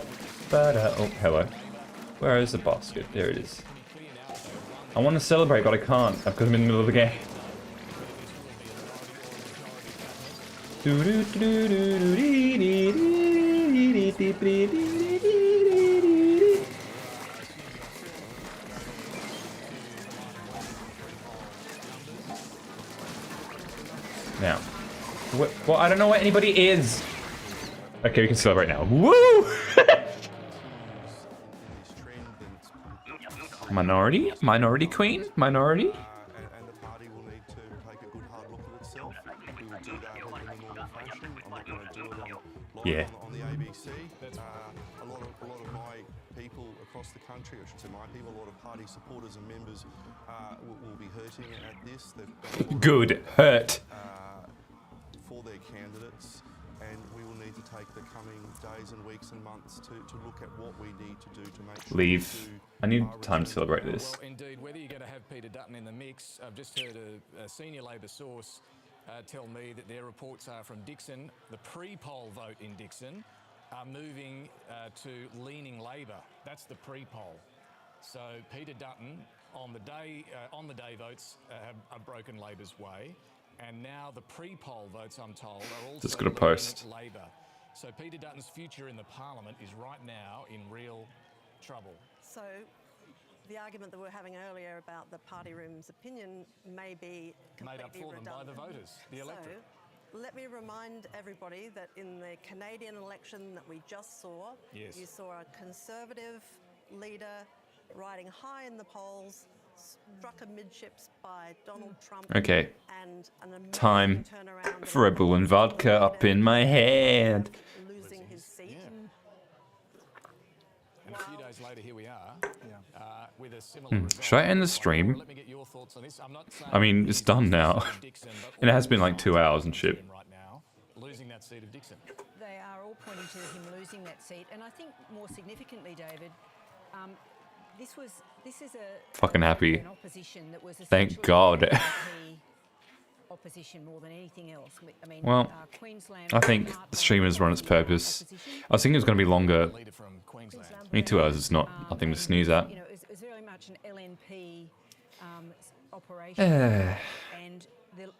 Oh, hello. Where is the basket? There it is. I want to celebrate, but I can't because I'm in the middle of the game. Now, well, I don't know where anybody is. Okay, we can celebrate now. Woo! Minority queen? Minority? And the party will need to take a good hard look at itself. We will do that in a normal fashion. I'm not going to do it live on the ABC. A lot of my people across the country, I should say my people, a lot of party supporters and members will be hurting at this. Good. Hurt. For their candidates, and we will need to take the coming days and weeks and months to look at what we need to do to make sure Leave. I need time to celebrate this. Well, indeed, whether you're going to have Peter Dutton in the mix, I've just heard a senior Labor source tell me that their reports are from Dixon. The pre-poll vote in Dixon are moving to leaning Labor. That's the pre-poll. So Peter Dutton on the day votes have broken Labor's way. And now the pre-poll votes, I'm told, are also Just got a post. Labor. So Peter Dutton's future in the Parliament is right now in real trouble. So the argument that we were having earlier about the party room's opinion may be completely made up for them by the voters, the electorate. So let me remind everybody that in the Canadian election that we just saw, you saw a Conservative leader riding high in the polls, struck amidships by Donald Trump. Okay. And an Time for Red Bull and vodka up in my hand. Losing his seat. And a few days later, here we are with a similar result. Should I end the stream? Let me get your thoughts on this. I'm not saying I mean, it's done now. And it has been like 2 hours and shit. right now, losing that seat of Dixon. They are all pointing to him losing that seat, and I think more significantly, David, this is a Fucking happy. an opposition that was Thank God. opposition more than anything else. I mean, Well, Queensland I think the stream has run its purpose. I was thinking it was going to be longer. Only 2 hours is not nothing to sneeze at. You know, it's very much an LNP operation, and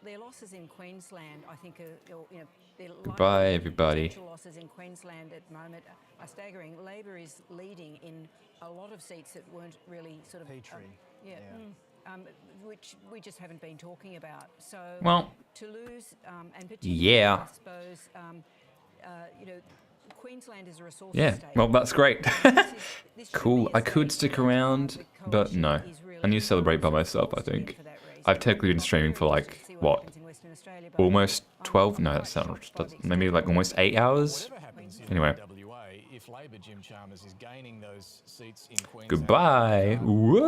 their losses in Queensland, I think, their Goodbye, everybody. potential losses in Queensland at the moment are staggering. Labor is leading in a lot of seats that weren't really sort of which we just haven't been talking about. So Well, to lose and particularly, I suppose, Queensland is a resource yeah, state. well, that's great. Cool. I could stick around, but no. I need to celebrate by myself, I think. I've technically been streaming for like, what? Almost 12? No, that's not. That's maybe like almost 8 hours? Anyway. If Labor Jim Chalmers is gaining those seats in Queensland. Goodbye. Whoa.